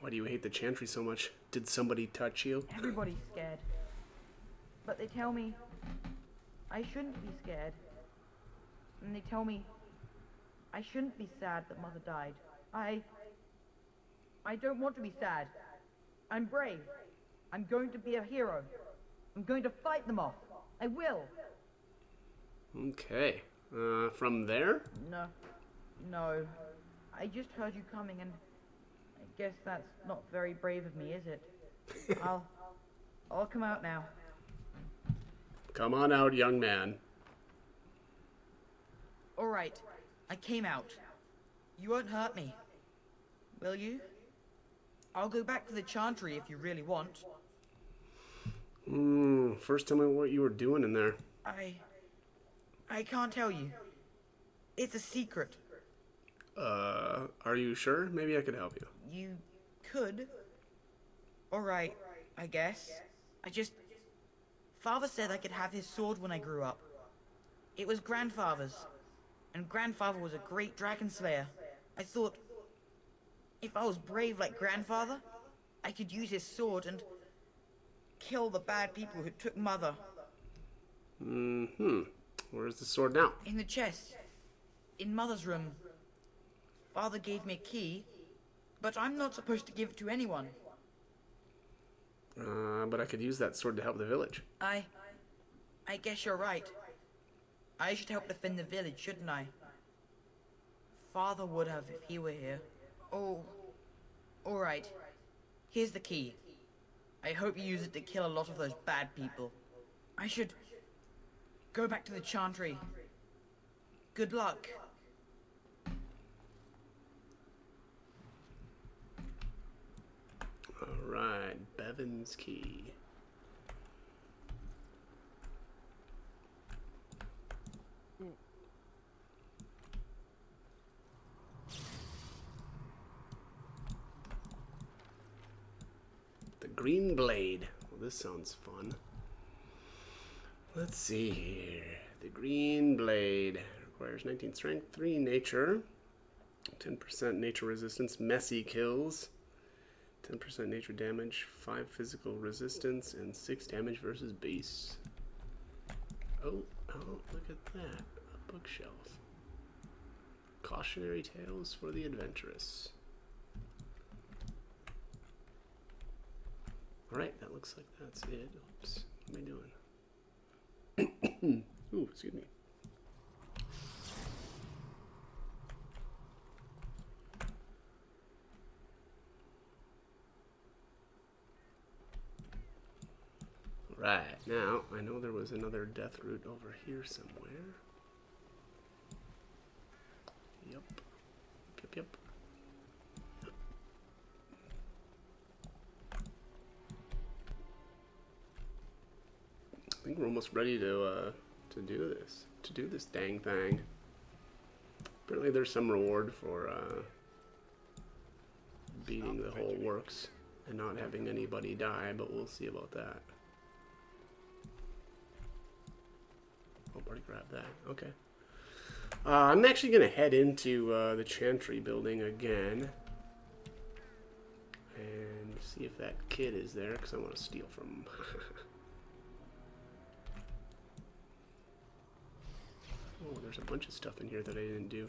Why do you hate the Chantry so much? Did somebody touch you? Everybody's scared. But they tell me I shouldn't be scared. And they tell me I shouldn't be sad that Mother died. I don't want to be sad. I'm brave. I'm going to be a hero. I'm going to fight them off. I will. Okay. From there? No. I just heard you coming, and I guess that's not very brave of me, is it? I'll come out now. Come on out, young man. All right. I came out. You won't hurt me. Will you? I'll go back to the Chantry if you really want. First tell me what you were doing in there. I can't tell you. It's a secret. Are you sure? Maybe I could help you. You could. Alright, I guess. Father said I could have his sword when I grew up. It was Grandfather's. And Grandfather was a great dragon slayer. I thought, if I was brave like Grandfather, I could use his sword and kill the bad people who took Mother. Where's the sword now? In the chest. In Mother's room. Father gave me a key, but I'm not supposed to give it to anyone. But I could use that sword to help the village. I guess you're right. I should help defend the village, shouldn't I? Father would have if he were here. Oh, alright. Here's the key. I hope you use it to kill a lot of those bad people. I should go back to the Chantry. Good luck. Alright, Bevan's key. The Green Blade. Well, this sounds fun. Let's see here. The Green Blade requires 19 strength, 3 nature, 10% nature resistance, messy kills, 10% nature damage, 5 physical resistance, and 6 damage versus base. Oh, look at that. A bookshelf. Cautionary tales for the adventurous. Alright, that looks like that's it. Oops, what am I doing? Ooh, excuse me. Right, now, I know there was another death route over here somewhere. Yep. I think we're almost ready to do this dang thing. Apparently there's some reward for beating the whole works and not having anybody die, but we'll see about that. Oh, already grabbed that. Okay. I'm actually going to head into the Chantry building again and see if that kid is there, because I want to steal from him. Oh, there's a bunch of stuff in here that I didn't do.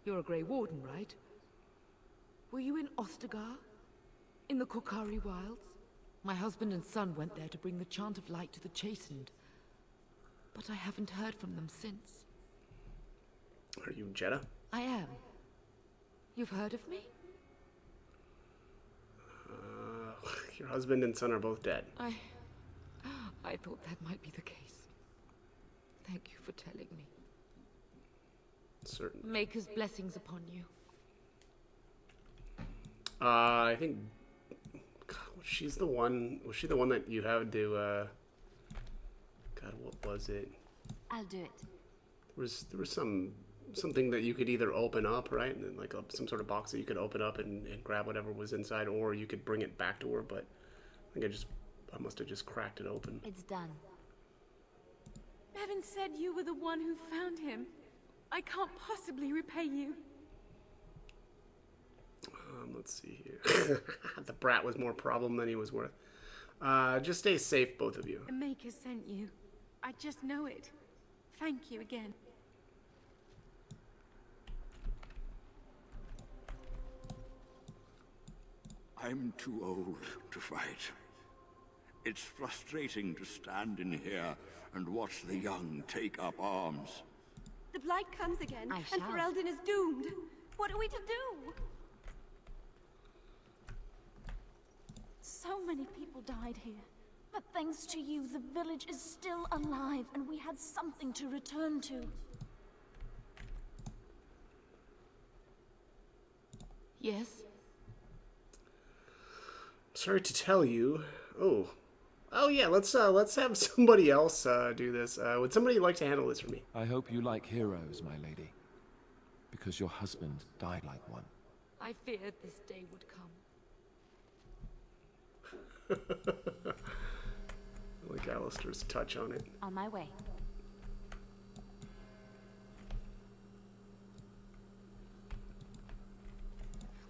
You're a Grey Warden, right? Were you in Ostagar? In the Korkari Wilds? My husband and son went there to bring the Chant of Light to the Chastened. But I haven't heard from them since. Are you Jeddah? I am. You've heard of me? Your husband and son are both dead. I thought that might be the case. Thank you for telling me. Certainly. Maker's blessings upon you. I think was she the one that you had to God, what was it? I'll do it. There was something that you could either open up, right? And then like some sort of box that you could open up and grab whatever was inside, or you could bring it back to her, but I think I must have just cracked it open. It's done. Bevan said you were the one who found him. I can't possibly repay you. Let's see here. The brat was more problem than he was worth. Just stay safe, both of you. The Maker sent you. I just know it. Thank you again. I'm too old to fight. It's frustrating to stand in here and watch the young take up arms. The Blight comes again, I and shall. Ferelden is doomed. What are we to do? So many people died here. But thanks to you, the village is still alive, and we had something to return to. Yes? Sorry to tell you. Oh yeah. Let's have somebody else do this. Would somebody like to handle this for me? I hope you like heroes, my lady. Because your husband died like one. I feared this day would come. I like Alistair's touch on it. On my way.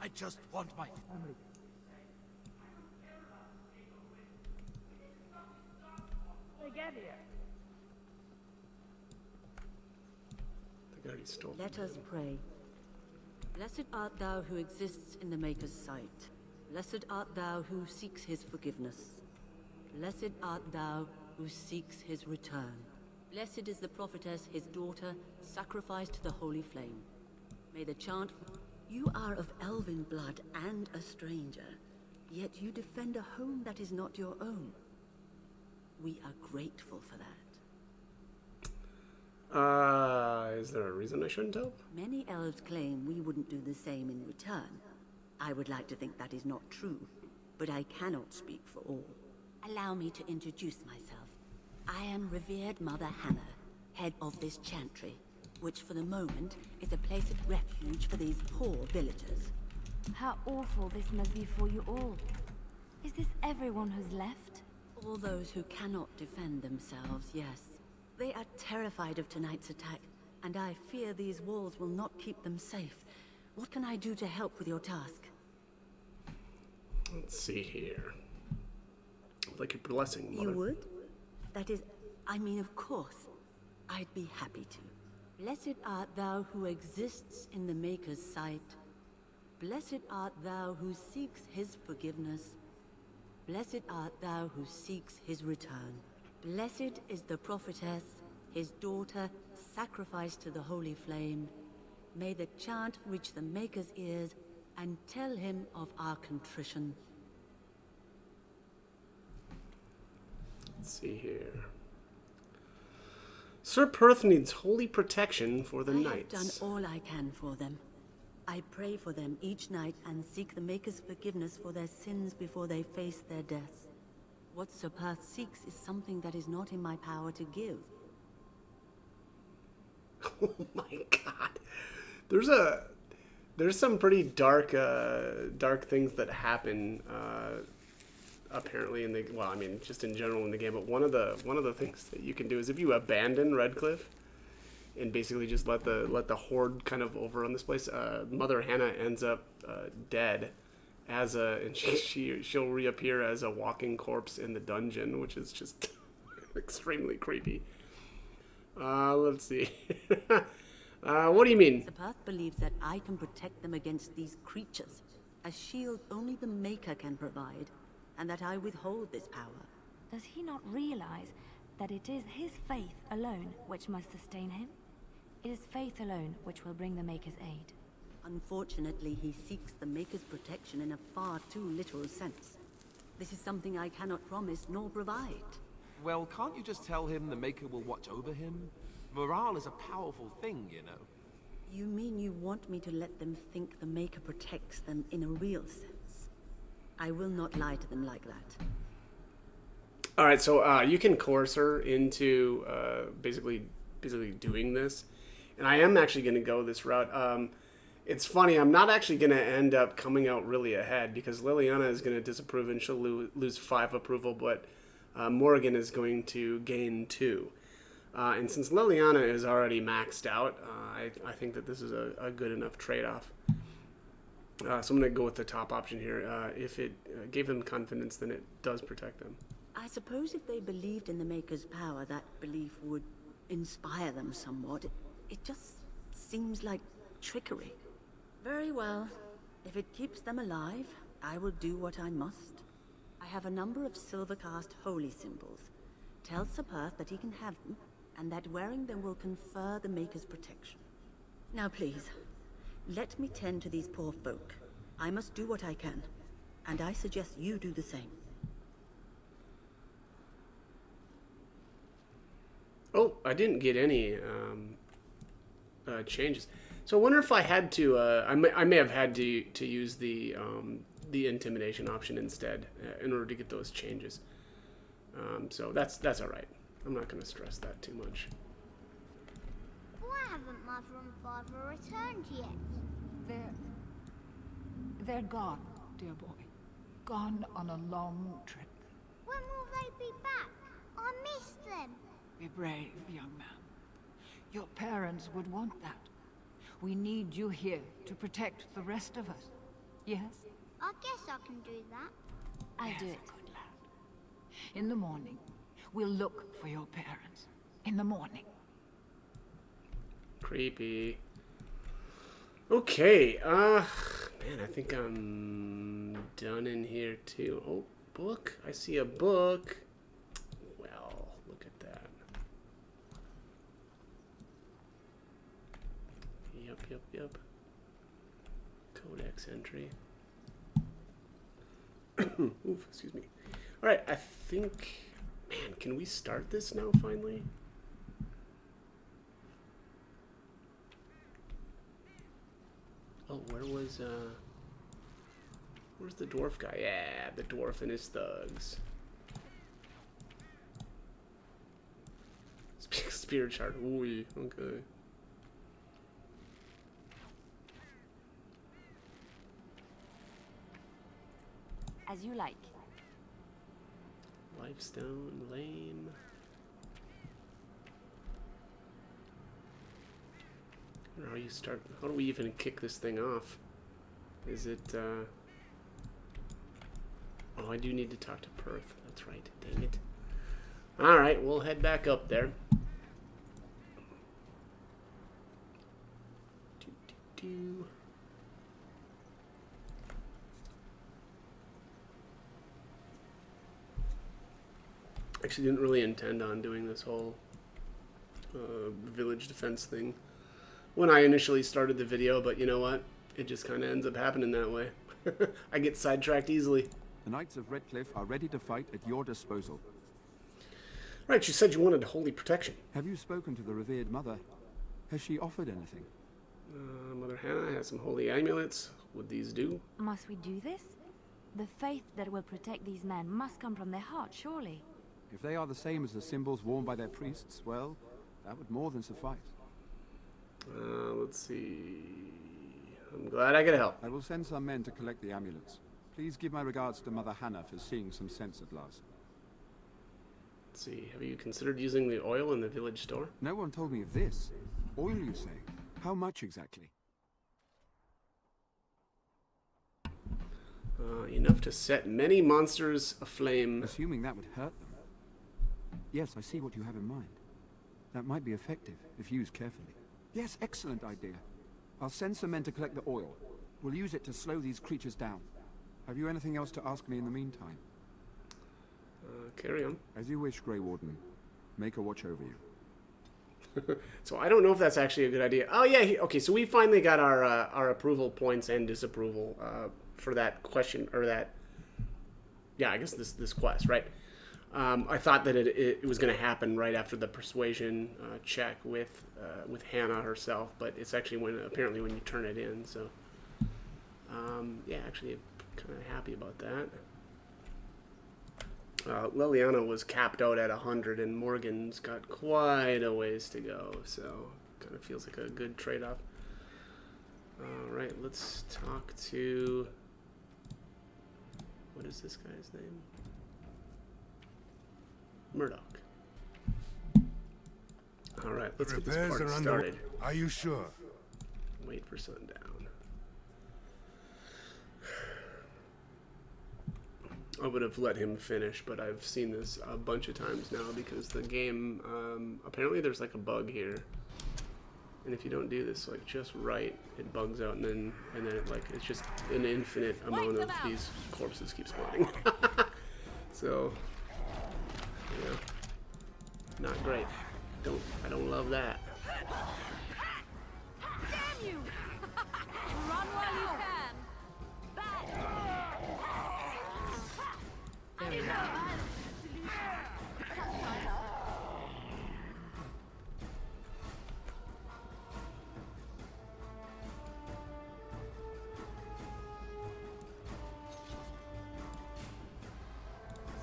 I just want my family. They get here. I think I already stole. Let us pray. Blessed art thou who exists in the Maker's sight. Blessed art thou who seeks his forgiveness. Blessed art thou who seeks his return. Blessed is the prophetess, his daughter, sacrificed to the holy flame. May the chant... You are of elven blood and a stranger, yet you defend a home that is not your own. We are grateful for that. Is there a reason I shouldn't help? Many elves claim we wouldn't do the same in return. I would like to think that is not true, but I cannot speak for all. Allow me to introduce myself. I am revered Mother Hannah, head of this chantry, which for the moment is a place of refuge for these poor villagers. How awful this must be for you all. Is this everyone who's left? All those who cannot defend themselves, yes. They are terrified of tonight's attack, and I fear these walls will not keep them safe. What can I do to help with your task? Let's see here. Like a blessing, Mother. You would? That is, I mean, of course. I'd be happy to. Blessed art thou who exists in the Maker's sight. Blessed art thou who seeks his forgiveness. Blessed art thou who seeks his return. Blessed is the prophetess, his daughter, sacrificed to the holy flame. May the chant reach the Maker's ears and tell him of our contrition. Let's see here. Sir Perth needs holy protection for the I knights. have done all I can for them. I pray for them each night and seek the Maker's forgiveness for their sins before they face their deaths. What Sir Perth seeks is something that is not in my power to give. Oh my god. There's some pretty dark things that happen apparently in the, well, I mean, just in general in the game, but one of the things that you can do is if you abandon Redcliff and basically just let the horde kind of overrun this place, Mother Hannah ends up dead as and she'll reappear as a walking corpse in the dungeon, which is just extremely creepy. Let's see. What do you mean? Sir Perth believes that I can protect them against these creatures, a shield only the Maker can provide, and that I withhold this power. Does he not realize that it is his faith alone which must sustain him? It is faith alone which will bring the Maker's aid. Unfortunately, he seeks the Maker's protection in a far too literal sense. This is something I cannot promise nor provide. Well, can't you just tell him the Maker will watch over him? Morale is a powerful thing, you know. You mean you want me to let them think the Maker protects them in a real sense? I will not lie to them like that. All right, so you can coerce her into basically doing this, and I am actually going to go this route. It's funny, I'm not actually going to end up coming out really ahead because Liliana is going to disapprove and she'll lose 5 approval, but Morrigan is going to gain 2. And since Liliana is already maxed out, I think that this is a good enough trade-off. So I'm going to go with the top option here. If it gave them confidence, then it does protect them. I suppose if they believed in the Maker's power, that belief would inspire them somewhat, it just seems like trickery. Very well. If it keeps them alive, I will do what I must. I have a number of silver-cast holy symbols. Tell Sir Perth that he can have them, and that wearing them will confer the Maker's protection. Now please, let me tend to these poor folk. I must do what I can, and I suggest you do the same. Oh, I didn't get any changes. So I wonder if I had to. I may have had to use the intimidation option instead in order to get those changes. So that's all right. I'm not going to stress that too much. Why haven't Mother and Father returned yet? They're gone, dear boy. Gone on a long trip. When will they be back? I miss them. Be brave, young man. Your parents would want that. We need you here to protect the rest of us. Yes? I guess I can do that. I'll do it. Good lad. In the morning, we'll look for your parents. In the morning. Creepy. Okay, man, I think I'm done in here too. Oh, book. I see a book. Well, look at that. Yep. Codex entry. Oof, excuse me. Alright, I think... Man, can we start this now, finally? Oh, where's the dwarf guy? Yeah, the dwarf and his thugs. Spirit shard. Ooh, okay. As you like. Lifestone, lame. How do you start? How do we even kick this thing off? Is it, Oh, I do need to talk to Perth. That's right. Dang it. Alright, we'll head back up there. Actually didn't really intend on doing this whole village defense thing when I initially started the video, but you know what? It just kind of ends up happening that way. I get sidetracked easily. The Knights of Redcliff are ready to fight at your disposal. Right, you said you wanted holy protection. Have you spoken to the revered mother? Has she offered anything? Mother Hannah has some holy amulets. Would these do? Must we do this? The faith that will protect these men must come from their heart, surely. If they are the same as the symbols worn by their priests, well, that would more than suffice. Let's see... I'm glad I could help. I will send some men to collect the amulets. Please give my regards to Mother Hannah for seeing some sense at last. Let's see, have you considered using the oil in the village store? No one told me of this. Oil, you say? How much exactly? Enough to set many monsters aflame. Assuming that would hurt them. Yes, I see what you have in mind. That might be effective, if used carefully. Yes, excellent idea. I'll send some men to collect the oil. We'll use it to slow these creatures down. Have you anything else to ask me in the meantime? Carry on. As you wish, Grey Warden. Make a watch over you. So I don't know if that's actually a good idea. Oh yeah, okay. So we finally got our approval points and disapproval for that question, or that. Yeah, I guess this quest, right? I thought that it was going to happen right after the persuasion check with Hannah herself, but it's actually apparently when you turn it in. So yeah, actually, I'm kind of happy about that. Liliana was capped out at 100, and Morgan's got quite a ways to go, so kind of feels like a good trade-off. All right, let's talk to... What is this guy's name? Murdoch. All right, let's get this part started. Are you sure? Wait for sundown. I would have let him finish, but I've seen this a bunch of times now because the game, apparently there's like a bug here. And if you don't do this like just right, it bugs out, and then it, like, it's just an infinite amount of these corpses keep spawning. So, yeah, not great. I don't love that. Damn you! Run while you can. There we go.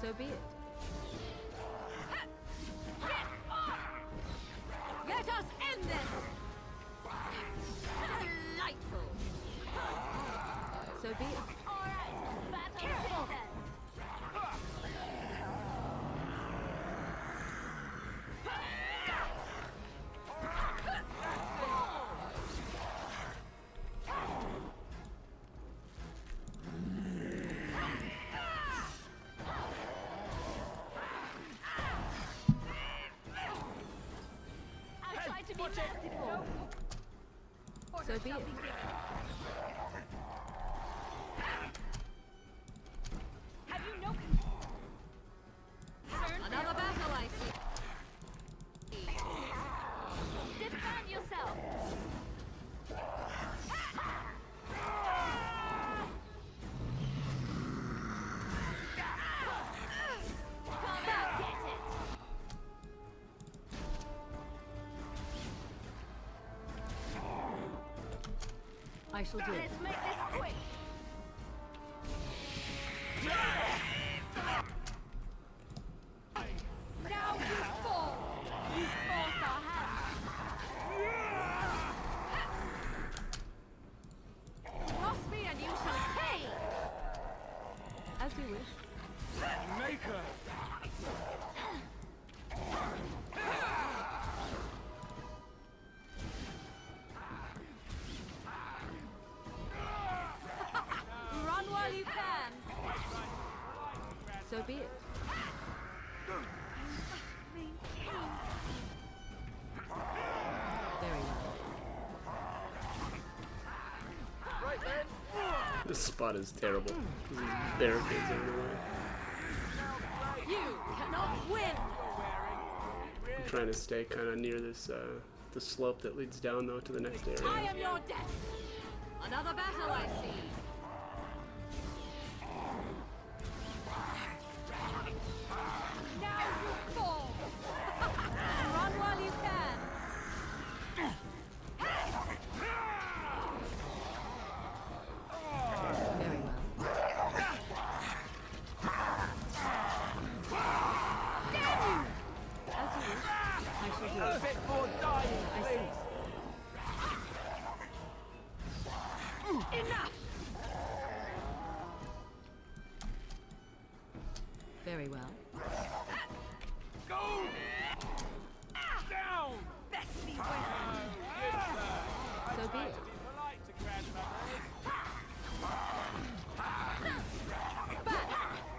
So be it. Let us end this! Delightful! So be it. So be it. Have you no concern? Another battle, I see. Defend yourself. Come out, get it. I shall do it. Let's make this quick. Now you fall. You forced our hand. Cross me and you shall pay. As you wish. Maker! Run while you can. So be it. Very well. Right then. This spot is terrible. These barricades are in the way. You cannot win. I'm trying to stay kind of near this the slope that leads down though to the next I area. am your death. Another battle, I see. Now you fall. Run while you can. Very well. Damn you! As you wish. I shall do A it. bit more dying, I please. see. Enough! Very well. Go! Down! Best be with So be it.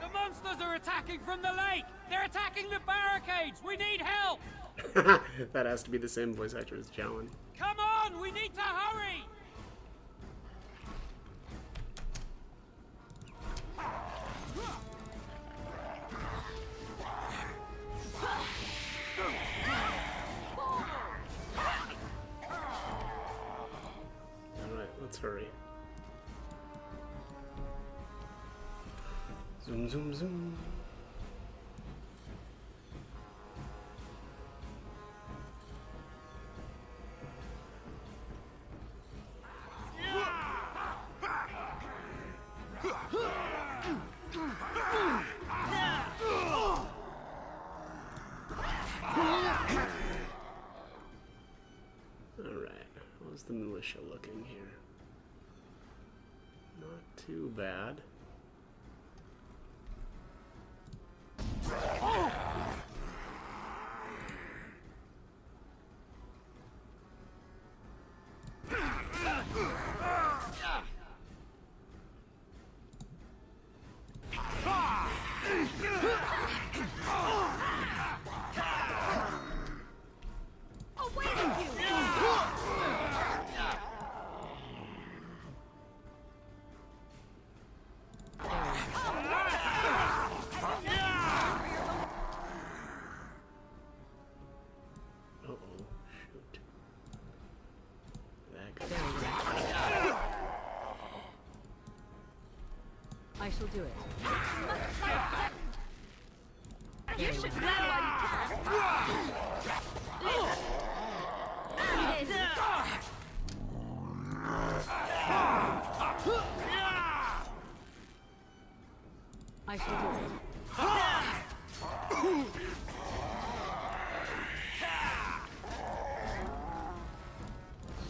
The monsters are attacking from the lake! They're attacking the barricades! We need help! That has to be the same voice actor as Jowan. Come on! We need to hurry! Alright, let's hurry. Zoom, zoom, zoom. Alright, how's the militia looking here? Not too bad. shall do it. You should know I shall do it.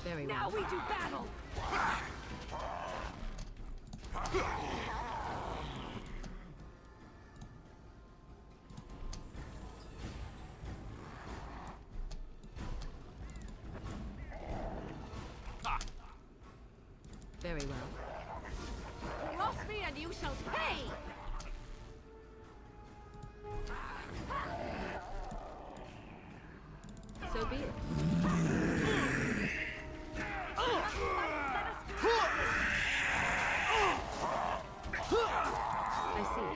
Very well. Now we do battle! Very well. Cross me and you shall pay! So be it. I see.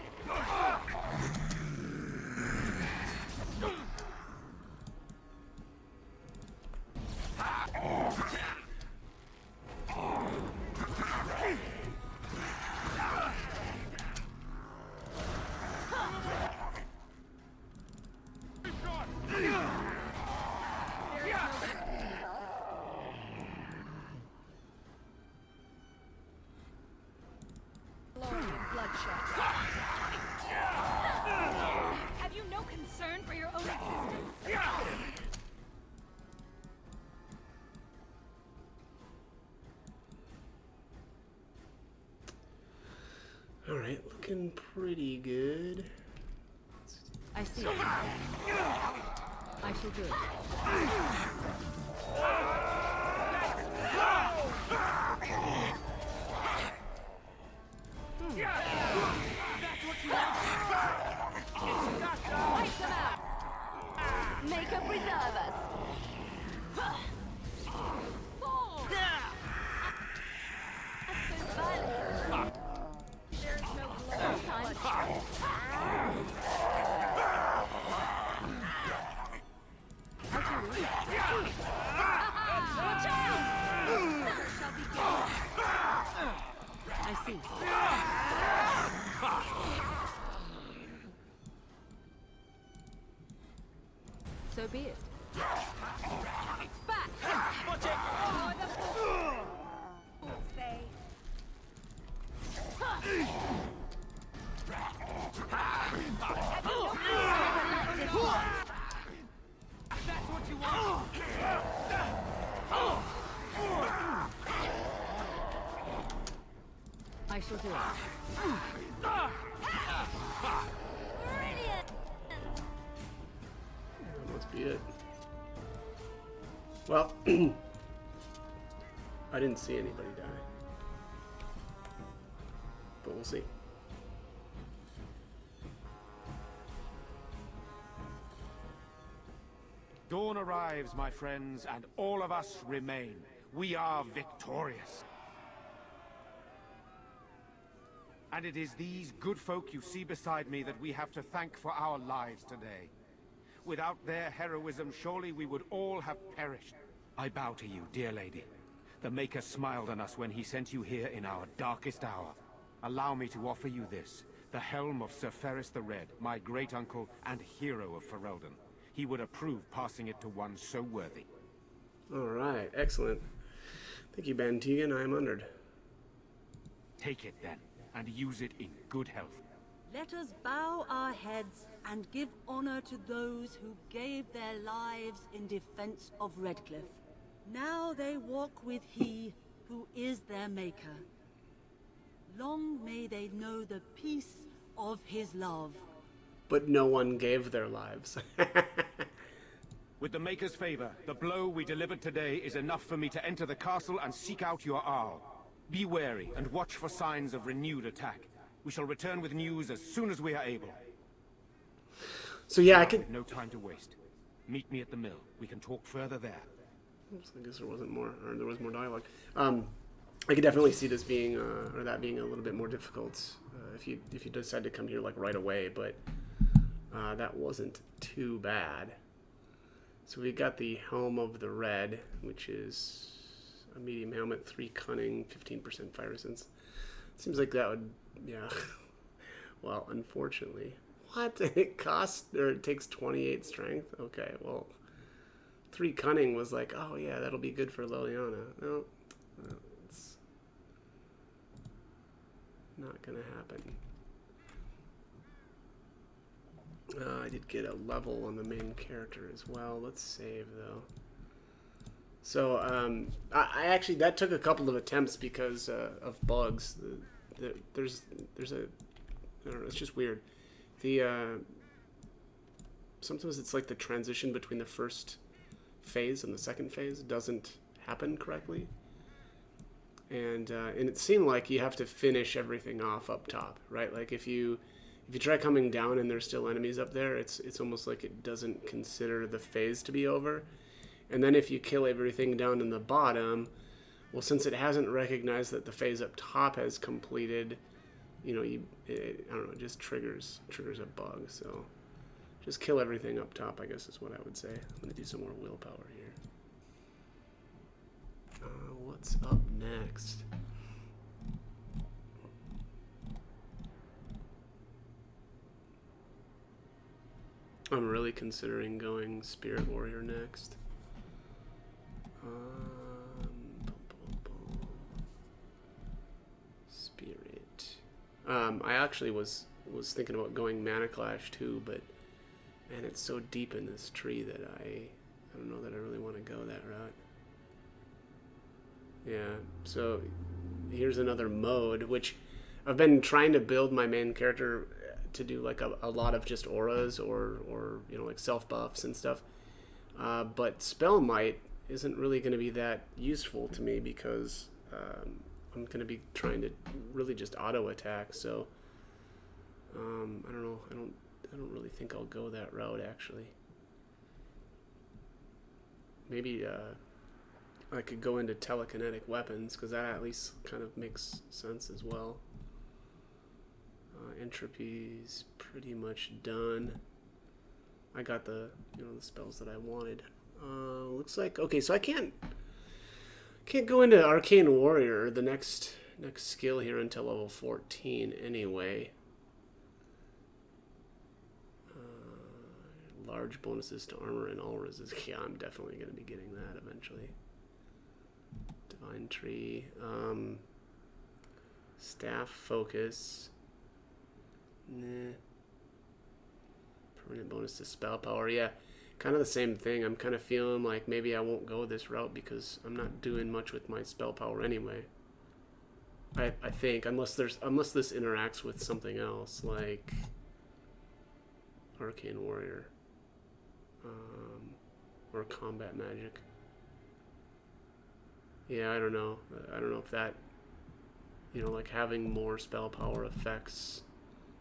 Have you no concern for your own existence? All right, looking pretty good. I see it. I shall do it. Wipe them out! Maker preserve us. There's no blood. I see. So be it. Back! Watch it! Oh, the fools say. That's what you want! I shall do it. That must be it. Well, I didn't see anybody die. But we'll see. Dawn arrives, my friends, and all of us remain. We are victorious. And it is these good folk you see beside me that we have to thank for our lives today. Without their heroism, surely we would all have perished. I bow to you, dear lady. The Maker smiled on us when he sent you here in our darkest hour. Allow me to offer you this, the helm of Sir Ferris the Red, my great-uncle and hero of Ferelden. He would approve passing it to one so worthy. All right, excellent. Thank you, Ben Tegan. I am honored. Take it then, and use it in good health. Let us bow our heads and give honor to those who gave their lives in defense of Redcliff. Now they walk with he who is their maker. Long may they know the peace of his love. But no one gave their lives. With the Maker's favor, the blow we delivered today is enough for me to enter the castle and seek out your Arl. Be wary and watch for signs of renewed attack. We shall return with news as soon as we are able. So yeah, I could... No time to waste. Meet me at the mill. We can talk further there. Oops, I guess there wasn't more, or there was more dialogue. I could definitely see this being, or that being a little bit more difficult if you decide to come here like right away, but that wasn't too bad. So we got the Helm of the Red, which is a medium helmet, 3 cunning, 15% fire resistance. Seems like that would, yeah, well, unfortunately. What? It costs, or it takes 28 strength? Okay, well, 3 cunning was like, oh yeah, that'll be good for Liliana. No, it's not gonna happen. I did get a level on the main character as well. Let's save though. So I actually, that took a couple of attempts because of bugs. There's a, I don't know, it's just weird. Sometimes it's like the transition between the first phase and the second phase doesn't happen correctly. And it seemed like you have to finish everything off up top, right? Like if you try coming down and there's still enemies up there, it's almost like it doesn't consider the phase to be over. And then if you kill everything down in the bottom, well, since it hasn't recognized that the phase up top has completed, you know, I don't know, it just triggers a bug. So just kill everything up top, I guess is what I would say. I'm going to do some more willpower here. What's up next? I'm really considering going Spirit Warrior next. Spirit. I actually was thinking about going Mana Clash too, but man, it's so deep in this tree that I don't know that I really want to go that route. Yeah, so here's another mode, which I've been trying to build my main character to do like a lot of just auras or you know, like self buffs and stuff. But Spell Might isn't really going to be that useful to me because I'm going to be trying to really just auto attack. So I don't know. I don't really think I'll go that route actually. Maybe I could go into telekinetic weapons because that at least kind of makes sense as well. Entropy's pretty much done. I got the the spells that I wanted. Looks like okay, so I can't go into Arcane Warrior, the next skill here, until level 14 anyway. Large bonuses to armor and all resist. Yeah, I'm definitely going to be getting that eventually. Divine Tree. Staff Focus. Nah. Permanent bonus to spell power. Yeah, kind of the same thing. I'm kind of feeling like maybe I won't go this route because I'm not doing much with my spell power anyway. I think unless this interacts with something else like Arcane Warrior or combat magic. Yeah, I don't know. I don't know if that, like having more spell power affects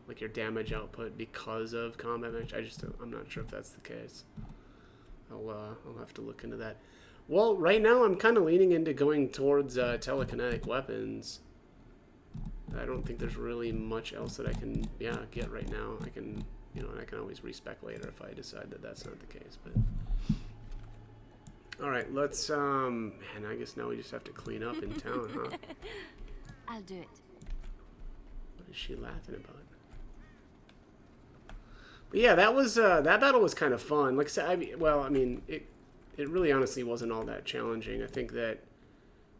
like your damage output because of combat magic. I'm not sure if that's the case. I'll have to look into that. Well, right now I'm kind of leaning into going towards telekinetic weapons. I don't think there's really much else that I can get right now. I can and I can always respec later if I decide that that's not the case. But all right, let's man, I guess now we just have to clean up in town, huh? I'll do it. What is she laughing about? But yeah, that was that battle was kind of fun. Like I said, I mean, it really honestly wasn't all that challenging. I think that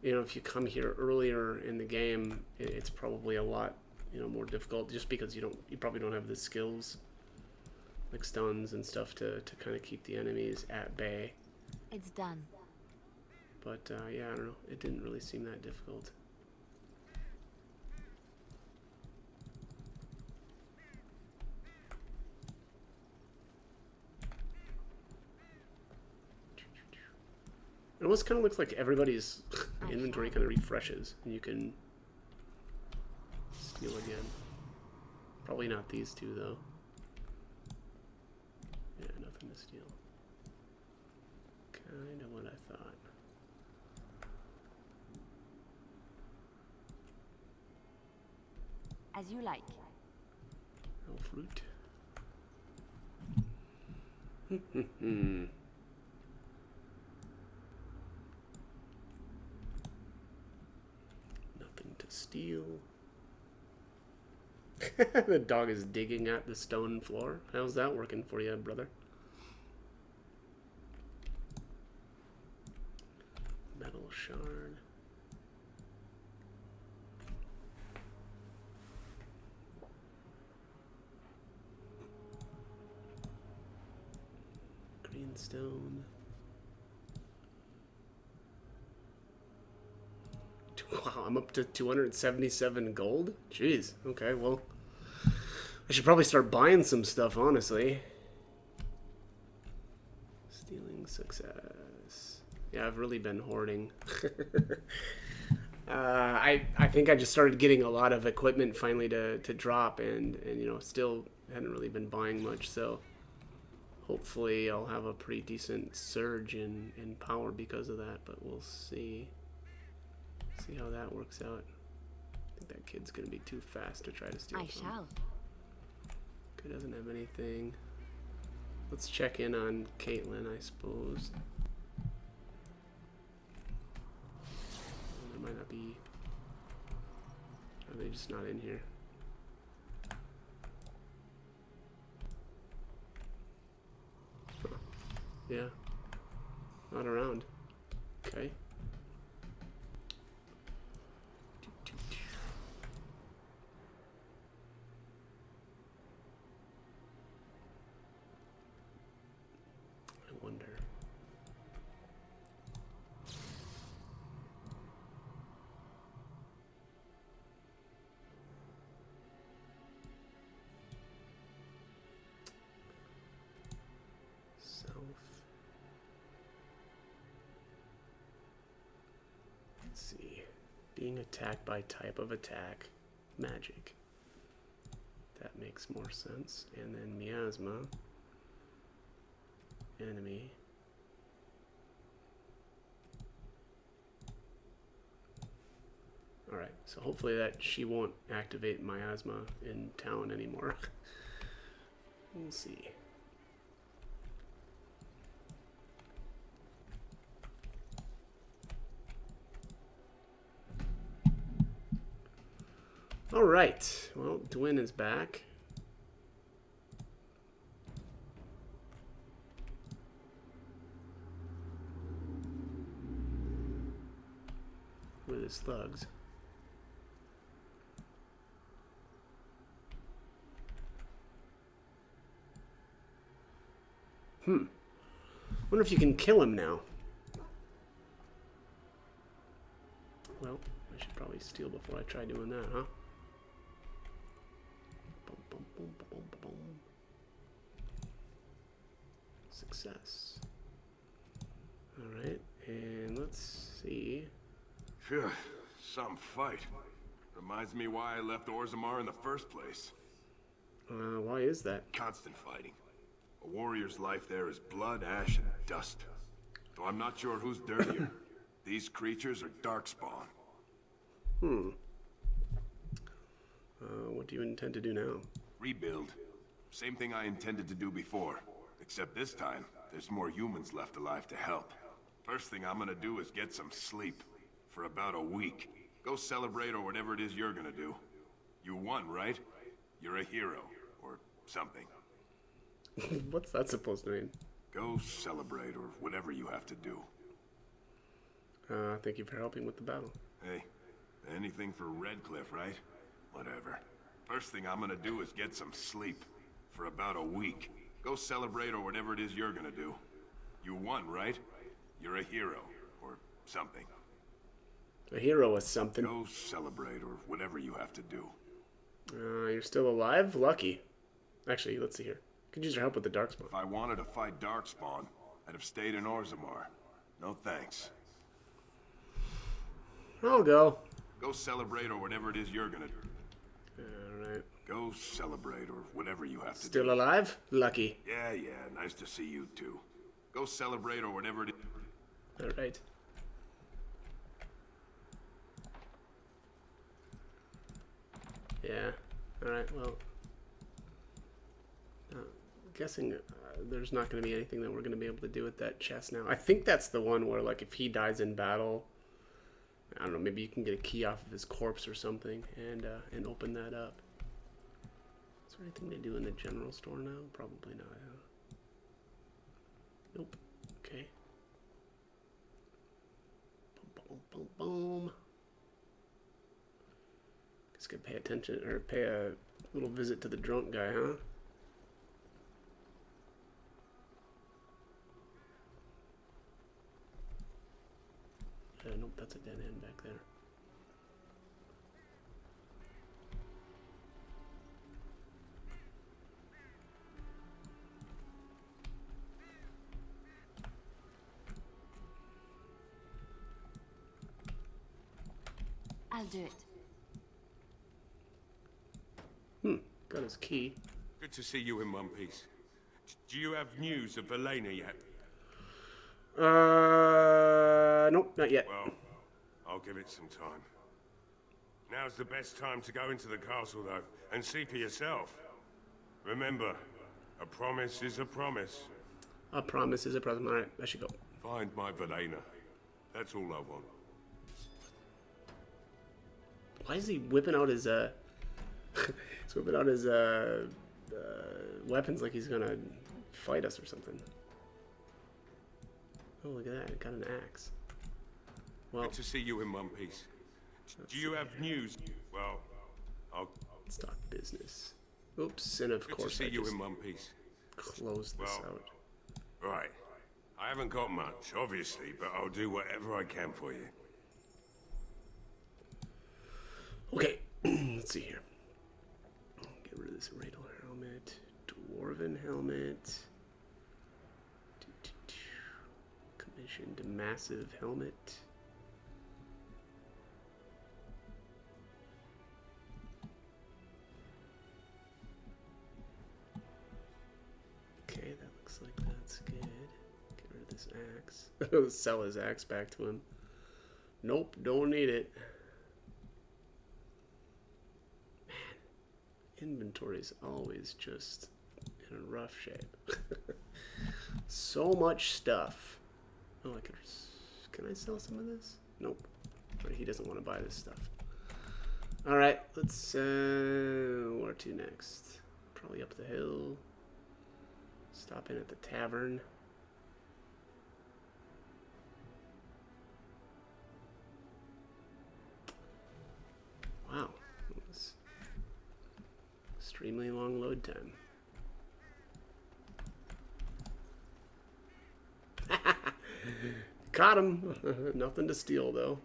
if you come here earlier in the game, it's probably a lot more difficult just because you probably don't have the skills like stuns and stuff to kind of keep the enemies at bay. It's done. But yeah, I don't know. It didn't really seem that difficult. It almost kind of looks like everybody's inventory kind of refreshes, and you can steal again. Probably not these two, though. Yeah, nothing to steal. Kind of what I thought. As you like. No fruit. Nothing to steal. The dog is digging at the stone floor. How's that working for you, brother? Metal shard. Greenstone. Wow, I'm up to 277 gold? Jeez. Okay, well, I should probably start buying some stuff, honestly. Stealing success. Yeah, I've really been hoarding. I think I just started getting a lot of equipment finally to drop, and you know, still hadn't really been buying much, so hopefully I'll have a pretty decent surge in power because of that, but we'll see. See how that works out. I think that kid's gonna be too fast to try to steal. I shall. He doesn't have anything. Let's check in on Caitlin, I suppose. There might not be. Are they just not in here? Huh. Yeah. Not around. Okay. Being attacked by type of attack, magic. That makes more sense. And then miasma, enemy. Alright, so hopefully that she won't activate miasma in town anymore. We'll see. All right. Well, Dwin is back. With his thugs. Wonder if you can kill him now. Well, I should probably steal before I try doing that, huh? Success. Alright, and let's see. Phew, some fight. Reminds me why I left Orzammar in the first place. Why is that? Constant fighting. A warrior's life there is blood, ash, and dust. Though I'm not sure who's dirtier. These creatures are darkspawn. What do you intend to do now? Rebuild. Same thing I intended to do before. Except this time, there's more humans left alive to help. First thing I'm gonna do is get some sleep. For about a week. Go celebrate or whatever it is you're gonna do. You won, right? You're a hero. Or something. What's that supposed to mean? Go celebrate or whatever you have to do. Thank you for helping with the battle. Hey, anything for Redcliff, right? Whatever. First thing I'm gonna do is get some sleep. For about a week. Go celebrate or whatever it is you're gonna do. You won, right? You're a hero. Or something. A hero is something. Go celebrate or whatever you have to do. You're still alive? Lucky. Actually, let's see here. Could use your help with the Darkspawn. If I wanted to fight Darkspawn, I'd have stayed in Orzammar. No thanks. I'll go. Go celebrate or whatever it is you're gonna do. Alright. Go celebrate or whatever you have to do. Still alive? Lucky. Yeah, nice to see you too. Go celebrate or whatever it is. Alright. Yeah. Alright, well. Guessing there's not going to be anything that we're going to be able to do with that chest now. I think that's the one where, like, if he dies in battle, I don't know, maybe you can get a key off of his corpse or something and open that up. Anything to do in the general store now? Probably not, huh? Nope. Okay. Boom, boom, boom. Just gotta pay attention, or pay a little visit to the drunk guy, huh? Nope, that's a dead end back there. I'll do it. Got his key. Good to see you in one piece. Do you have news of Velena yet? Nope, not yet. Well, I'll give it some time. Now's the best time to go into the castle, though, and see for yourself. Remember, a promise is a promise. A promise is a promise. Alright, I should go. Find my Velena. That's all I want. Why is he whipping out his, he's whipping out his, weapons like he's gonna fight us or something? Oh, look at that. Got an axe. Well, good to see you in one piece. Do you have news? Well, I'll start business. Oops, and of course I you in one piece. Close this out. Right. I haven't got much, obviously, but I'll do whatever I can for you. Okay, let's see here. Get rid of this Radel helmet. Dwarven helmet. Commissioned massive helmet. Okay, that looks like that's good. Get rid of this axe. Sell his axe back to him. Nope, don't need it. Man, inventory's always just in a rough shape. So much stuff. Oh, can I sell some of this? Nope. He doesn't want to buy this stuff. Alright, let's, where to next? Probably up the hill. Stop in at the tavern. Wow. That was extremely long load time. Caught him. Nothing to steal, though.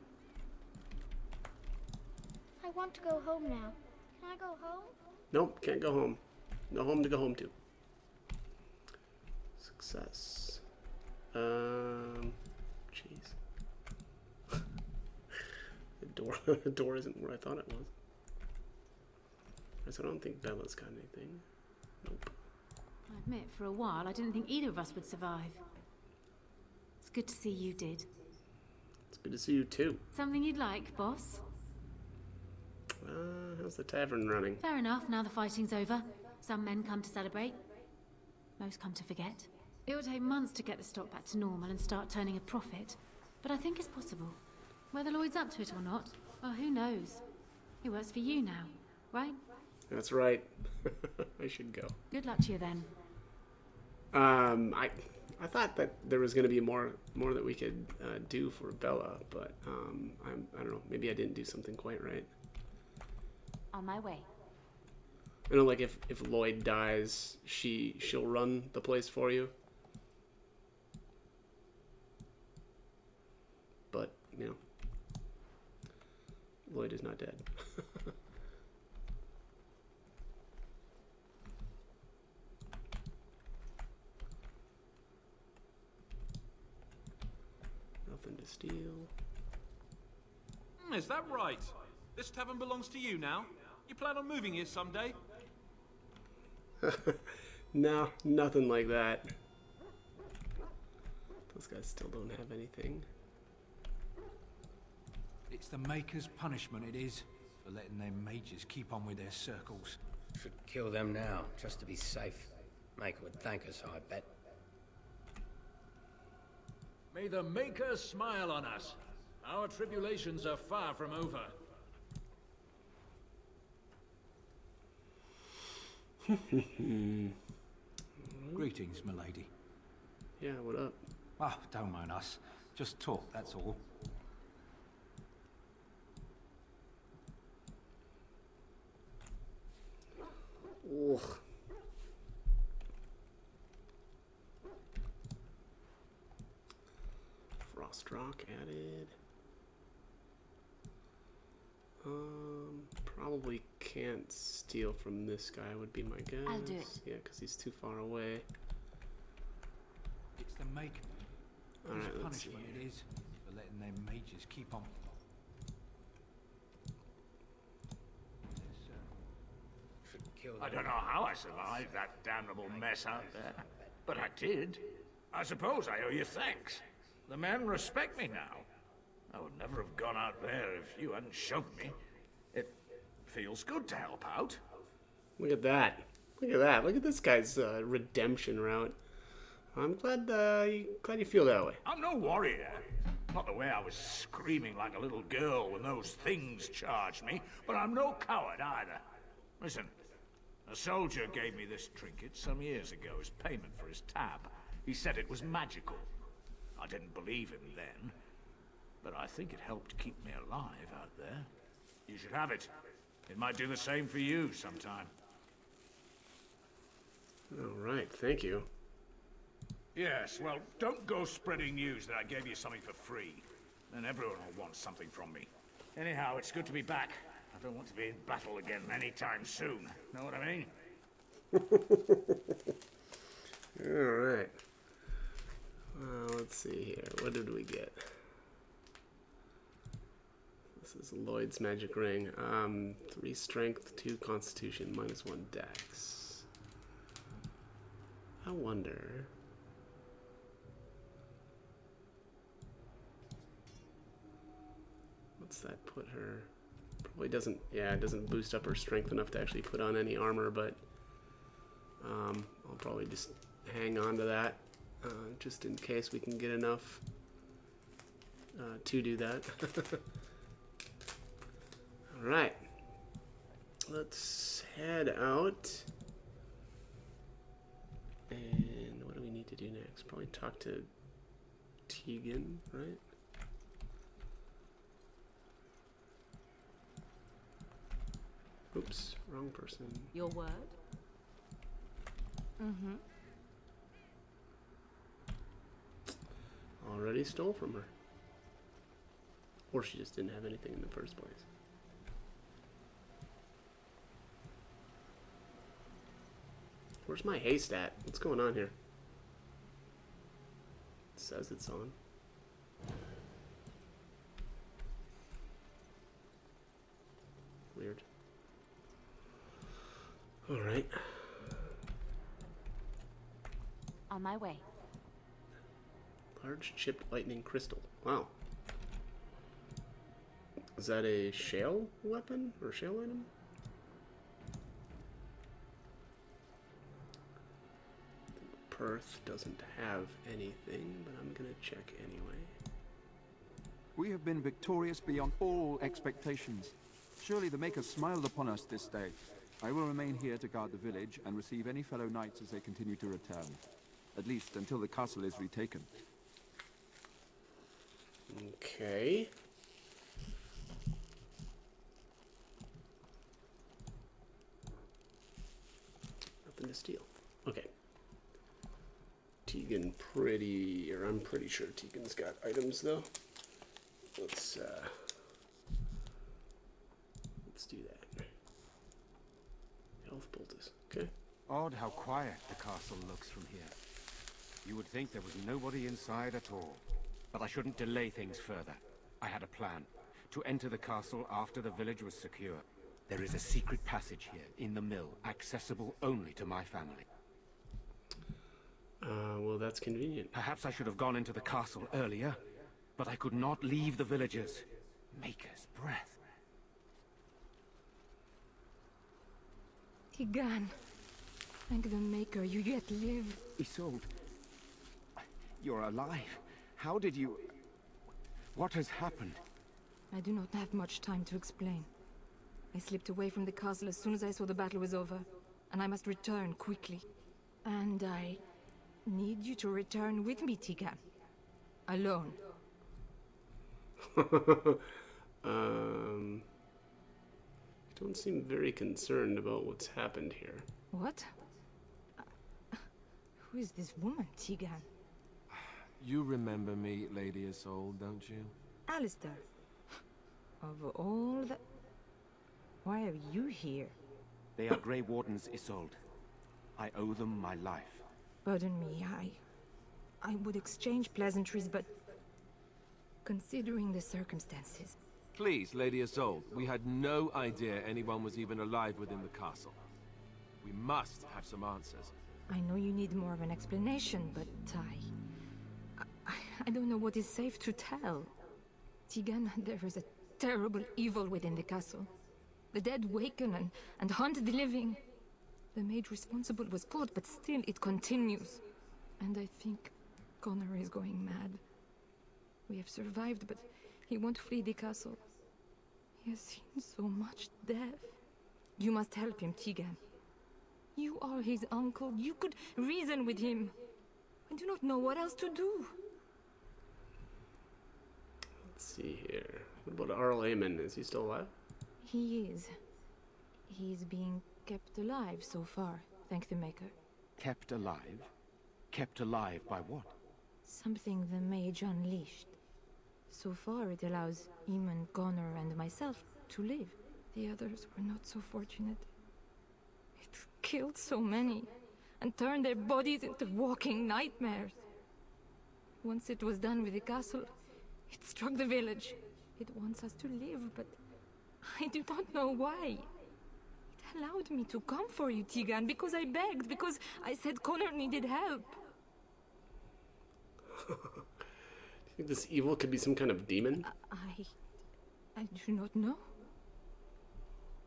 I want to go home now. Can I go home? Nope, can't go home. No home to go home to. Success. Jeez. The door isn't where I thought it was. I don't think Bella's got anything. Nope. I admit, for a while, I didn't think either of us would survive. It's good to see you did. It's good to see you too. Something you'd like, boss? How's the tavern running? Fair enough, now the fighting's over. Some men come to celebrate. Most come to forget. It will take months to get the stock back to normal and start turning a profit. But I think it's possible. Whether Lloyd's up to it or not, well, who knows? He works for you now, right? That's right. I should go. Good luck to you then. I thought that there was going to be more that we could do for Bella, but I don't know. Maybe I didn't do something quite right. On my way. I know, like if Lloyd dies, she'll run the place for you. But you know, Lloyd is not dead. Nothing to steal. Is that right? This tavern belongs to you now? You plan on moving here someday? No, nothing like that. Those guys still don't have anything. It's the Maker's punishment, it is, for letting them mages keep on with their circles. Should kill them now, just to be safe. Maker would thank us, I bet. May the Maker smile on us. Our tribulations are far from over. Greetings, milady. Yeah, what up? Oh, don't mind us. Just talk, that's all. Ugh. Frost rock added. Probably can't steal from this guy would be my guess. I'll do it. Yeah, because he's too far away. It's the maker. All right, Whose let's see. punishment it is for letting them mages keep on. I don't know how I survived that damnable mess out there, but I did. I suppose I owe you thanks. The men respect me now. I would never have gone out there if you hadn't shoved me. It feels good to help out. Look at that. Look at that. Look at this guy's redemption route. I'm glad you feel that way. I'm no warrior. Not the way I was screaming like a little girl when those things charged me, but I'm no coward either. Listen, a soldier gave me this trinket some years ago as payment for his tab. He said it was magical. I didn't believe him then, but I think it helped keep me alive out there. You should have it. It might do the same for you sometime. All right, thank you. Yes, well, don't go spreading news that I gave you something for free. Then everyone will want something from me. Anyhow, it's good to be back. I don't want to be in battle again anytime soon. Know what I mean? All right. Let's see here. What did we get? This is Lloyd's magic ring. 3 strength, 2 constitution, -1 dex. I wonder. What's that put her? Probably doesn't. Yeah, it doesn't boost up her strength enough to actually put on any armor, but I'll probably just hang on to that. Just in case we can get enough to do that. Alright. Let's head out. And what do we need to do next? Probably talk to Tegan, right? Oops, wrong person. Your word? Mm-hmm. Already stole from her. Or she just didn't have anything in the first place. Where's my haste at? What's going on here? It says it's on. Weird. Alright. On my way. Large chipped lightning crystal. Wow. Is that a shale weapon or shale item? Perth doesn't have anything, but I'm gonna check anyway. We have been victorious beyond all expectations. Surely the Maker smiled upon us this day. I will remain here to guard the village and receive any fellow knights as they continue to return. At least until the castle is retaken. Okay. Nothing to steal. Okay. Tegan I'm pretty sure Tegan's got items though. Let's do that. Health poultice. Okay. Odd how quiet the castle looks from here. You would think there was nobody inside at all. But I shouldn't delay things further. I had a plan. To enter the castle after the village was secure. There is a secret passage here, in the mill, accessible only to my family. Well, that's convenient. Perhaps I should have gone into the castle earlier, but I could not leave the villagers. Maker's breath. Tigan, thank the Maker you yet live. Isolde, you're alive. How did you... What has happened? I do not have much time to explain. I slipped away from the castle as soon as I saw the battle was over. and I must return quickly. And I need you to return with me, Tigan. Alone. You don't seem very concerned about what's happened here. What? Who is this woman, Tigan? You remember me, Lady Isolde, don't you? Alistair. Of all the... Why are you here? They are Grey Wardens, Isolde. I owe them my life. Pardon me, I would exchange pleasantries, but... considering the circumstances... Please, Lady Isolde, we had no idea anyone was even alive within the castle. We must have some answers. I know you need more of an explanation, but I don't know what is safe to tell. Tigan, there is a terrible evil within the castle. The dead waken and haunt the living. The maid responsible was caught, but still it continues. And I think Connor is going mad. We have survived, but he won't flee the castle. He has seen so much death. You must help him, Tigan. You are his uncle. You could reason with him. I do not know what else to do. Let's see here. What about Arl Aemon? Is he still alive? He is. He is being kept alive so far, thank the Maker. Kept alive? Kept alive by what? Something the mage unleashed. So far it allows Eamon, Connor and myself to live. The others were not so fortunate. It killed so many, and turned their bodies into walking nightmares. Once it was done with the castle, it struck the village. It wants us to live, but I do not know why. It allowed me to come for you, Tigan, because I begged, because I said Connor needed help. Do you think this evil could be some kind of demon? I do not know.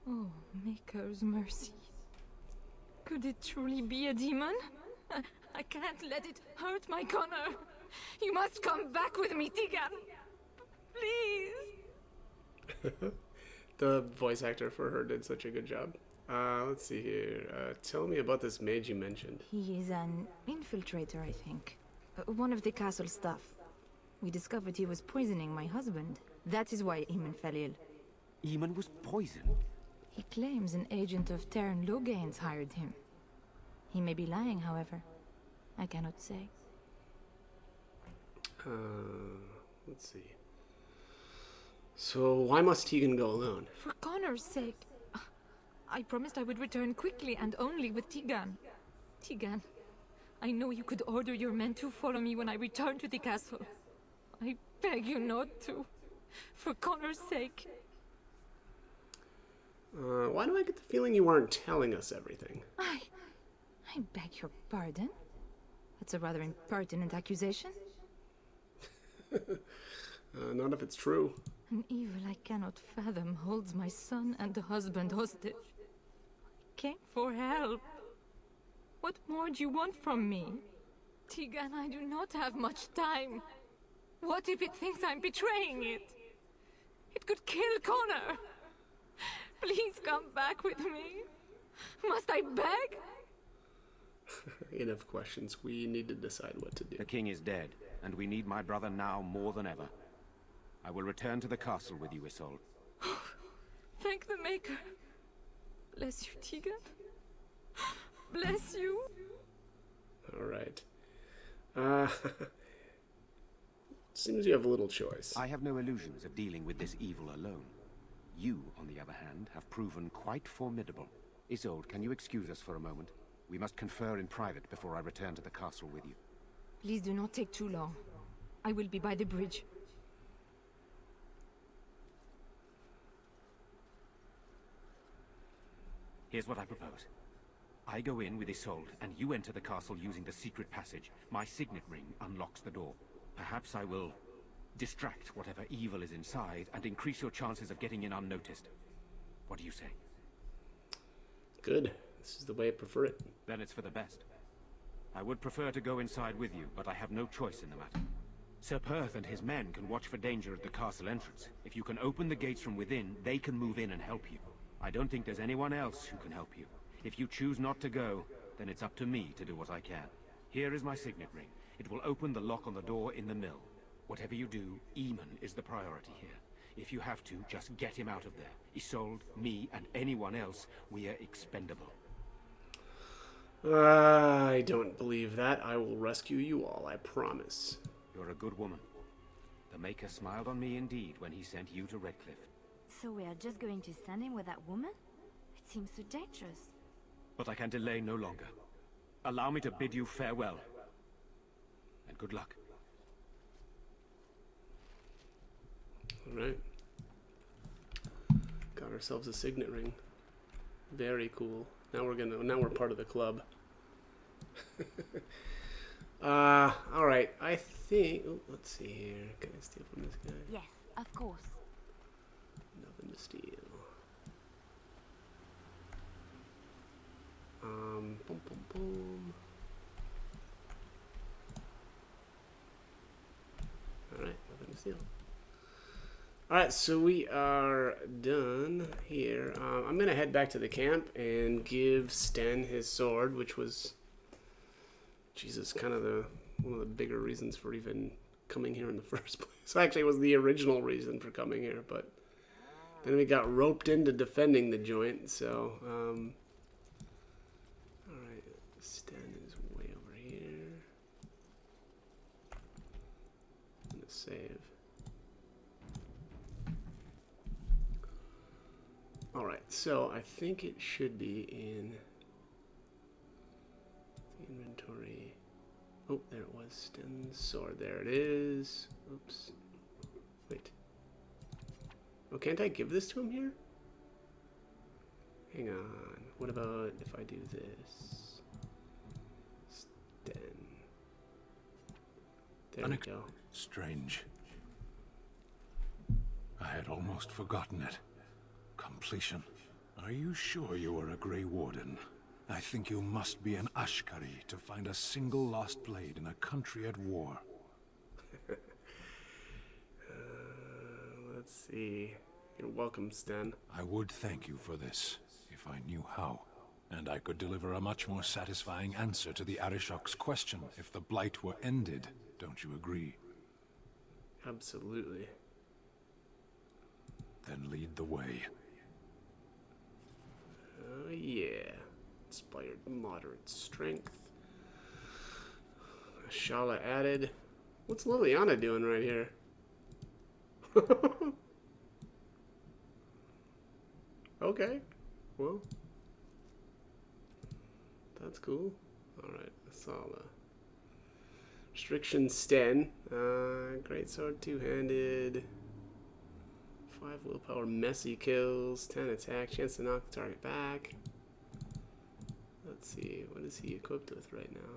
Oh, Maker's mercy. Could it truly be a demon? I can't let it hurt my Connor. You must come back with me, Tigan. Please. The voice actor for her did such a good job. Let's see here. Tell me about this mage you mentioned. He is an infiltrator, I think. One of the castle staff. We discovered he was poisoning my husband. That is why Eamon fell ill. Eamon was poisoned? He claims an agent of Terran Logains hired him. He may be lying, however. I cannot say. Let's see. So, why must Tegan go alone? For Connor's sake. I promised I would return quickly and only with Tigan. Tigan, I know you could order your men to follow me when I return to the castle. I beg you not to. For Connor's sake. Why do I get the feeling you weren't telling us everything? I beg your pardon? That's a rather impertinent accusation. Not if it's true. An evil I cannot fathom holds my son and the husband hostage. I came for help. What more do you want from me? Tigan, I do not have much time. What if it thinks I'm betraying it? It could kill Connor. Please come back with me. Must I beg? Enough questions. We need to decide what to do. The king is dead, and we need my brother now more than ever. I will return to the castle with you, Isolde. Thank the Maker. Bless you, Tigan. Bless you. All right. Seems you have little choice. I have no illusions of dealing with this evil alone. You, on the other hand, have proven quite formidable. Isolde, can you excuse us for a moment? We must confer in private before I return to the castle with you. Please do not take too long. I will be by the bridge. Here's what I propose. I go in with Isolde, and you enter the castle using the secret passage. My signet ring unlocks the door. Perhaps I will distract whatever evil is inside and increase your chances of getting in unnoticed. What do you say? Good. This is the way I prefer it. Then it's for the best. I would prefer to go inside with you, but I have no choice in the matter. Sir Perth and his men can watch for danger at the castle entrance. If you can open the gates from within, they can move in and help you. I don't think there's anyone else who can help you. If you choose not to go, then it's up to me to do what I can. Here is my signet ring. It will open the lock on the door in the mill. Whatever you do, Eamon is the priority here. If you have to, just get him out of there. Isolde, me, and anyone else, we are expendable. I don't believe that. I will rescue you all, I promise. You're a good woman. The Maker smiled on me indeed when he sent you to Redcliff. So we are just going to send him with that woman? It seems so dangerous. But I can delay no longer. Allow me to bid you farewell. And good luck. Alright. Got ourselves a signet ring. Very cool. Now we're part of the club. Alright, I think let's see here. Can I steal from this guy? Yes, of course. Nothing to steal. Boom, boom, boom. Alright, nothing to steal. Alright, so we are done here. I'm going to head back to the camp and give Sten his sword, which was, Jesus, kind of one of the bigger reasons for even coming here in the first place. Actually, it was the original reason for coming here, but then we got roped into defending the joint, so, alright, Sten is way over here. I'm going to save. Alright, so I think it should be in the inventory. Oh, there it was. Sten's sword. There it is. Oops. Wait. Oh, can't I give this to him here? Hang on. What about if I do this? Sten. There we go. Strange. I had almost forgotten it. Completion. Are you sure you are a Grey Warden? I think you must be an Ashkari to find a single lost blade in a country at war. Let's see. You're welcome, Sten. I would thank you for this, if I knew how. And I could deliver a much more satisfying answer to the Arishok's question if the Blight were ended. Don't you agree? Absolutely. Then lead the way. Oh, yeah. Inspired moderate strength. Shala added. What's Liliana doing right here? Okay. Well. That's cool. Alright, Sala. Restriction Sten. Greatsword, two-handed. 5 willpower, messy kills, 10 attack, chance to knock the target back. Let's see, what is he equipped with right now?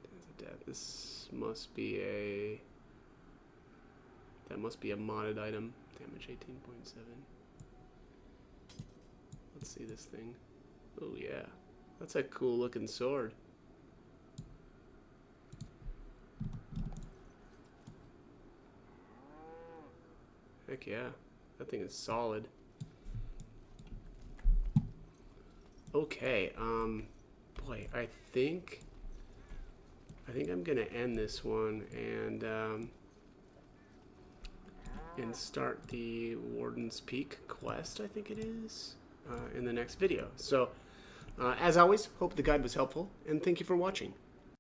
Dance of Death. This must be a... That must be a modded item. Damage 18.7. Let's see this thing. Oh yeah, that's a cool looking sword. Heck yeah, that thing is solid. Okay, boy, I think I'm gonna end this one and start the Warden's Peak quest, I think it is, in the next video. So, as always, hope the guide was helpful, and thank you for watching.